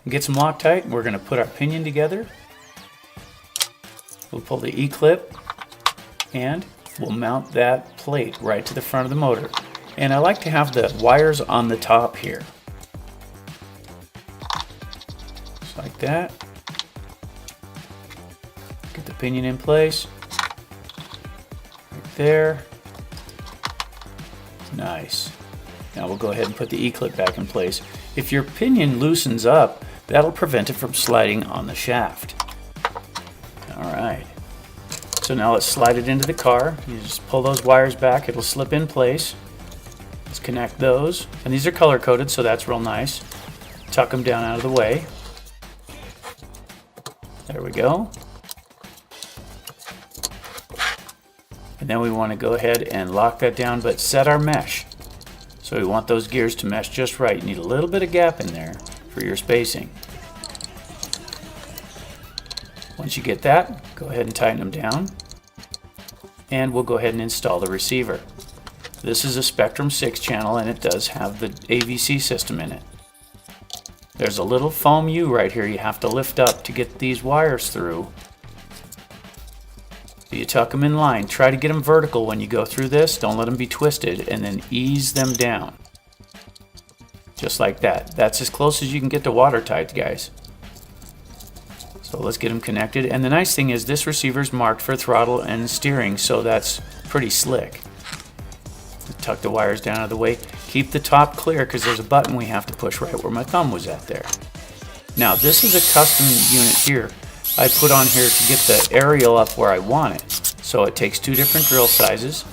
Get some Loctite. We're going to put our pinion together. We'll pull the E-clip and we'll mount that plate right to the front of the motor. And I like to have the wires on the top here. Just like that. Get the pinion in place. Right there. Nice. Now we'll go ahead and put the E-clip back in place. If your pinion loosens up, that'll prevent it from sliding on the shaft. Alright. So now let's slide it into the car. You just pull those wires back, it'll slip in place. Let's connect those. And these are color coded, so that's real nice. Tuck them down out of the way. There we go. And then we want to go ahead and lock that down, but set our mesh. So we want those gears to mesh just right. You need a little bit of gap in there for your spacing. Once you get that, go ahead and tighten them down. And we'll go ahead and install the receiver. This is a Spectrum 6 channel and it does have the AVC system in it. There's a little foam U right here you have to lift up to get these wires through. So you tuck them in line. Try to get them vertical when you go through this. Don't let them be twisted, and then ease them down. Just like that. That's as close as you can get to watertight, guys. So let's get them connected. And the nice thing is this receiver is marked for throttle and steering, so that's pretty slick. Tuck the wires down out of the way. Keep the top clear because there's a button we have to push right where my thumb was at there. Now this is a custom unit here. I put on here to get the aerial up where I want it. So it takes 2 different drill sizes.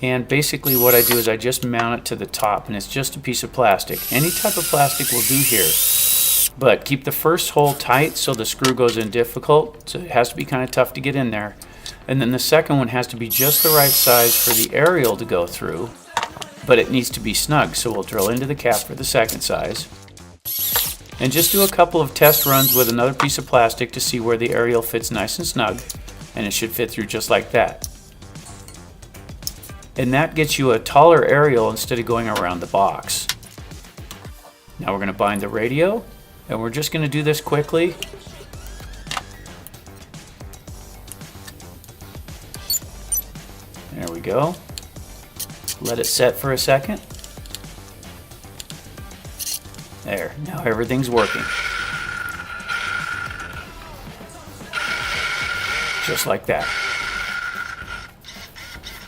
And basically what I do is I just mount it to the top, and it's just a piece of plastic. Any type of plastic will do here. But keep the first hole tight so the screw goes in difficult. So it has to be kind of tough to get in there. And then the second one has to be just the right size for the aerial to go through. But it needs to be snug. So we'll drill into the cap for the second size. And just do a couple of test runs with another piece of plastic to see where the aerial fits nice and snug. And it should fit through just like that. And that gets you a taller aerial instead of going around the box. Now we're going to bind the radio. And we're just going to do this quickly. There we go. Let it set for a second. There, now everything's working. Just like that.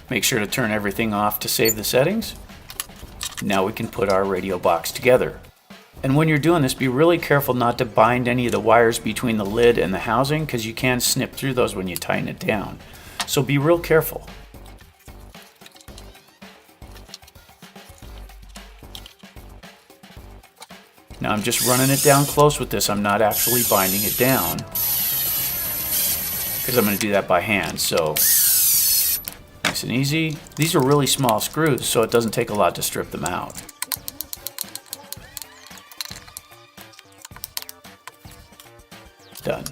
Make sure to turn everything off to save the settings. Now we can put our radio box together. And when you're doing this, be really careful not to bind any of the wires between the lid and the housing because you can snip through those when you tighten it down. So be real careful. Now I'm just running it down close with this. I'm not actually binding it down because I'm going to do that by hand. So nice and easy. These are really small screws, so it doesn't take a lot to strip them out. Done.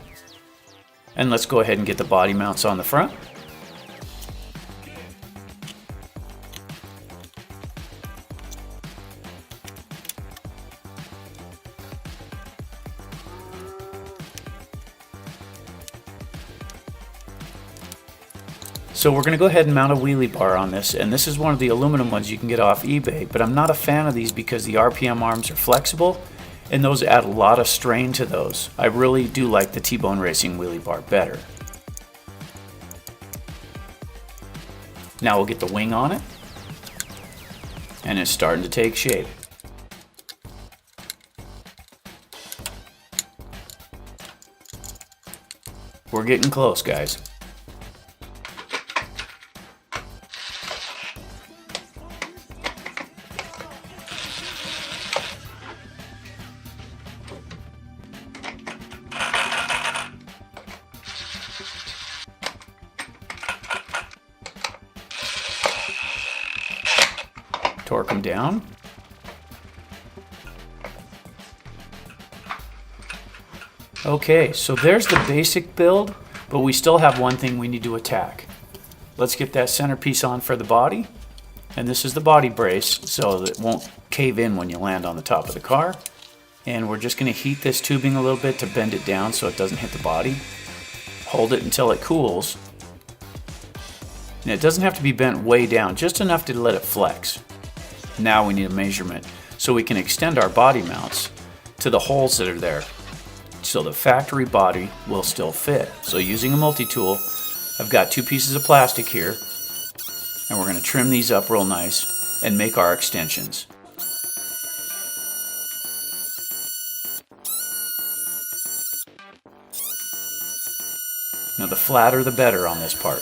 And let's go ahead and get the body mounts on the front. So we're going to go ahead and mount a wheelie bar on this, and this is one of the aluminum ones you can get off eBay, but I'm not a fan of these because the RPM arms are flexible and those add a lot of strain to those. I really do like the T-Bone Racing wheelie bar better. Now we'll get the wing on it, and it's starting to take shape. We're getting close, guys. Torque them down. Okay, so there's the basic build, but we still have one thing we need to attack. Let's get that centerpiece on for the body. And this is the body brace, so that it won't cave in when you land on the top of the car. And we're just going to heat this tubing a little bit to bend it down so it doesn't hit the body. Hold it until it cools. And it doesn't have to be bent way down, just enough to let it flex. Now we need a measurement so we can extend our body mounts to the holes that are there, so the factory body will still fit. So using a multi-tool, I've got 2 pieces of plastic here, and we're going to trim these up real nice and make our extensions. Now the flatter the better on this part.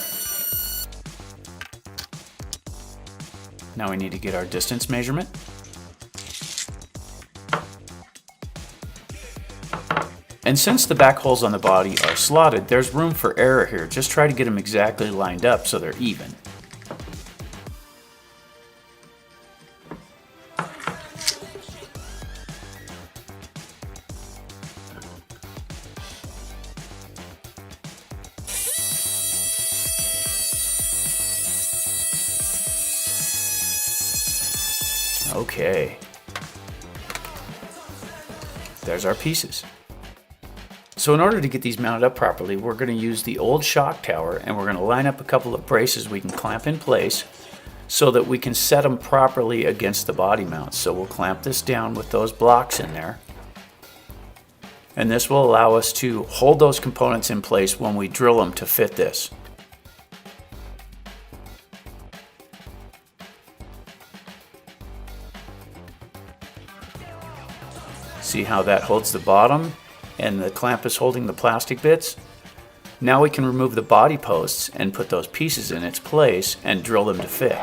Now we need to get our distance measurement. And since the back holes on the body are slotted, there's room for error here. Just try to get them exactly lined up so they're even. Okay. There's our pieces. So in order to get these mounted up properly, we're going to use the old shock tower, and we're going to line up a couple of braces we can clamp in place so that we can set them properly against the body mounts. So we'll clamp this down with those blocks in there. And this will allow us to hold those components in place when we drill them to fit this. See how that holds the bottom and the clamp is holding the plastic bits? Now we can remove the body posts and put those pieces in its place and drill them to fit.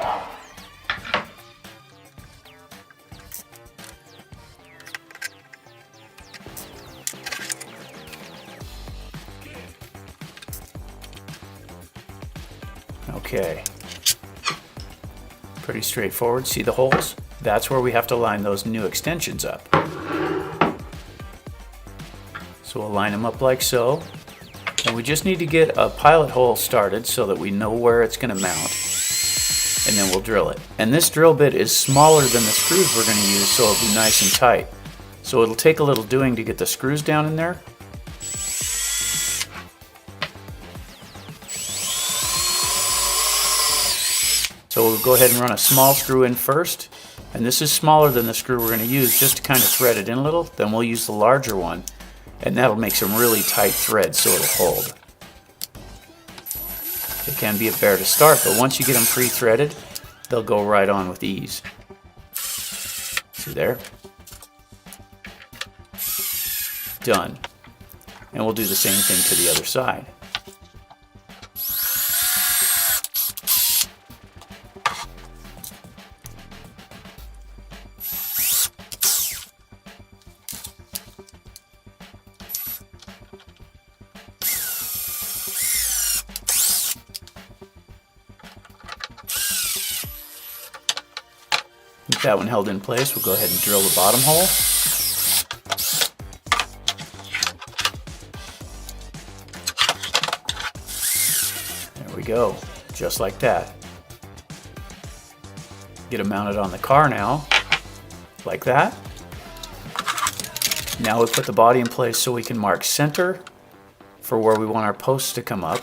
Okay. Pretty straightforward. See the holes? That's where we have to line those new extensions up. So we'll line them up like so, and we just need to get a pilot hole started so that we know where it's going to mount, and then we'll drill it. And this drill bit is smaller than the screws we're going to use, so it'll be nice and tight. So it'll take a little doing to get the screws down in there. So we'll go ahead and run a small screw in first, and this is smaller than the screw we're going to use just to kind of thread it in a little. Then we'll use the larger one, and that'll make some really tight threads so it'll hold. It can be a bear to start, but once you get them pre-threaded, they'll go right on with ease. See there? Done. And we'll do the same thing to the other side. With that one held in place, we'll go ahead and drill the bottom hole. There we go, just like that. Get it mounted on the car now, like that. Now we put the body in place so we can mark center for where we want our posts to come up.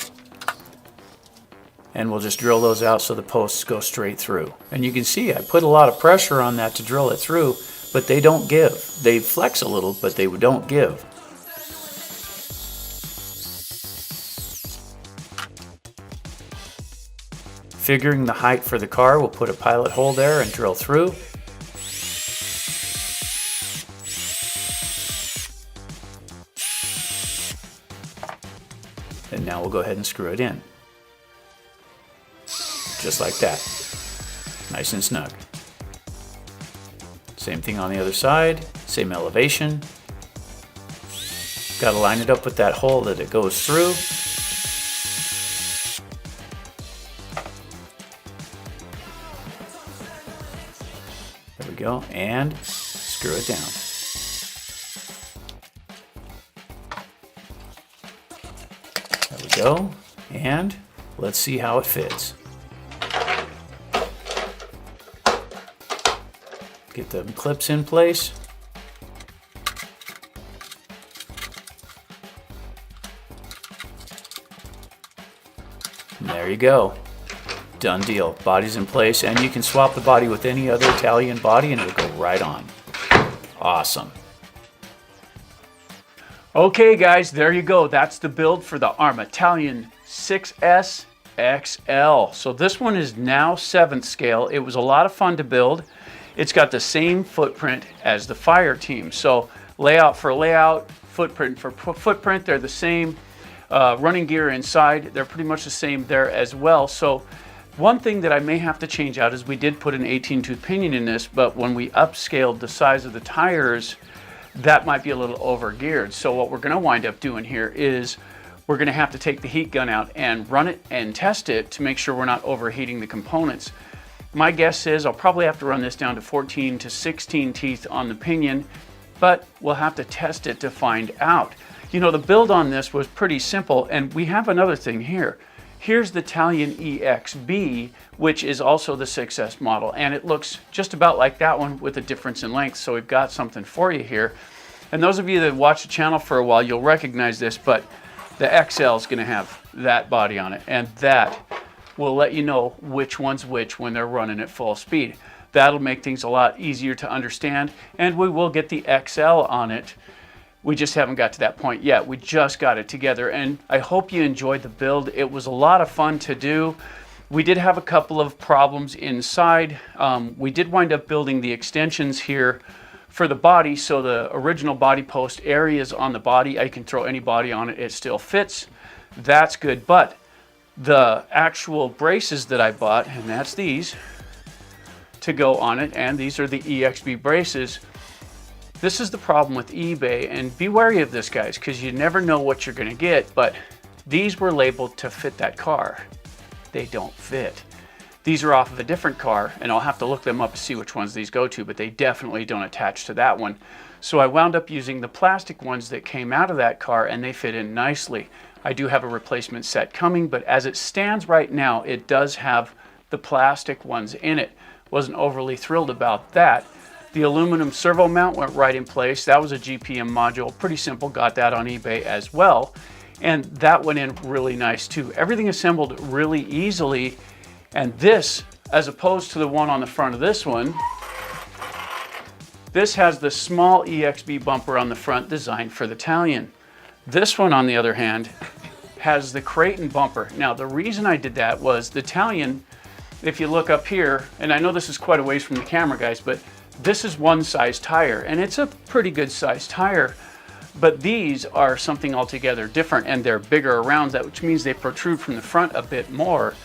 And we'll just drill those out so the posts go straight through. And you can see I put a lot of pressure on that to drill it through, but they don't give. They flex a little, but they don't give. Figuring the height for the car, we'll put a pilot hole there and drill through. And we'll go ahead and screw it in. Just like that. Nice and snug. Same thing on the other side, same elevation. Got to line it up with that hole that it goes through. There we go, and screw it down. There we go, and let's see how it fits. Get the clips in place. And there you go. Done deal. Body's in place, and you can swap the body with any other Italian body and it'll go right on. Awesome. Okay guys, there you go. That's the build for the ARM Italian 6S XL. So this one is now 7th scale. It was a lot of fun to build. It's got the same footprint as the Fire Team. So layout for layout, footprint for footprint, they're the same. Running gear inside, they're pretty much the same there as well. So one thing that I may have to change out is we did put an 18-tooth pinion in this, but when we upscaled the size of the tires, that might be a little over geared. So what we're going to wind up doing here is we're going to have to take the heat gun out and run it and test it to make sure we're not overheating the components. My guess is I'll probably have to run this down to 14 to 16 teeth on the pinion, but we'll have to test it to find out. You know, the build on this was pretty simple, and we have another thing here. Here's the Italian EXB, which is also the 6S model, and it looks just about like that one with a difference in length, so we've got something for you here. And those of you that watch the channel for a while, you'll recognize this, but the XL is going to have that body on it, and that will let you know which one's which when they're running at full speed. That'll make things a lot easier to understand, and we will get the XL on it. We just haven't got to that point yet. We just got it together, and I hope you enjoyed the build. It was a lot of fun to do. We did have a couple of problems inside. We did wind up building the extensions here for the body, so the original body post areas on the body, I can throw any body on it, it still fits. That's good, but the actual braces that I bought, and that's these, to go on it, and these are the EXB braces. This is the problem with eBay, and be wary of this, guys, because you never know what you're going to get, but these were labeled to fit that car. They don't fit. These are off of a different car, and I'll have to look them up to see which ones these go to, but they definitely don't attach to that one. So I wound up using the plastic ones that came out of that car, and they fit in nicely. I do have a replacement set coming, but as it stands right now, it does have the plastic ones in it. Wasn't overly thrilled about that. The aluminum servo mount went right in place. That was a GPM module, pretty simple, got that on eBay as well. And that went in really nice too. Everything assembled really easily. And this, as opposed to the one on the front of this one, this has the small EXB bumper on the front designed for the Italian. This one, on the other hand, has the Kraton bumper. Now, the reason I did that was the Italian, if you look up here, and I know this is quite a ways from the camera, guys, but this is one size tire, and it's a pretty good size tire, but these are something altogether different, and they're bigger around that, which means they protrude from the front a bit more.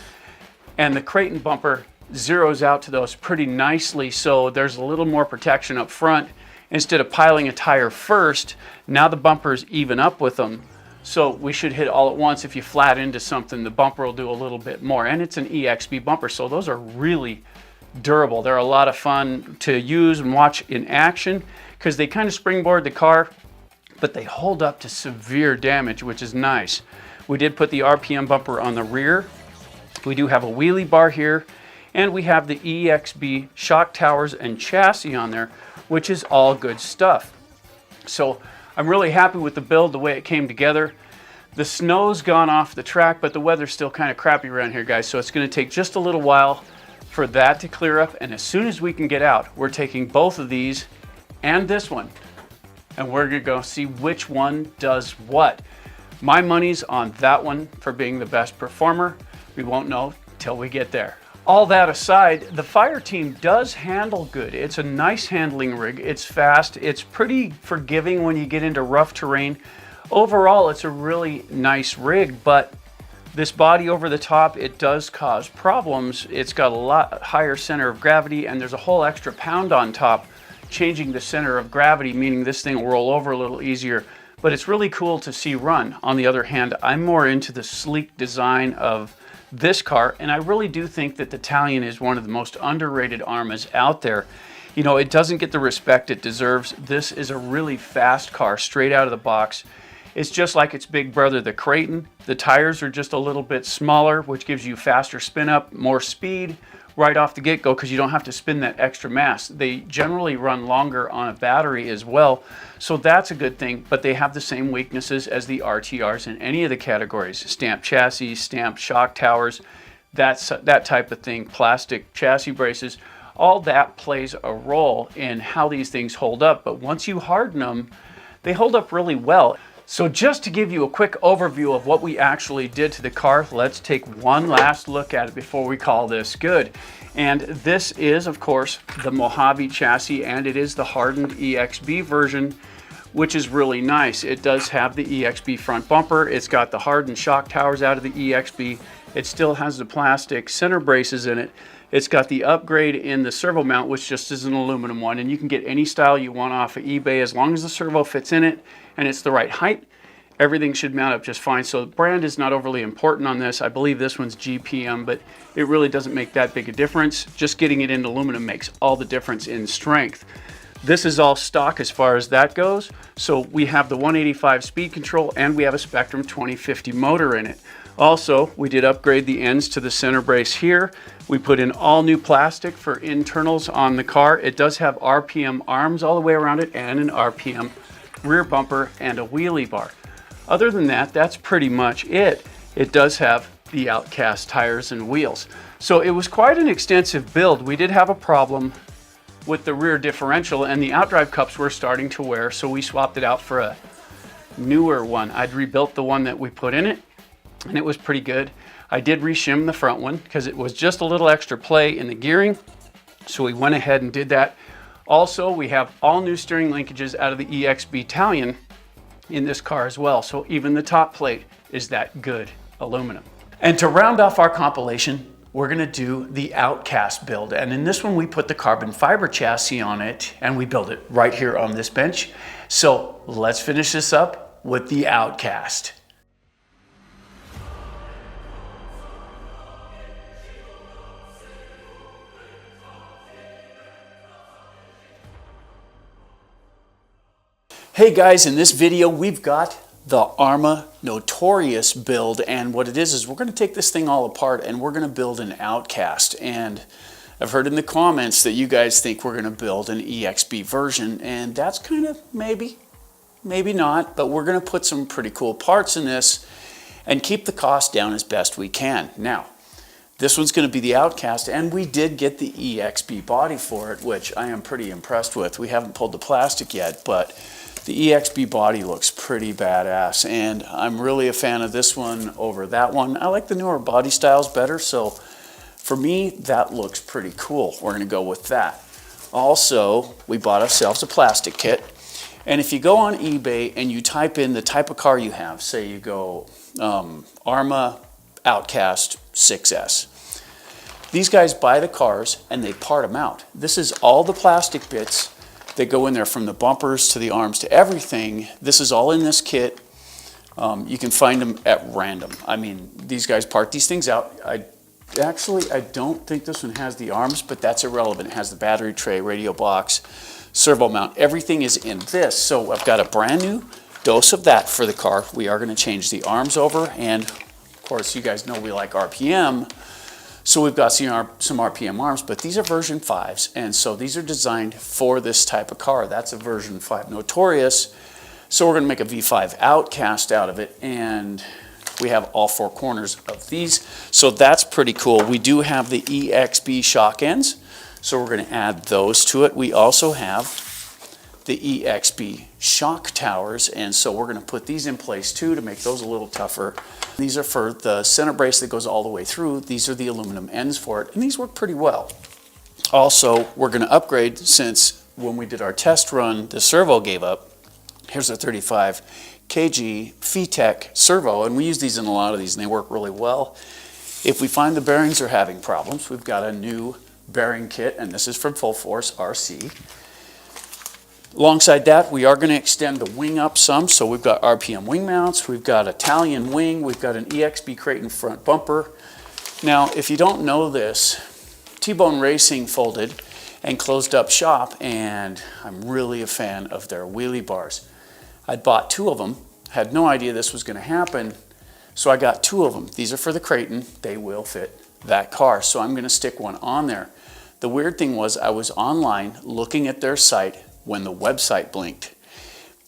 And the Kraton bumper zeroes out to those pretty nicely, so there's a little more protection up front. Instead of piling a tire first, now the bumpers even up with them. So we should hit all at once. If you flat into something, the bumper will do a little bit more. And it's an EXB bumper, so those are really durable. They're a lot of fun to use and watch in action because they kind of springboard the car, but they hold up to severe damage, which is nice. We did put the RPM bumper on the rear. We do have a wheelie bar here, and we have the EXB shock towers and chassis on there, which is all good stuff. So I'm really happy with the build, the way it came together. The snow's gone off the track, but the weather's still kind of crappy around here, guys, so it's going to take just a little while for that to clear up, and as soon as we can get out, we're taking both of these and this one, and we're going to go see which one does what. My money's on that one for being the best performer. We won't know till we get there. All that aside, the Fire Team does handle good. It's a nice handling rig. It's fast. It's pretty forgiving when you get into rough terrain. Overall, it's a really nice rig, but This body over the top, it does cause problems. It's got a lot higher center of gravity, and there's a whole extra pound on top, changing the center of gravity, meaning this thing will roll over a little easier. But it's really cool to see run. On the other hand, I'm more into the sleek design of this car, and I really do think that the Italian is one of the most underrated Armas out there. You know, it doesn't get the respect it deserves. This is a really fast car straight out of the box. It's just like its big brother, the Kraton. The tires are just a little bit smaller, which gives you faster spin up, more speed right off the get-go because you don't have to spin that extra mass. They generally run longer on a battery as well, so that's a good thing, but they have the same weaknesses as the RTRs in any of the categories. Stamped chassis, stamped shock towers, that type of thing, plastic chassis braces, all that plays a role in how these things hold up, but once you harden them, they hold up really well. So just to give you a quick overview of what we actually did to the car, let's take one last look at it before we call this good. And this is, of course, the Mojave chassis, and it is the hardened EXB version, which is really nice. It does have the EXB front bumper. It's got the hardened shock towers out of the EXB. It still has the plastic center braces in it. It's got the upgrade in the servo mount, which just is an aluminum one, and you can get any style you want off of eBay as long as the servo fits in it and it's the right height. Everything should mount up just fine. So the brand is not overly important on this. I believe this one's GPM, but it really doesn't make that big a difference. Just getting it in aluminum makes all the difference in strength. This is all stock as far as that goes. So we have the 185 speed control and we have a Spectrum 2050 motor in it. Also, we did upgrade the ends to the center brace here. We put in all new plastic for internals on the car. It does have RPM arms all the way around it and an RPM rear bumper and a wheelie bar. Other than that, that's pretty much it. It does have the Outcast tires and wheels. So it was quite an extensive build. We did have a problem with the rear differential and the outdrive cups were starting to wear, so we swapped it out for a newer one. I'd rebuilt the one that we put in it, and it was pretty good. I did reshim the front one because it was just a little extra play in the gearing, so we went ahead and did that. Also, we have all new steering linkages out of the EXB Italian in this car as well, so even the top plate is that good aluminum. And to round off our compilation, we're gonna do the Outcast build, and in this one we put the carbon fiber chassis on it and we build it right here on this bench. So let's finish this up with the Outcast. Hey guys, in this video we've got the Arma Notorious build, and what it is we're going to take this thing all apart and we're going to build an Outcast. And I've heard in the comments that you guys think we're going to build an EXB version, and that's kind of maybe not, but we're going to put some pretty cool parts in this and keep the cost down as best we can. Now, this one's going to be the Outcast, and we did get the EXB body for it, which I am pretty impressed with. We haven't pulled the plastic yet, but the EXB body looks pretty badass, and I'm really a fan of this one over that one. I like the newer body styles better, so for me, that looks pretty cool. We're gonna go with that. Also, we bought ourselves a plastic kit, and if you go on eBay and you type in the type of car you have, say you go Arma Outcast 6S, these guys buy the cars and they part them out. This is all the plastic bits that go in there, from the bumpers to the arms to everything. This is all in this kit. You can find them at random. I mean, these guys part these things out. I don't think this one has the arms, but that's irrelevant. It has the battery tray, radio box, servo mount. Everything is in this. So I've got a brand new dose of that for the car. We are going to change the arms over, and of course, you guys know we like RPM. So we've got some RPM arms, but these are version 5s, and so these are designed for this type of car. That's a version 5 Notorious. So we're gonna make a V5 Outcast out of it, and we have all 4 corners of these. So that's pretty cool. We do have the EXB shock ends, so we're gonna add those to it. We also have the EXB shock towers, and so we're gonna put these in place too to make those a little tougher. These are for the center brace that goes all the way through. These are the aluminum ends for it, and these work pretty well. Also, we're gonna upgrade, since when we did our test run, the servo gave up. Here's a 35 kg VTEC servo, and we use these in a lot of these and they work really well. If we find the bearings are having problems, we've got a new bearing kit, and this is from Full Force RC. Alongside that, we are going to extend the wing up some, so we've got RPM wing mounts, we've got Italian wing, we've got an EXB Kraton front bumper. Now, if you don't know this, T-Bone Racing folded and closed up shop, and I'm really a fan of their wheelie bars. I bought 2 of them, had no idea this was going to happen, so I got 2 of them. These are for the Kraton. They will fit that car, so I'm going to stick one on there. The weird thing was I was online looking at their site when the website blinked,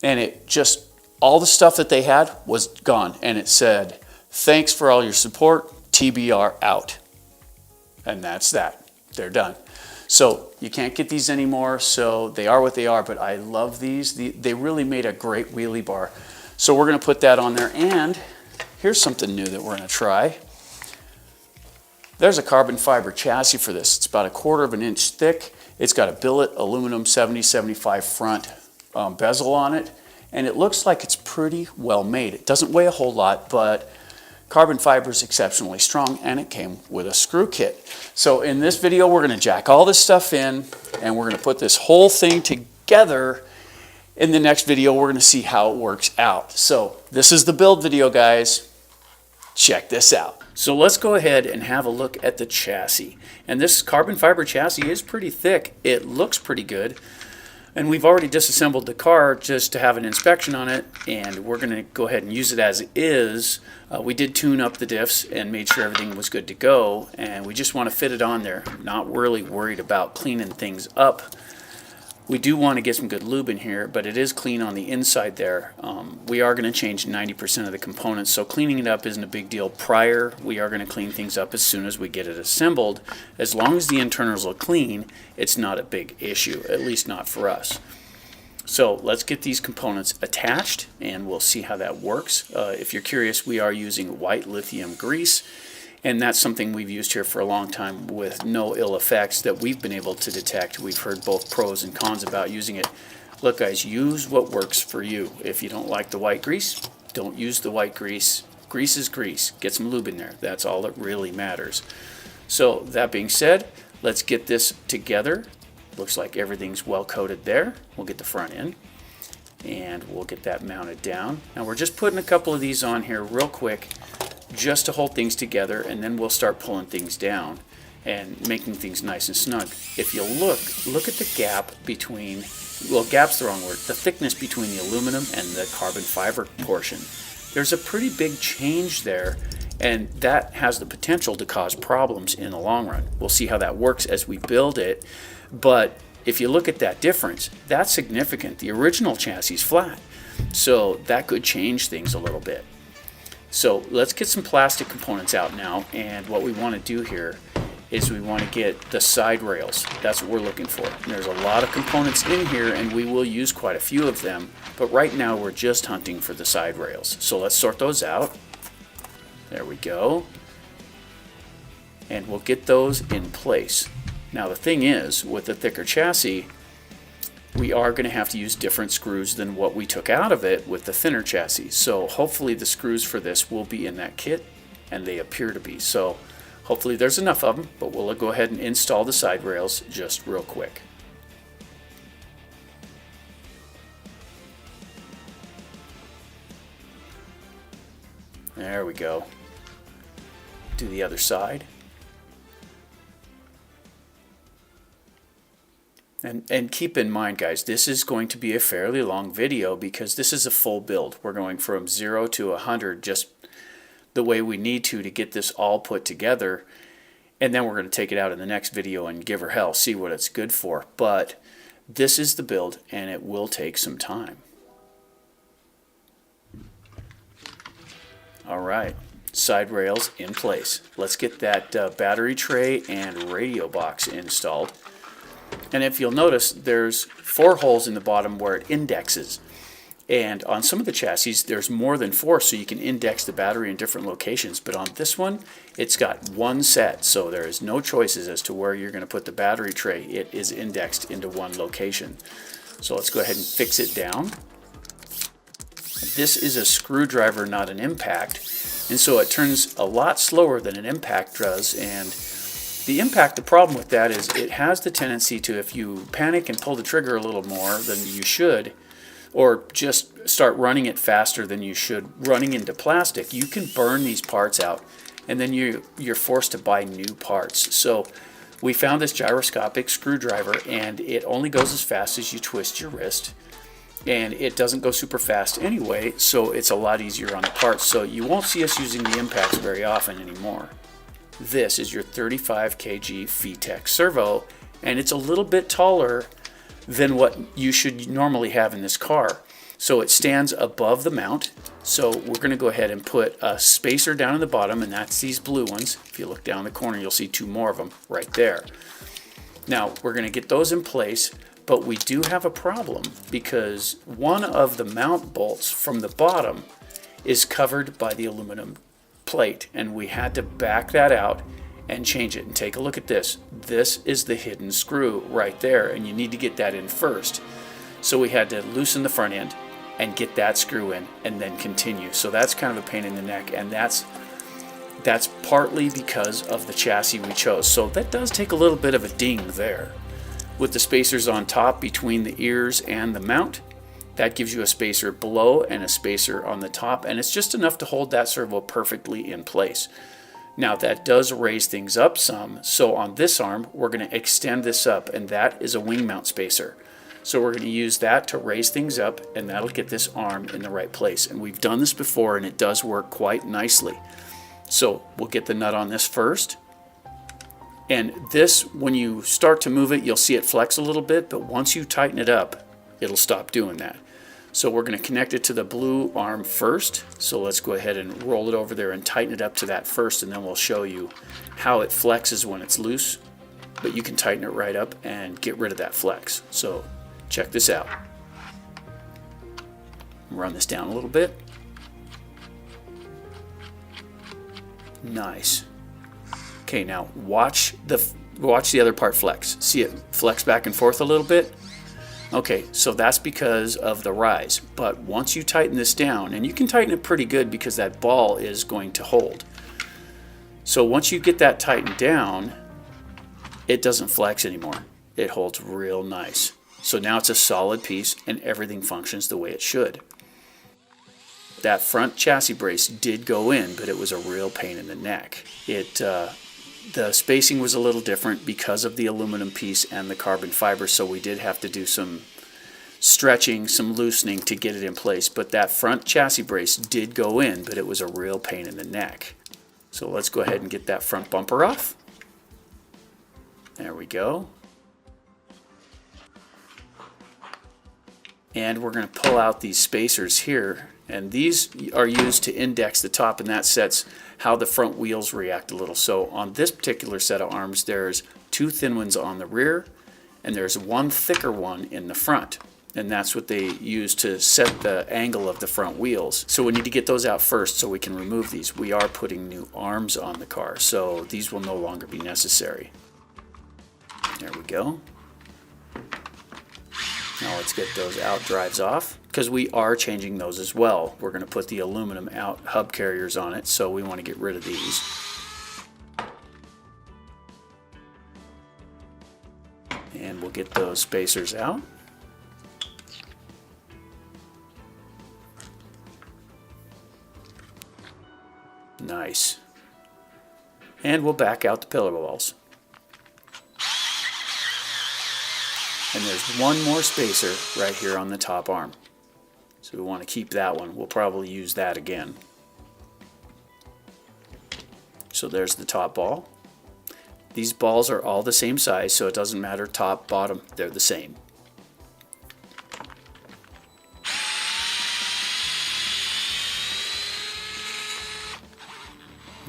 and it just, all the stuff that they had was gone, and it said, "Thanks for all your support, TBR out." And that's that. They're done. So you can't get these anymore, so they are what they are, but I love these. They really made a great wheelie bar. So we're going to put that on there, and here's something new that we're going to try. There's a carbon fiber chassis for this. It's about 1/4 of an inch thick. It's got a billet aluminum 70-75 front bezel on it, and it looks like it's pretty well made. It doesn't weigh a whole lot, but carbon fiber is exceptionally strong, and it came with a screw kit. So in this video, we're going to jack all this stuff in, and we're going to put this whole thing together. In the next video, we're going to see how it works out. So this is the build video, guys. Check this out. So let's go ahead and have a look at the chassis. And this carbon fiber chassis is pretty thick. It looks pretty good. And we've already disassembled the car just to have an inspection on it, and we're going to go ahead and use it as is. We did tune up the diffs and made sure everything was good to go, and we just want to fit it on there. Not really worried about cleaning things up. We do want to get some good lube in here, but it is clean on the inside there. We are going to change 90% of the components, so cleaning it up isn't a big deal prior. We are going to clean things up as soon as we get it assembled. As long as the internals look clean, it's not a big issue, at least not for us. So let's get these components attached, and we'll see how that works. If you're curious, we are using white lithium grease, and that's something we've used here for a long time with no ill effects that we've been able to detect. We've heard both pros and cons about using it. Look, guys, use what works for you. If you don't like the white grease, don't use the white grease. Grease is grease. Get some lube in there. That's all that really matters. So that being said, let's get this together. Looks like everything's well coated there. We'll get the front end, and we'll get that mounted down. Now we're just putting a couple of these on here real quick, just to hold things together, and then we'll start pulling things down and making things nice and snug. If you look at the gap between, well, gap's the wrong word, the thickness between the aluminum and the carbon fiber portion. There's a pretty big change there, and that has the potential to cause problems in the long run. We'll see how that works as we build it, but if you look at that difference, that's significant. The original chassis is flat, so that could change things a little bit. So let's get some plastic components out now, and what we want to do here is we want to get the side rails. That's what we're looking for. And there's a lot of components in here, and we will use quite a few of them, but right now we're just hunting for the side rails. So let's sort those out. There we go. And we'll get those in place. Now the thing is, with the thicker chassis, we are going to have to use different screws than what we took out of it with the thinner chassis. So hopefully the screws for this will be in that kit, and they appear to be. So hopefully there's enough of them, but we'll go ahead and install the side rails just real quick. There we go. Do the other side. And keep in mind, guys, this is going to be a fairly long video because this is a full build. We're going from 0 to 100 just the way we need to get this all put together. And then we're going to take it out in the next video and give her hell, see what it's good for. But this is the build, and it will take some time. All right, side rails in place. Let's get that battery tray and radio box installed. And if you'll notice, there's 4 holes in the bottom where it indexes. And on some of the chassis, there's more than 4, so you can index the battery in different locations. But on this one, it's got 1 set, so there is no choices as to where you're going to put the battery tray. It is indexed into 1 location. So let's go ahead and fix it down. this is a screwdriver, not an impact, and so it turns a lot slower than an impact does. And the impact, the problem with that is it has the tendency to, if you panic and pull the trigger a little more than you should, or just start running it faster than you should, running into plastic, you can burn these parts out, and then you're forced to buy new parts. So we found this gyroscopic screwdriver, and it only goes as fast as you twist your wrist, and it doesn't go super fast anyway, so it's a lot easier on the parts. So you won't see us using the impacts very often anymore. This is your 35 kg VTEC servo, and it's a little bit taller than what you should normally have in this car. So it stands above the mount. So we're going to go ahead and put a spacer down in the bottom, and that's these blue ones. If you look down the corner, you'll see two more of them right there. Now we're going to get those in place, but we do have a problem because one of the mount bolts from the bottom is covered by the aluminum plate, and we had to back that out and change it. And take a look at this. This is the hidden screw right there, and you need to get that in first. So we had to loosen the front end and get that screw in and then continue. So that's kind of a pain in the neck, and that's partly because of the chassis we chose. So that does take a little bit of a ding there. With the spacers on top between the ears and the mount, that gives you a spacer below and a spacer on the top, and it's just enough to hold that servo perfectly in place. Now that does raise things up some, so on this arm we're going to extend this up, and that is a wing mount spacer. So we're going to use that to raise things up, and that'll get this arm in the right place. And we've done this before, and it does work quite nicely. So we'll get the nut on this first. And this, when you start to move it, you'll see it flex a little bit, but once you tighten it up, it'll stop doing that. So we're going to connect it to the blue arm first. So let's go ahead and roll it over there and tighten it up to that first, and then we'll show you how it flexes when it's loose. But you can tighten it right up and get rid of that flex. So check this out. Run this down a little bit. Nice. Okay, now watch the other part flex. See it flex back and forth a little bit? Okay, so that's because of the rise. But once you tighten this down, and you can tighten it pretty good because that ball is going to hold. So once you get that tightened down, it doesn't flex anymore. It holds real nice. So now it's a solid piece and everything functions the way it should. That front chassis brace did go in, but it was a real pain in the neck. The spacing was a little different because of the aluminum piece and the carbon fiber, so we did have to do some stretching, some loosening to get it in place. But that front chassis brace did go in, but it was a real pain in the neck. So let's go ahead and get that front bumper off. There we go. And we're going to pull out these spacers here, and these are used to index the top, and that sets how the front wheels react a little. So on this particular set of arms, there's two thin ones on the rear, and there's one thicker one in the front, and that's what they use to set the angle of the front wheels. So we need to get those out first so we can remove these. We are putting new arms on the car, so these will no longer be necessary. There we go. Now let's get those out drives off, because we are changing those as well. We're going to put the aluminum out hub carriers on it, so we want to get rid of these. And we'll get those spacers out. Nice. And we'll back out the pillar balls. And there's one more spacer right here on the top arm. So we want to keep that one. We'll probably use that again. So there's the top ball. These balls are all the same size, so it doesn't matter top, bottom, they're the same.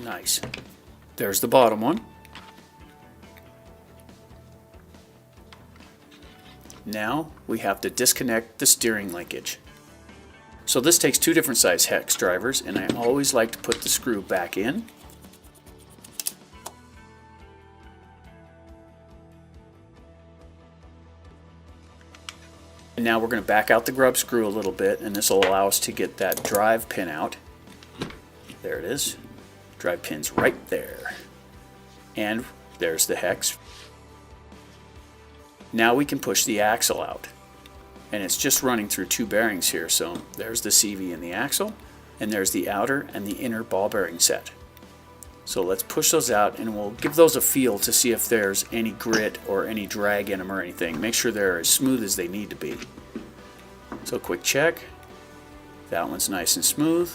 Nice. There's the bottom one. Now we have to disconnect the steering linkage. So this takes two different size hex drivers, and I always like to put the screw back in. And now we're going to back out the grub screw a little bit, and this will allow us to get that drive pin out. There it is. Drive pin's right there. And there's the hex. Now we can push the axle out. And it's just running through 2 bearings here. So there's the CV and the axle, and there's the outer and the inner ball bearing set. So let's push those out, and we'll give those a feel to see if there's any grit or any drag in them or anything. Make sure they're as smooth as they need to be. So quick check. That one's nice and smooth.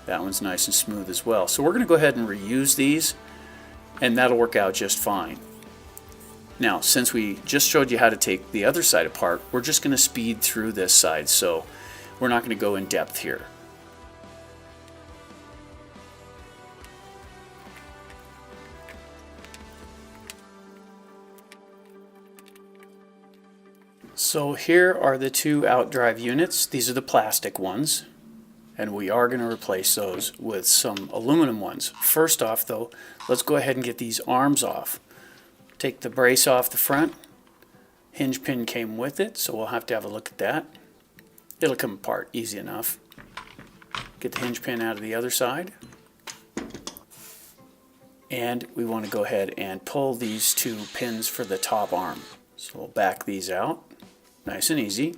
That one's nice and smooth as well. So we're going to go ahead and reuse these, and that'll work out just fine. Now, since we just showed you how to take the other side apart, we're just going to speed through this side, so we're not going to go in depth here. So here are the 2 outdrive units. These are the plastic ones, and we are going to replace those with some aluminum ones. First off though, let's go ahead and get these arms off. Take the brace off the front. Hinge pin came with it, so we'll have to have a look at that. It'll come apart easy enough. Get the hinge pin out of the other side. And we want to go ahead and pull these 2 pins for the top arm. So we'll back these out. Nice and easy.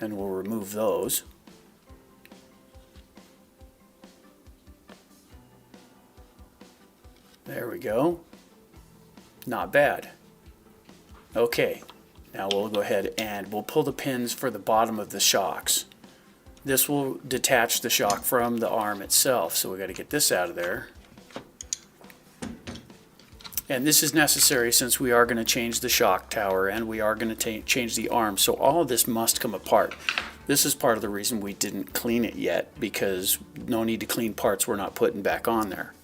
And we'll remove those. There we go. Not bad. Okay, now we'll go ahead and we'll pull the pins for the bottom of the shocks. This will detach the shock from the arm itself, so we got to get this out of there. And this is necessary since we are going to change the shock tower and we are going to change the arm, so all of this must come apart. This is part of the reason we didn't clean it yet, because no need to clean parts we're not putting back on there.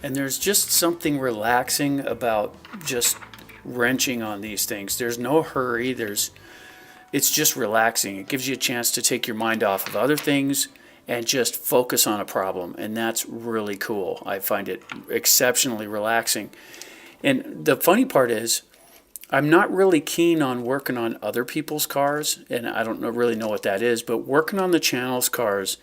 And there's just something relaxing about just wrenching on these things. There's no hurry. It's just relaxing. It gives you a chance to take your mind off of other things and just focus on a problem. And that's really cool. I find it exceptionally relaxing. And the funny part is, I'm not really keen on working on other people's cars. And I don't really know what that is. But working on the channel's cars,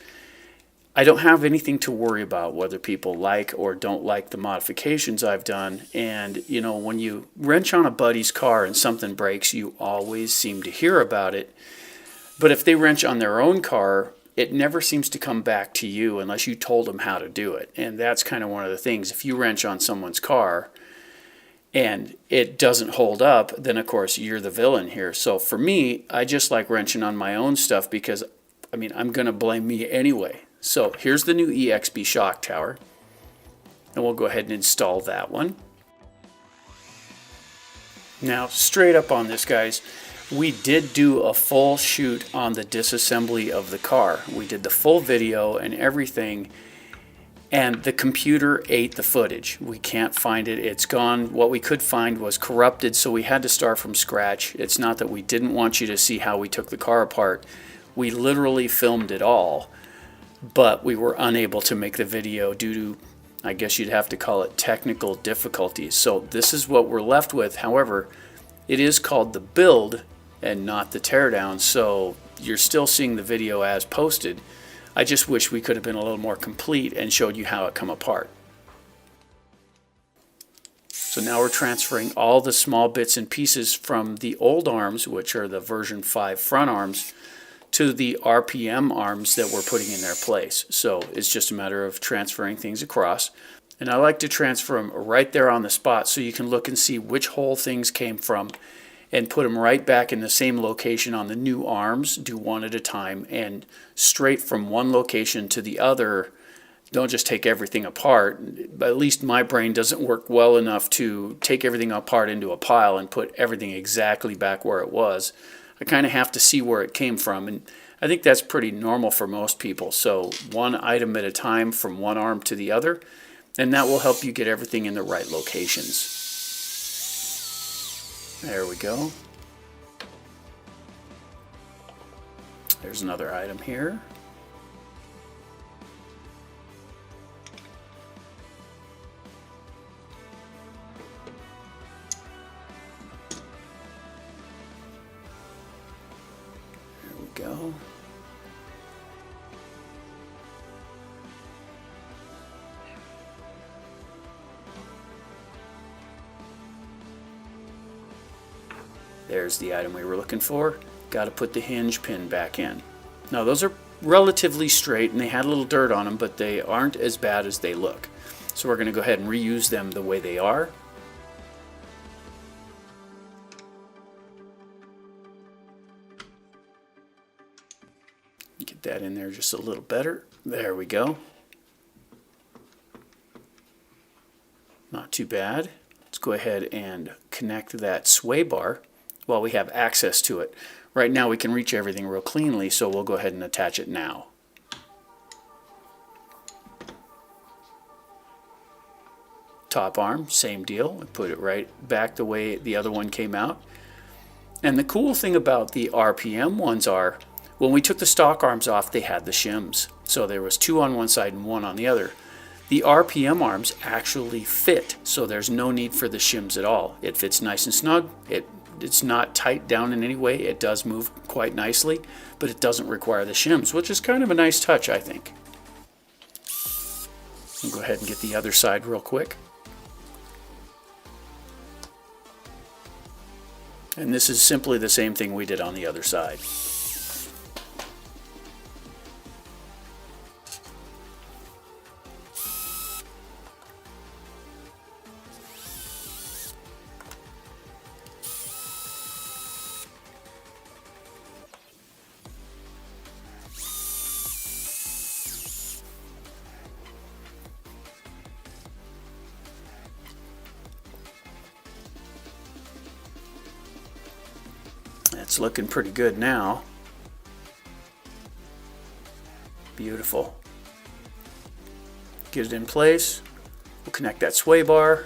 I don't have anything to worry about whether people like or don't like the modifications I've done. And, you know, when you wrench on a buddy's car and something breaks, you always seem to hear about it. But if they wrench on their own car, it never seems to come back to you unless you told them how to do it. And that's kind of one of the things. If you wrench on someone's car and it doesn't hold up, then of course you're the villain here. So for me, I just like wrenching on my own stuff because, I mean, I'm going to blame me anyway. So here's the new EXB shock tower, and we'll go ahead and install that one. Now, straight up on this, guys, we did do a full shoot on the disassembly of the car. We did the full video and everything, and the computer ate the footage. We can't find it. It's gone. What we could find was corrupted, so we had to start from scratch. It's not that we didn't want you to see how we took the car apart. We literally filmed it all. But we were unable to make the video due to, I guess you'd have to call it, technical difficulties. So this is what we're left with. However, it is called the build and not the teardown, so you're still seeing the video as posted. I just wish we could have been a little more complete and showed you how it come apart. So now we're transferring all the small bits and pieces from the old arms, which are the version 5 front arms, to the RPM arms that we're putting in their place. So it's just a matter of transferring things across. And I like to transfer them right there on the spot so you can look and see which hole things came from and put them right back in the same location on the new arms. Do one at a time and straight from one location to the other. Don't just take everything apart. But at least my brain doesn't work well enough to take everything apart into a pile and put everything exactly back where it was. I kind of have to see where it came from, and I think that's pretty normal for most people. So one item at a time from one arm to the other, and that will help you get everything in the right locations. There we go. There's another item here. There we go. There's the item we were looking for. Got to put the hinge pin back in. Now those are relatively straight and they had a little dirt on them, but they aren't as bad as they look. So we're going to go ahead and reuse them the way they are. Get that in there just a little better. There we go. Not too bad. Let's go ahead and connect that sway bar while we have access to it. Right now we can reach everything real cleanly, so we'll go ahead and attach it now. Top arm, same deal. We put it right back the way the other one came out. And the cool thing about the RPM ones are, when we took the stock arms off, they had the shims. So there was 2 on one side and 1 on the other. The RPM arms actually fit, so there's no need for the shims at all. It fits nice and snug. It's not tight down in any way. It does move quite nicely, but it doesn't require the shims, which is kind of a nice touch, I think. I'll go ahead and get the other side real quick. And this is simply the same thing we did on the other side. It's looking pretty good now. Beautiful. Get it in place. We'll connect that sway bar.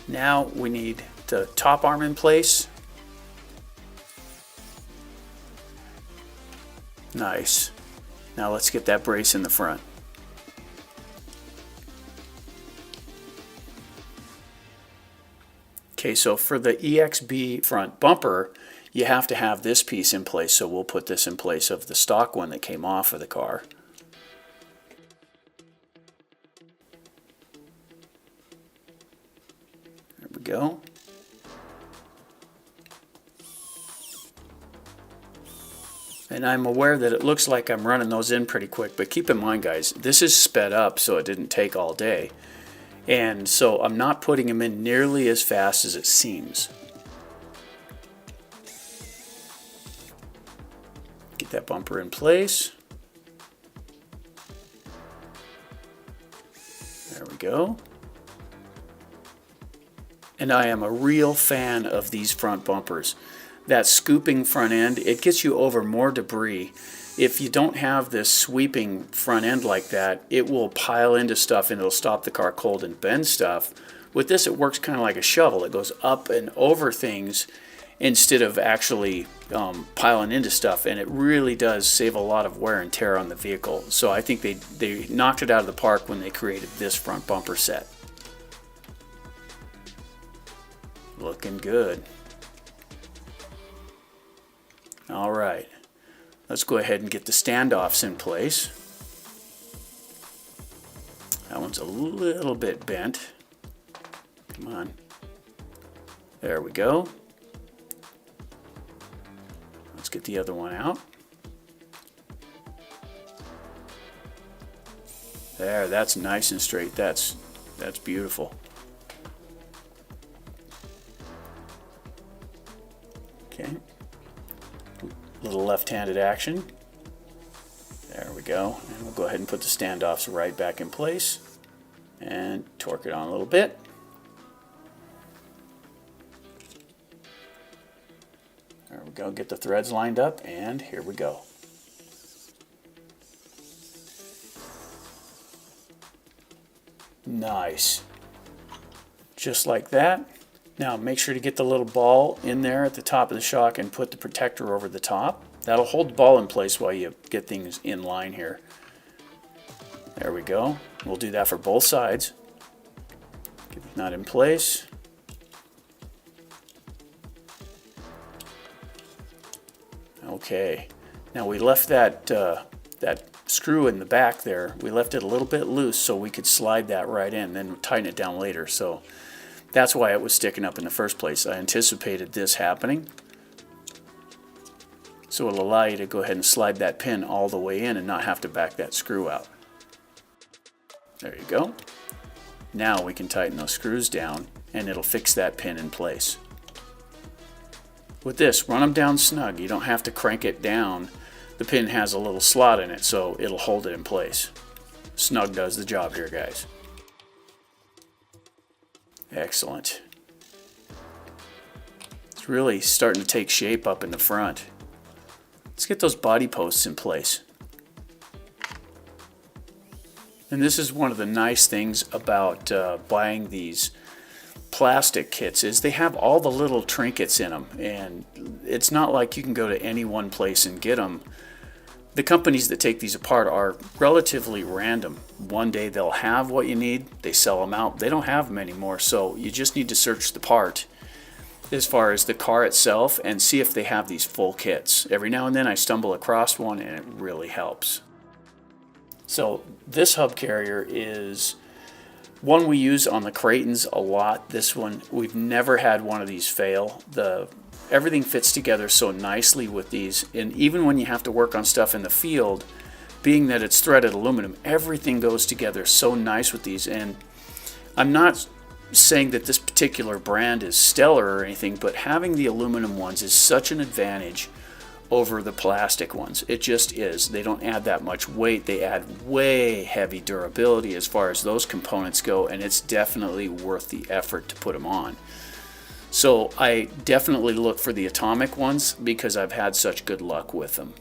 Now we need the top arm in place. Nice. Now let's get that brace in the front. Okay, so for the EXB front bumper, you have to have this piece in place, so we'll put this in place of the stock one that came off of the car. There we go. And I'm aware that it looks like I'm running those in pretty quick, but keep in mind, guys, this is sped up, so it didn't take all day. And so I'm not putting them in nearly as fast as it seems. Get that bumper in place. There we go. And I am a real fan of these front bumpers. That scooping front end, it gets you over more debris. If you don't have this sweeping front end like that, it will pile into stuff and it'll stop the car cold and bend stuff. With this, it works kind of like a shovel. It goes up and over things instead of actually piling into stuff, and it really does save a lot of wear and tear on the vehicle. So I think they knocked it out of the park when they created this front bumper set. Looking good. All right, let's go ahead and get the standoffs in place. That one's a little bit bent. Come on. There we go. Let's get the other one out. There, that's nice and straight. That's beautiful. Okay. Little left-handed action. There we go. And we'll go ahead and put the standoffs right back in place and torque it on a little bit. There we go. Get the threads lined up, and here we go. Nice. Just like that. Now make sure to get the little ball in there at the top of the shock and put the protector over the top. That'll hold the ball in place while you get things in line here. There we go. We'll do that for both sides. Get the nut in place. Okay. Now we left that that screw in the back there. We left it a little bit loose so we could slide that right in, then tighten it down later. So that's why it was sticking up in the first place. I anticipated this happening. So it'll allow you to go ahead and slide that pin all the way in and not have to back that screw out. There you go. Now we can tighten those screws down and it'll fix that pin in place. With this, run them down snug. You don't have to crank it down. The pin has a little slot in it, so it'll hold it in place. Snug does the job here, guys. Excellent. It's really starting to take shape up in the front. Let's get those body posts in place. And this is one of the nice things about buying these plastic kits is they have all the little trinkets in them, and it's not like you can go to any one place and get them. The companies that take these apart are relatively random. One day they'll have what you need, they sell them out, they don't have them anymore, so you just need to search the part as far as the car itself and see if they have these full kits. Every now and then I stumble across one and it really helps. So this hub carrier is one we use on the Kratons a lot. This one, we've never had one of these fail. Everything fits together so nicely with these, and even when you have to work on stuff in the field, being that it's threaded aluminum, everything goes together so nice with these. And I'm not saying that this particular brand is stellar or anything, but having the aluminum ones is such an advantage over the plastic ones. It just is. They don't add that much weight. They add way heavy durability as far as those components go, and it's definitely worth the effort to put them on. So I definitely look for the Atomic ones because I've had such good luck with them.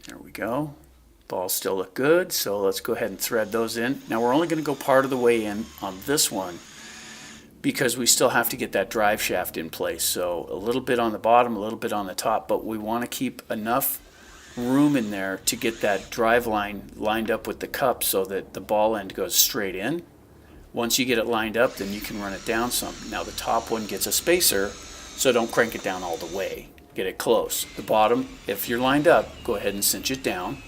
There we go. Balls still look good, so let's go ahead and thread those in. Now we're only going to go part of the way in on this one because we still have to get that drive shaft in place. So a little bit on the bottom, a little bit on the top, but we want to keep enough room in there to get that drive line lined up with the cup so that the ball end goes straight in. Once you get it lined up, then you can run it down some. Now the top one gets a spacer, so don't crank it down all the way. Get it close. The bottom, if you're lined up, go ahead and cinch it down.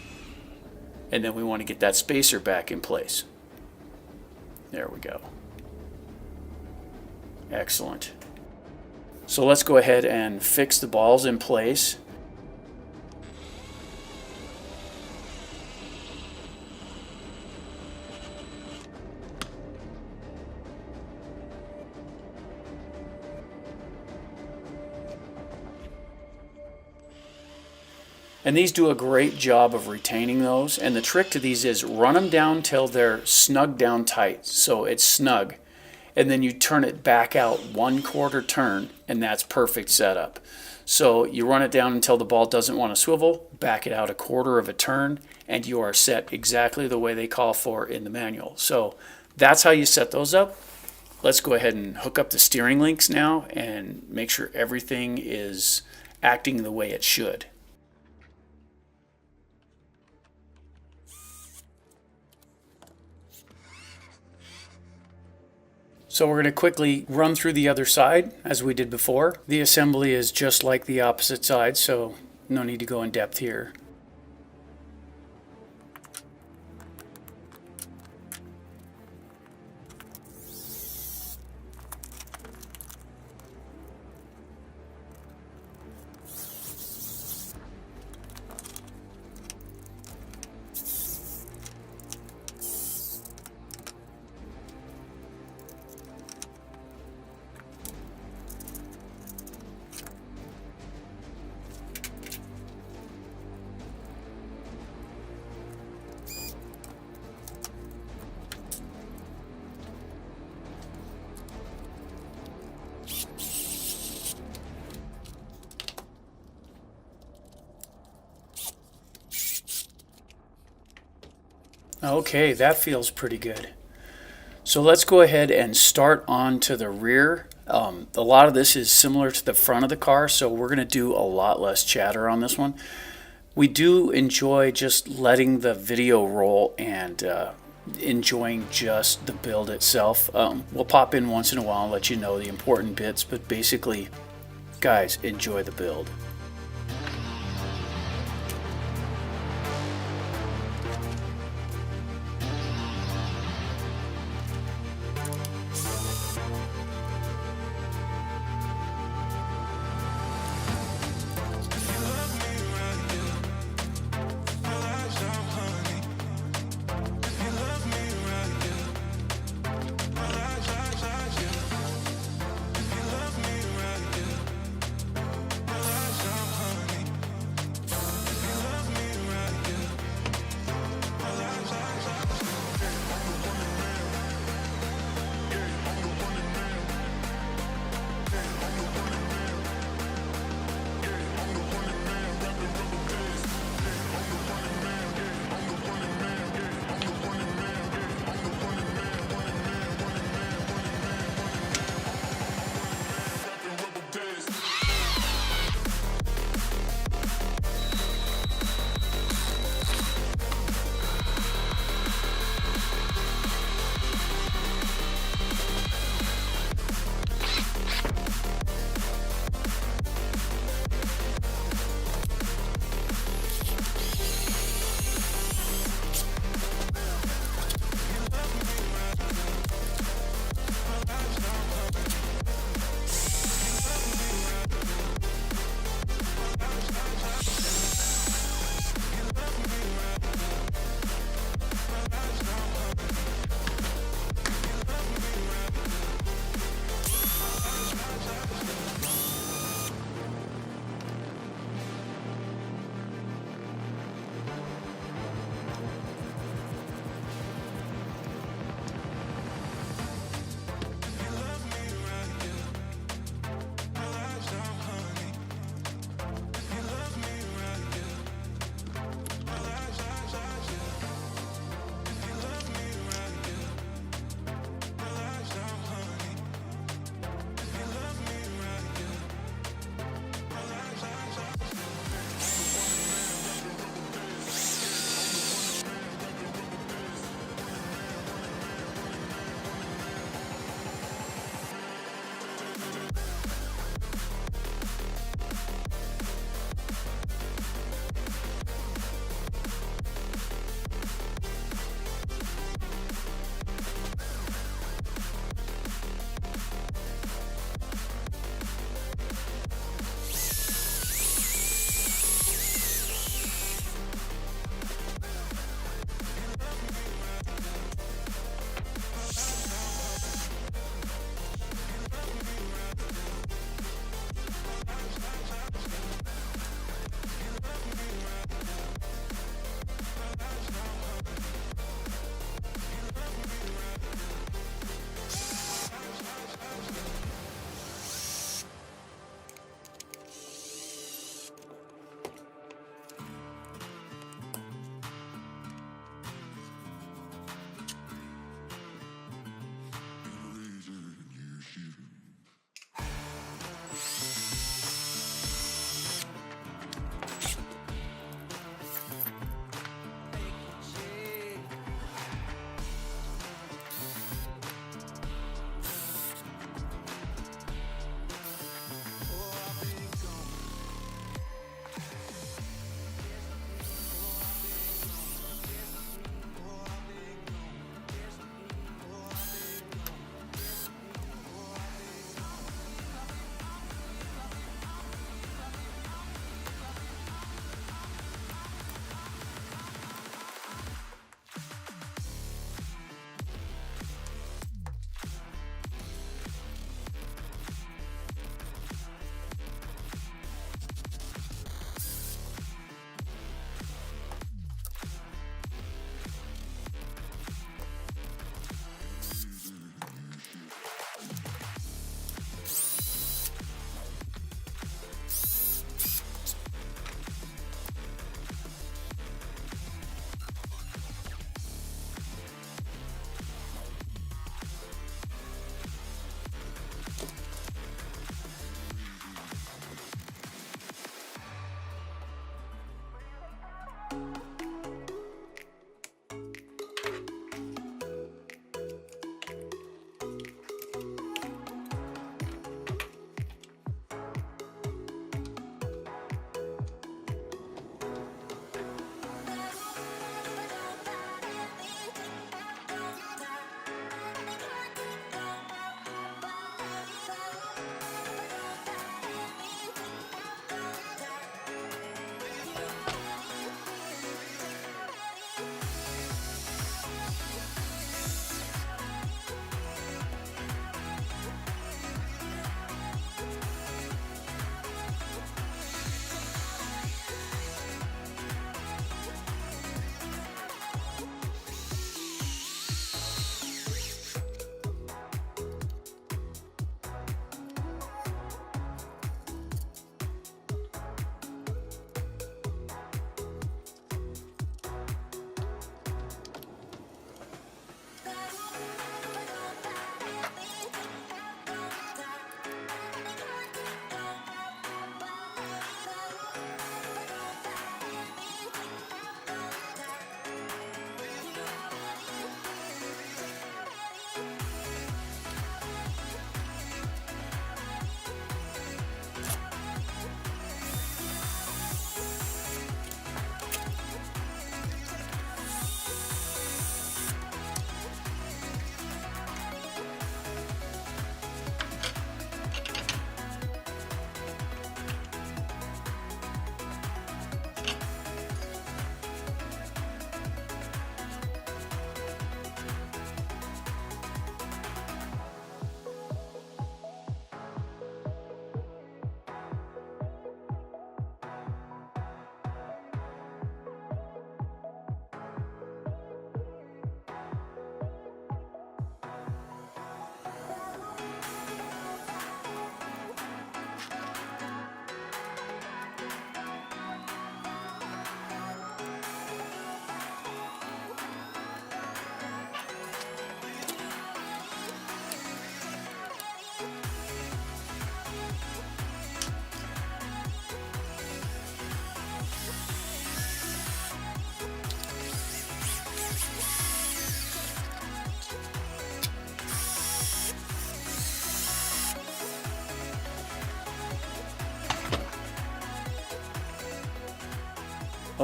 And then we want to get that spacer back in place. There we go. Excellent. So let's go ahead and fix the balls in place. And these do a great job of retaining those. And the trick to these is run them down till they're snug down tight. So it's snug. And then you turn it back out 1/4 turn, and that's perfect setup. So you run it down until the ball doesn't want to swivel, back it out 1/4 of a turn, and you are set exactly the way they call for in the manual. So that's how you set those up. Let's go ahead and hook up the steering links now and make sure everything is acting the way it should. So we're going to quickly run through the other side as we did before. The assembly is just like the opposite side, so no need to go in depth here. Okay, that feels pretty good. So let's go ahead and start on to the rear. A lot of this is similar to the front of the car, so we're going to do a lot less chatter on this one. We do enjoy just letting the video roll and enjoying just the build itself. We'll pop in once in a while and let you know the important bits, but basically, guys, enjoy the build.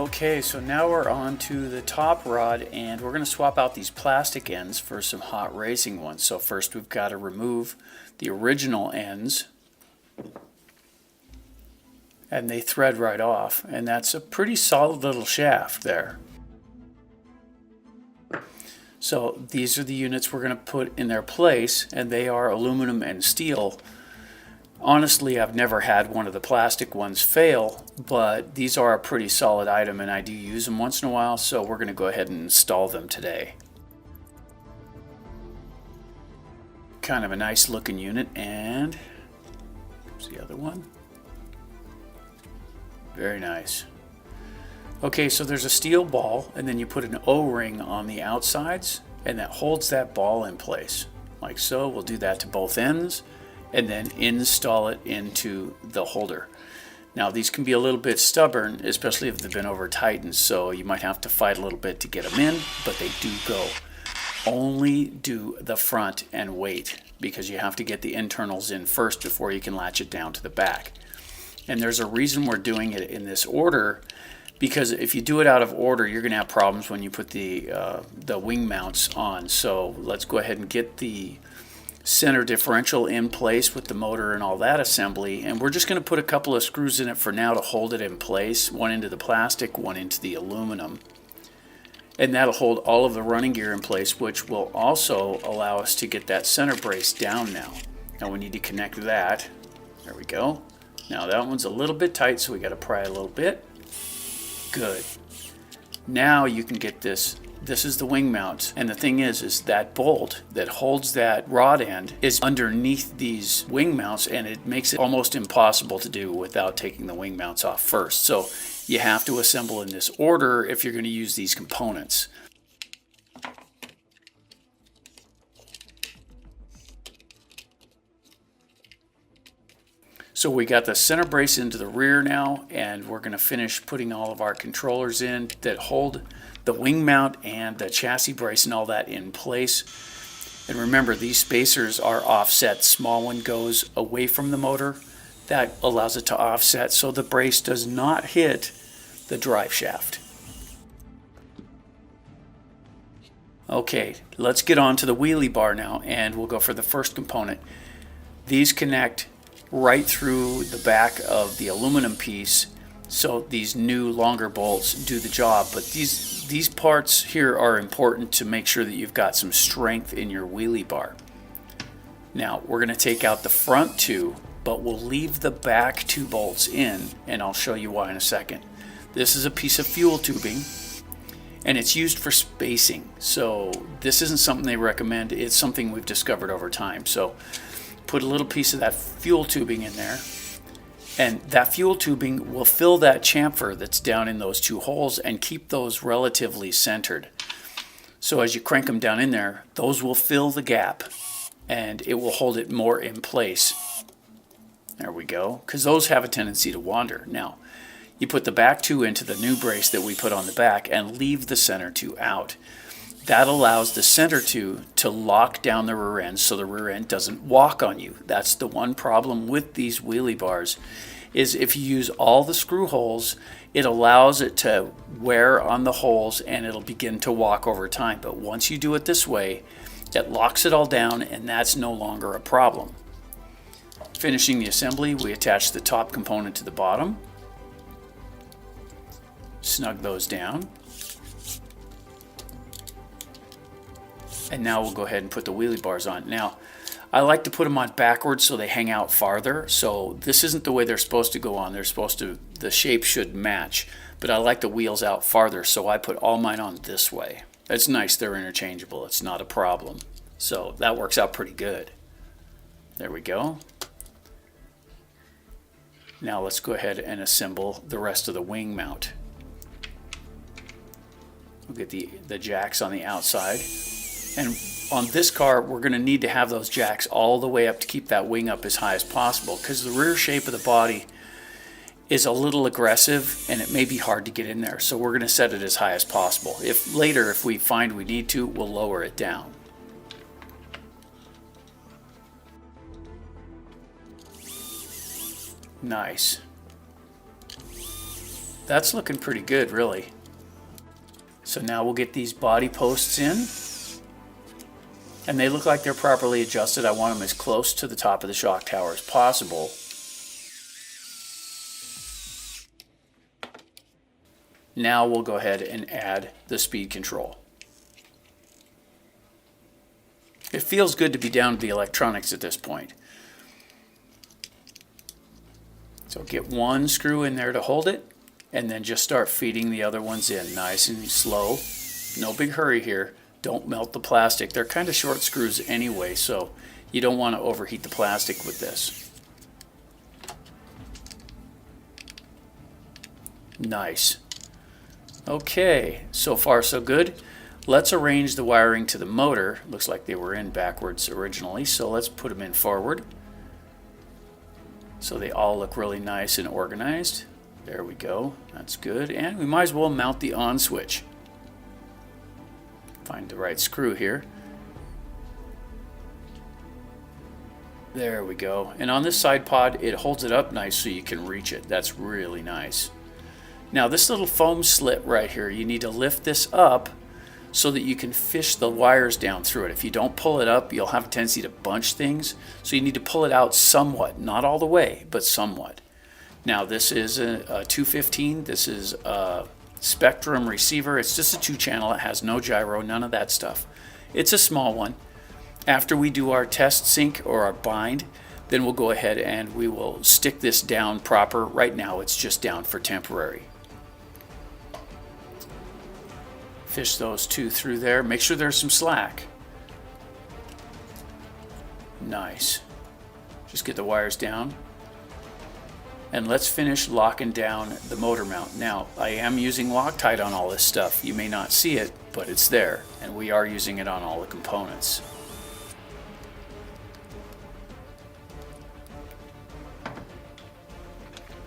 Okay, so now we're on to the top rod, and we're going to swap out these plastic ends for some hot racing ones. So first we've got to remove the original ends, and they thread right off, and that's a pretty solid little shaft there. So these are the units we're going to put in their place, and they are aluminum and steel. Honestly, I've never had one of the plastic ones fail, but these are a pretty solid item and I do use them once in a while, so we're going to go ahead and install them today. Kind of a nice looking unit, and here's the other one. Very nice. Okay, so there's a steel ball, and then you put an O-ring on the outsides, and that holds that ball in place, like so. We'll do that to both ends, and then install it into the holder. Now these can be a little bit stubborn, especially if they've been over tightened, so you might have to fight a little bit to get them in, but they do go. Only do the front and wait, because you have to get the internals in first before you can latch it down to the back. And there's a reason we're doing it in this order, because if you do it out of order, you're going to have problems when you put the wing mounts on. So let's go ahead and get the center differential in place with the motor and all that assembly, and we're just going to put a couple of screws in it for now to hold it in place, one into the plastic, one into the aluminum, and that'll hold all of the running gear in place, which will also allow us to get that center brace down now. Now we need to connect that. There we go. Now that one's a little bit tight, so we got to pry a little bit. Good. Now you can get this. This is the wing mount, and the thing is that bolt that holds that rod end is underneath these wing mounts, and it makes it almost impossible to do without taking the wing mounts off first. So you have to assemble in this order if you're going to use these components. So we got the center brace into the rear now, and we're going to finish putting all of our controllers in that hold the wing mount and the chassis brace and all that in place. And remember, these spacers are offset. Small one goes away from the motor. That allows it to offset so the brace does not hit the drive shaft. Okay, let's get on to the wheelie bar now, and we'll go for the first component. These connect right through the back of the aluminum piece, so these new longer bolts do the job. But these parts here are important to make sure that you've got some strength in your wheelie bar. Now we're going to take out the front two, but we'll leave the back two bolts in, and I'll show you why in a second. This is a piece of fuel tubing, and it's used for spacing. So this isn't something they recommend. It's something we've discovered over time. So put a little piece of that fuel tubing in there, and that fuel tubing will fill that chamfer that's down in those two holes and keep those relatively centered. So as you crank them down in there, those will fill the gap and it will hold it more in place. There we go, because those have a tendency to wander. Now you put the back two into the new brace that we put on the back and leave the center two out. That allows the center two to lock down the rear end so the rear end doesn't walk on you. That's the one problem with these wheelie bars, is if you use all the screw holes, it allows it to wear on the holes and it'll begin to walk over time. But once you do it this way, it locks it all down, and that's no longer a problem. Finishing the assembly, we attach the top component to the bottom, snug those down. And now we'll go ahead and put the wheelie bars on. Now, I like to put them on backwards so they hang out farther. So this isn't the way they're supposed to go on. They're supposed to, the shape should match. But I like the wheels out farther, so I put all mine on this way. It's nice, they're interchangeable. It's not a problem. So that works out pretty good. There we go. Now let's go ahead and assemble the rest of the wing mount. We'll get the jacks on the outside. And on this car, we're going to need to have those jacks all the way up to keep that wing up as high as possible, because the rear shape of the body is a little aggressive and it may be hard to get in there. So we're going to set it as high as possible. If later, if we find we need to, we'll lower it down. Nice. That's looking pretty good, really. So now we'll get these body posts in. And they look like they're properly adjusted. I want them as close to the top of the shock tower as possible. Now we'll go ahead and add the speed control. It feels good to be down to the electronics at this point. So get one screw in there to hold it, and then just start feeding the other ones in nice and slow. No big hurry here. Don't melt the plastic. They're kind of short screws anyway, so you don't want to overheat the plastic with this. Nice. Okay, so far so good. Let's arrange the wiring to the motor. Looks like they were in backwards originally, so let's put them in forward. So they all look really nice and organized. There we go, that's good. And we might as well mount the on switch. Find the right screw here. There we go. And on this side pod, it holds it up nice so you can reach it. That's really nice. Now this little foam slit right here, you need to lift this up so that you can fish the wires down through it. If you don't pull it up, you'll have a tendency to bunch things. So you need to pull it out somewhat, not all the way, but somewhat. Now this is a 215. This is a Spectrum receiver. It's just a 2-channel. It has no gyro, none of that stuff. It's a small one. After we do our test sync or our bind, then we'll go ahead and we will stick this down proper. Right now it's just down for temporary. Fish those two through there. Make sure there's some slack. Nice. Just get the wires down. And let's finish locking down the motor mount. Now, I am using Loctite on all this stuff. You may not see it, but it's there. And we are using it on all the components.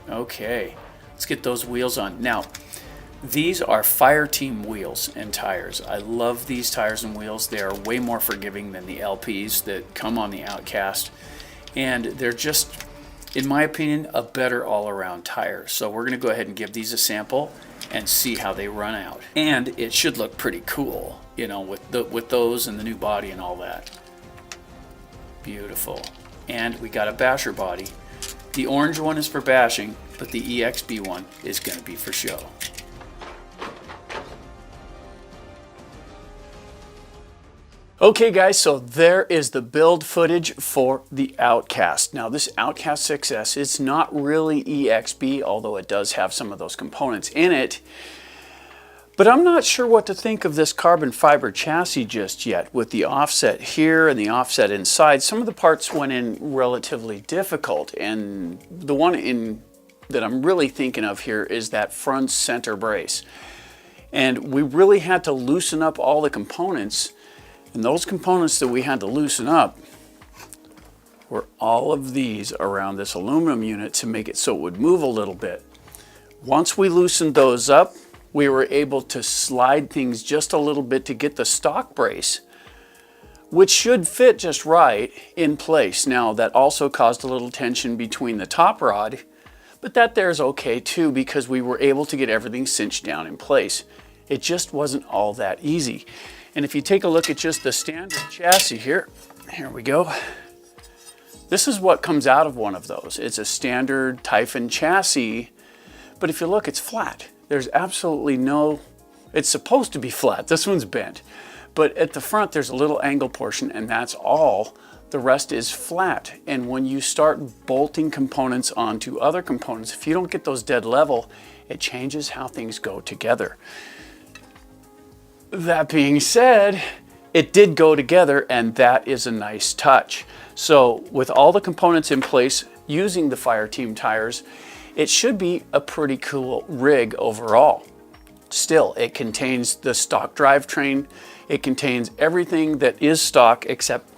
Okay, let's get those wheels on. Now, these are Fireteam wheels and tires. I love these tires and wheels. They are way more forgiving than the LPs that come on the Outcast. And they're just, in my opinion, a better all-around tire. So we're gonna go ahead and give these a sample and see how they run out. And it should look pretty cool, you know, with those and the new body and all that. Beautiful. And we got a basher body. The orange one is for bashing, but the EXB one is gonna be for show. Okay guys, so there is the build footage for the Outcast. Now this Outcast 6S, it's not really EXB, although it does have some of those components in it. But I'm not sure what to think of this carbon fiber chassis just yet. With the offset here and the offset inside, some of the parts went in relatively difficult. And the one that I'm really thinking of here is that front center brace. And we really had to loosen up all the components. And those components that we had to loosen up were all of these around this aluminum unit to make it so it would move a little bit. Once we loosened those up, we were able to slide things just a little bit to get the stock brace, which should fit just right, in place. Now that also caused a little tension between the top rod, but that there's okay too because we were able to get everything cinched down in place. It just wasn't all that easy. And if you take a look at just the standard chassis here we go. This is what comes out of one of those. It's a standard Typhon chassis, but if you look, it's flat. There's absolutely no, it's supposed to be flat. This one's bent. But at the front, there's a little angle portion and that's all. The rest is flat. And when you start bolting components onto other components, if you don't get those dead level, it changes how things go together. That being said, it did go together and that is a nice touch. So with all the components in place using the Fireteam tires, it should be a pretty cool rig overall. Still, it contains the stock drivetrain. It contains everything that is stock except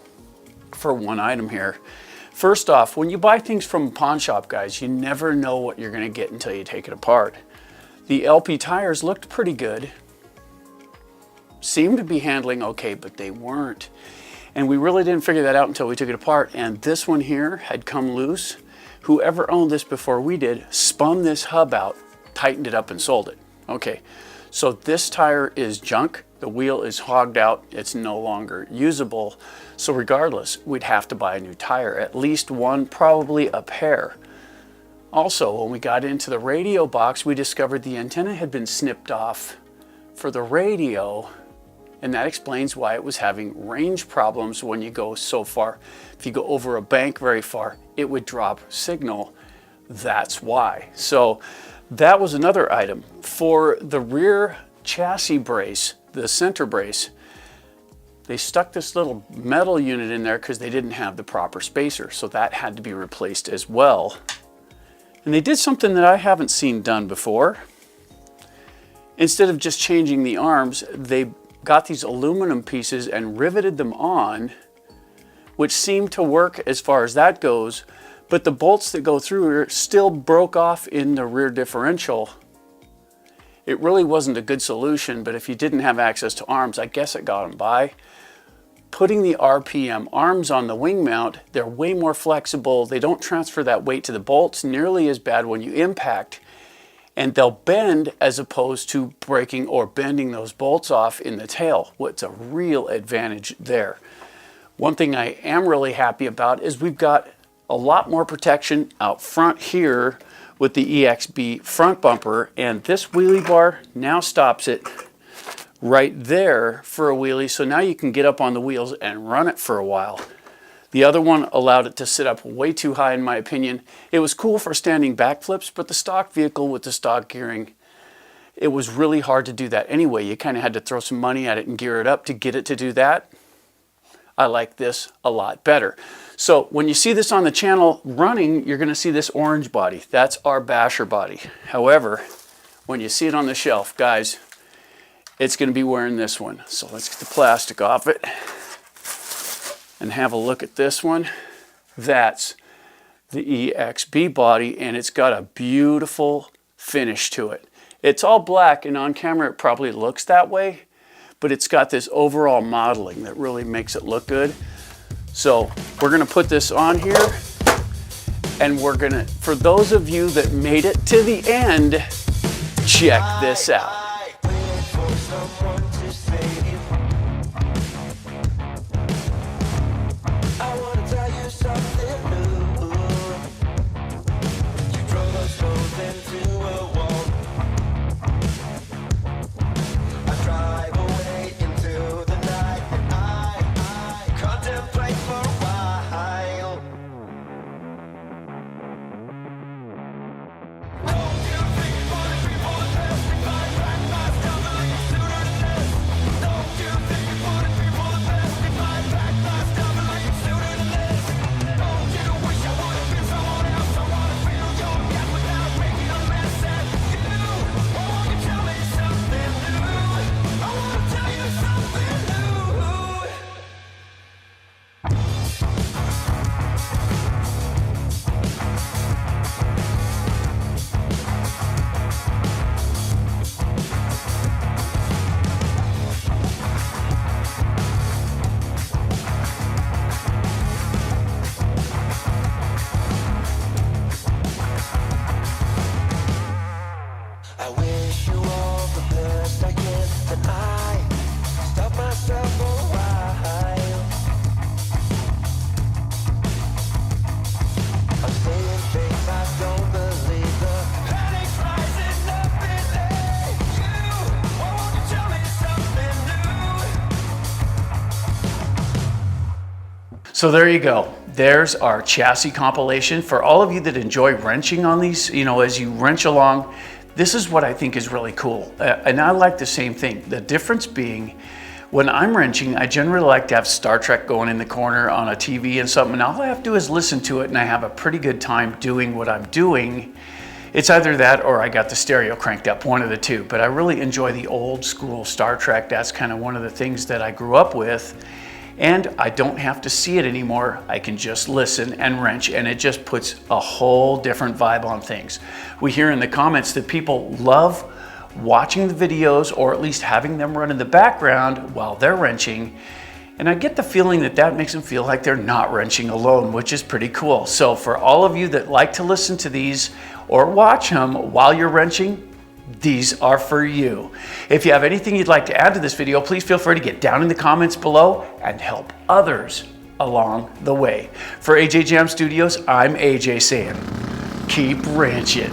for one item here. First off, when you buy things from a pawn shop, guys, you never know what you're gonna get until you take it apart. The LP tires looked pretty good. Seemed to be handling okay, but they weren't. And we really didn't figure that out until we took it apart. And this one here had come loose. Whoever owned this before we did spun this hub out, tightened it up and sold it. Okay, so this tire is junk. The wheel is hogged out. It's no longer usable. So regardless, we'd have to buy a new tire, at least one, probably a pair. Also, when we got into the radio box, we discovered the antenna had been snipped off for the radio, and that explains why it was having range problems when you go so far. If you go over a bank very far, it would drop signal. That's why. So that was another item. For the rear chassis brace, the center brace, they stuck this little metal unit in there because they didn't have the proper spacer. So that had to be replaced as well. And they did something that I haven't seen done before. Instead of just changing the arms, they got these aluminum pieces and riveted them on, which seemed to work as far as that goes, but the bolts that go through here still broke off in the rear differential. It really wasn't a good solution, but if you didn't have access to arms, I guess it got them by. Putting the RPM arms on the wing mount, they're way more flexible. They don't transfer that weight to the bolts nearly as bad when you impact, and they'll bend as opposed to breaking or bending those bolts off in the tail. What's a real advantage there. One thing I am really happy about is we've got a lot more protection out front here with the EXB front bumper, and this wheelie bar now stops it right there for a wheelie, so now you can get up on the wheels and run it for a while. The other one allowed it to sit up way too high in my opinion. It was cool for standing back flips, but the stock vehicle with the stock gearing, it was really hard to do that anyway. You kind of had to throw some money at it and gear it up to get it to do that. I like this a lot better. So when you see this on the channel running, you're going to see this orange body. That's our basher body. However, when you see it on the shelf, guys, it's going to be wearing this one. So let's get the plastic off it and have a look at this one. That's the EXB body, and it's got a beautiful finish to it. It's all black, and on camera it probably looks that way, but it's got this overall modeling that really makes it look good. So we're going to put this on here, and we're going to, for those of you that made it to the end, check this out. So there you go. There's our chassis compilation. For all of you that enjoy wrenching on these, you know, as you wrench along, this is what I think is really cool. And I like the same thing. The difference being, when I'm wrenching, I generally like to have Star Trek going in the corner on a TV and something, and all I have to do is listen to it, and I have a pretty good time doing what I'm doing. It's either that or I got the stereo cranked up, one of the two. But I really enjoy the old school Star Trek. That's kind of one of the things that I grew up with. And I don't have to see it anymore. I can just listen and wrench, and it just puts a whole different vibe on things. We hear in the comments that people love watching the videos, or at least having them run in the background while they're wrenching. And I get the feeling that that makes them feel like they're not wrenching alone, which is pretty cool. So for all of you that like to listen to these or watch them while you're wrenching, these are for you. If you have anything you'd like to add to this video, please feel free to get down in the comments below and help others along the way. For AJ Jam Studios, I'm AJ saying, keep ranching.